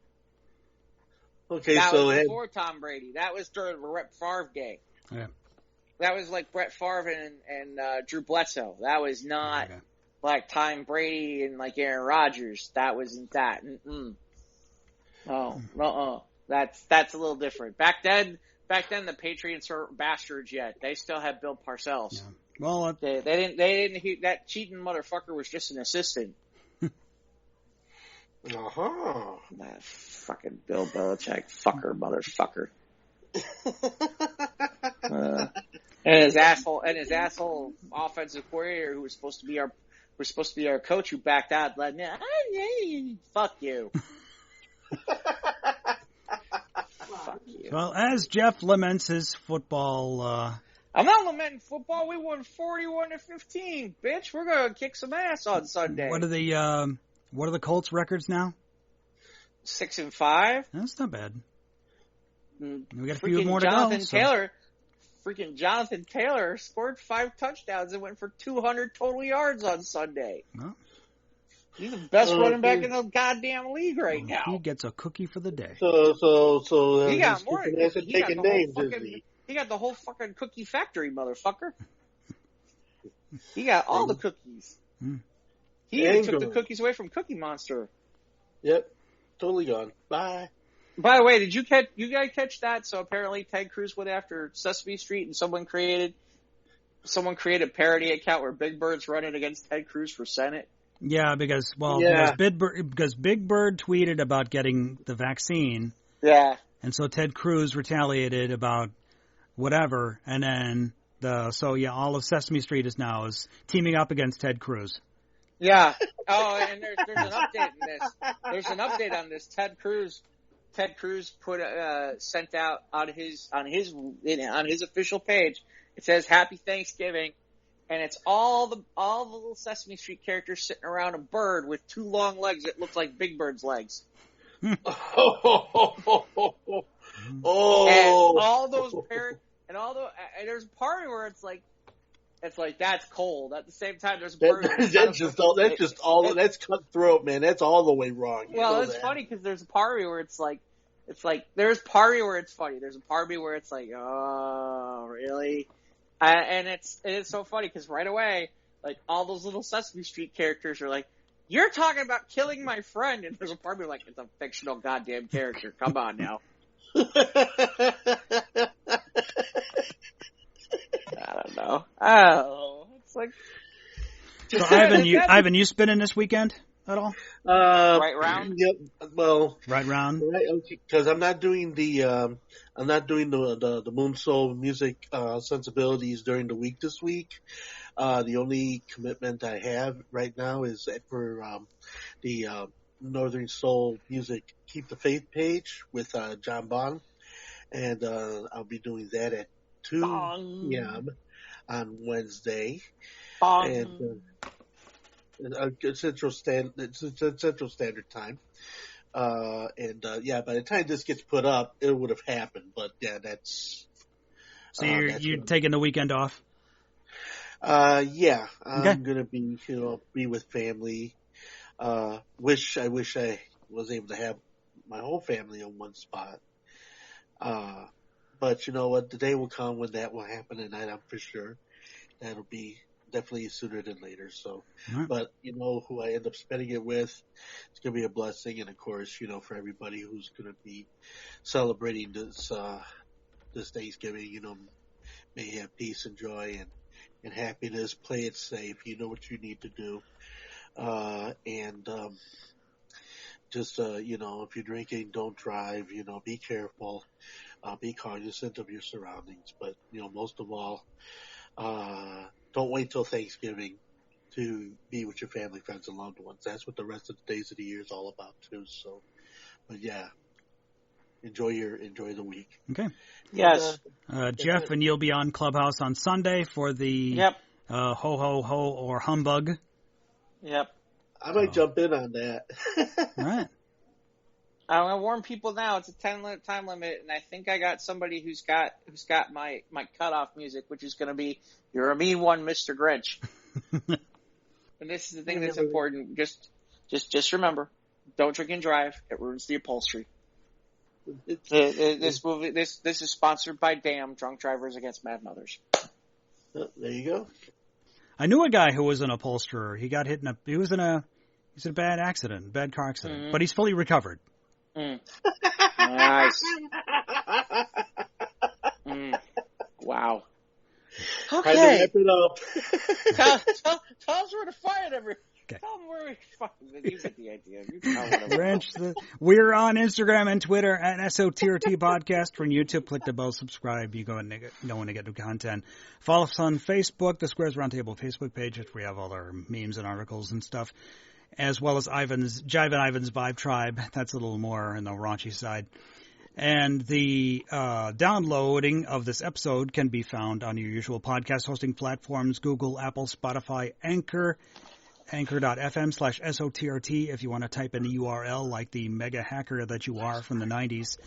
Okay, that was before Tom Brady. That was during Brett Favre day. Yeah. That was like Brett Favre and Drew Bledsoe. That was not like Tom Brady and like Aaron Rodgers. That wasn't that. Oh, that's a little different. Back then the Patriots were bastards yet. They still had Bill Parcells. Yeah. Well, they didn't. That cheating motherfucker was just an assistant. That fucking Bill Belichick motherfucker. And his asshole offensive coordinator who was supposed to be our coach who backed out. Like, fuck you. Fuck you. Well, as Jeff laments his football, I'm not lamenting football. We won 41-15, bitch. We're gonna kick some ass on Sunday. What are the Colts records now? 6-5. That's not bad. We got a few more to go. Freaking Jonathan Taylor scored 5 touchdowns and went for 200 total yards on Sunday. Well, he's the best running back in the goddamn league right now. He gets a cookie for the day. So he got more. He got the whole fucking cookie factory, motherfucker. He got all the cookies. He even took the cookies away from Cookie Monster. Yep, totally gone. Bye. By the way, did you guys catch that? So apparently Ted Cruz went after Sesame Street and someone created a parody account where Big Bird's running against Ted Cruz for Senate. Yeah, because Big Bird tweeted about getting the vaccine. Yeah. And so Ted Cruz retaliated about whatever, and then all of Sesame Street is teaming up against Ted Cruz. Yeah. Oh, and there's an update in this. There's an update on this. Ted Cruz sent out on his official page. It says Happy Thanksgiving, and it's all the little Sesame Street characters sitting around a bird with two long legs that look like Big Bird's legs. Oh. And all those parents, and there's a part where it's like that's cold. At the same time, there's a part that's cutthroat, man. That's all the way wrong. Well, it's funny because there's a part of me where it's like there's part of me where it's funny. There's a part of me where it's like, oh, really? And it's so funny because right away, like all those little Sesame Street characters are like, you're talking about killing my friend, and there's a part of me like, it's a fictional goddamn character. Come on now. I don't know. Oh, it's like. So Ivan, you spinning this weekend at all? Right round. Yep. Well, right round. Right, because I'm not doing the Moon Soul music sensibilities during the week this week. The only commitment I have right now is for the Northern Soul Music Keep the Faith page with John Bond, and I'll be doing that at 2 p.m. on Wednesday, and Central Standard Time. By the time this gets put up, it would have happened. But yeah, that's. So you're taking the weekend off? Yeah, okay. I'm gonna be with family. I wish I was able to have my whole family in one spot. But you know what? The day will come when that will happen, and I'm for sure that'll be definitely sooner than later. So, right. But you know who I end up spending it with, it's gonna be a blessing, and of course, for everybody who's gonna be celebrating this Thanksgiving, may have peace and joy and happiness. Play it safe. You know what you need to do. If you're drinking, don't drive, be careful, be cognizant of your surroundings, but, most of all, don't wait till Thanksgiving to be with your family, friends, and loved ones. That's what the rest of the days of the year is all about too. So, but yeah, enjoy the week. Okay. Yes. Jeff, and you'll be on Clubhouse on Sunday for the ho ho ho or humbug. Yep. I might jump in on that. All right. I'm gonna warn people now. It's a 10-minute time limit, and I think I got somebody who's got my cutoff music, which is gonna be "You're a Mean One, Mr. Grinch." And this is the thing that's important. Just remember, don't drink and drive. It ruins the upholstery. This is sponsored by Damn Drunk Drivers Against Mad Mothers. There you go. I knew a guy who was an upholsterer. He got hit he was in a bad car accident, but he's fully recovered. Nice. Wow. Okay. Time to wrap it up. Tell us where to find every. Okay. Tell them where we find. You get the idea. You tell Wrench we're on Instagram and Twitter at SOTRT Podcast. From YouTube, click the bell, subscribe. You know when to get new content. Follow us on Facebook, the Squares Roundtable Facebook page, where we have all our memes and articles and stuff, as well as Jive and Ivan's Vibe Tribe. That's a little more on the raunchy side. And the downloading of this episode can be found on your usual podcast hosting platforms: Google, Apple, Spotify, Anchor, anchor.fm/SOTRT if you want to type in the URL like the mega hacker that you are from the 90s.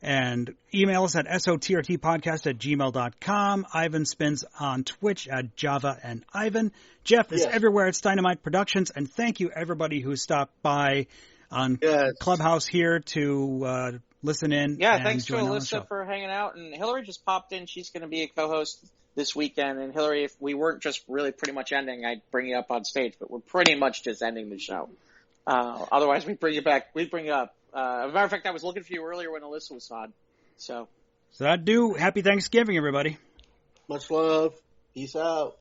And email us at sotrtpodcast@gmail.com. Ivan spins on Twitch at Java and Ivan. Jeff is everywhere at Dynamite Productions. And thank you, everybody who stopped by on Clubhouse here to listen in. Yeah, thanks to Alyssa for hanging out. And Hillary just popped in. She's going to be a co-host this weekend. And Hillary, if we weren't just really pretty much ending, I'd bring you up on stage. But we're pretty much just ending the show. Otherwise, we'd bring you back. We'd bring you up. As a matter of fact, I was looking for you earlier when Alyssa was on. So that do. Happy Thanksgiving, everybody. Much love. Peace out.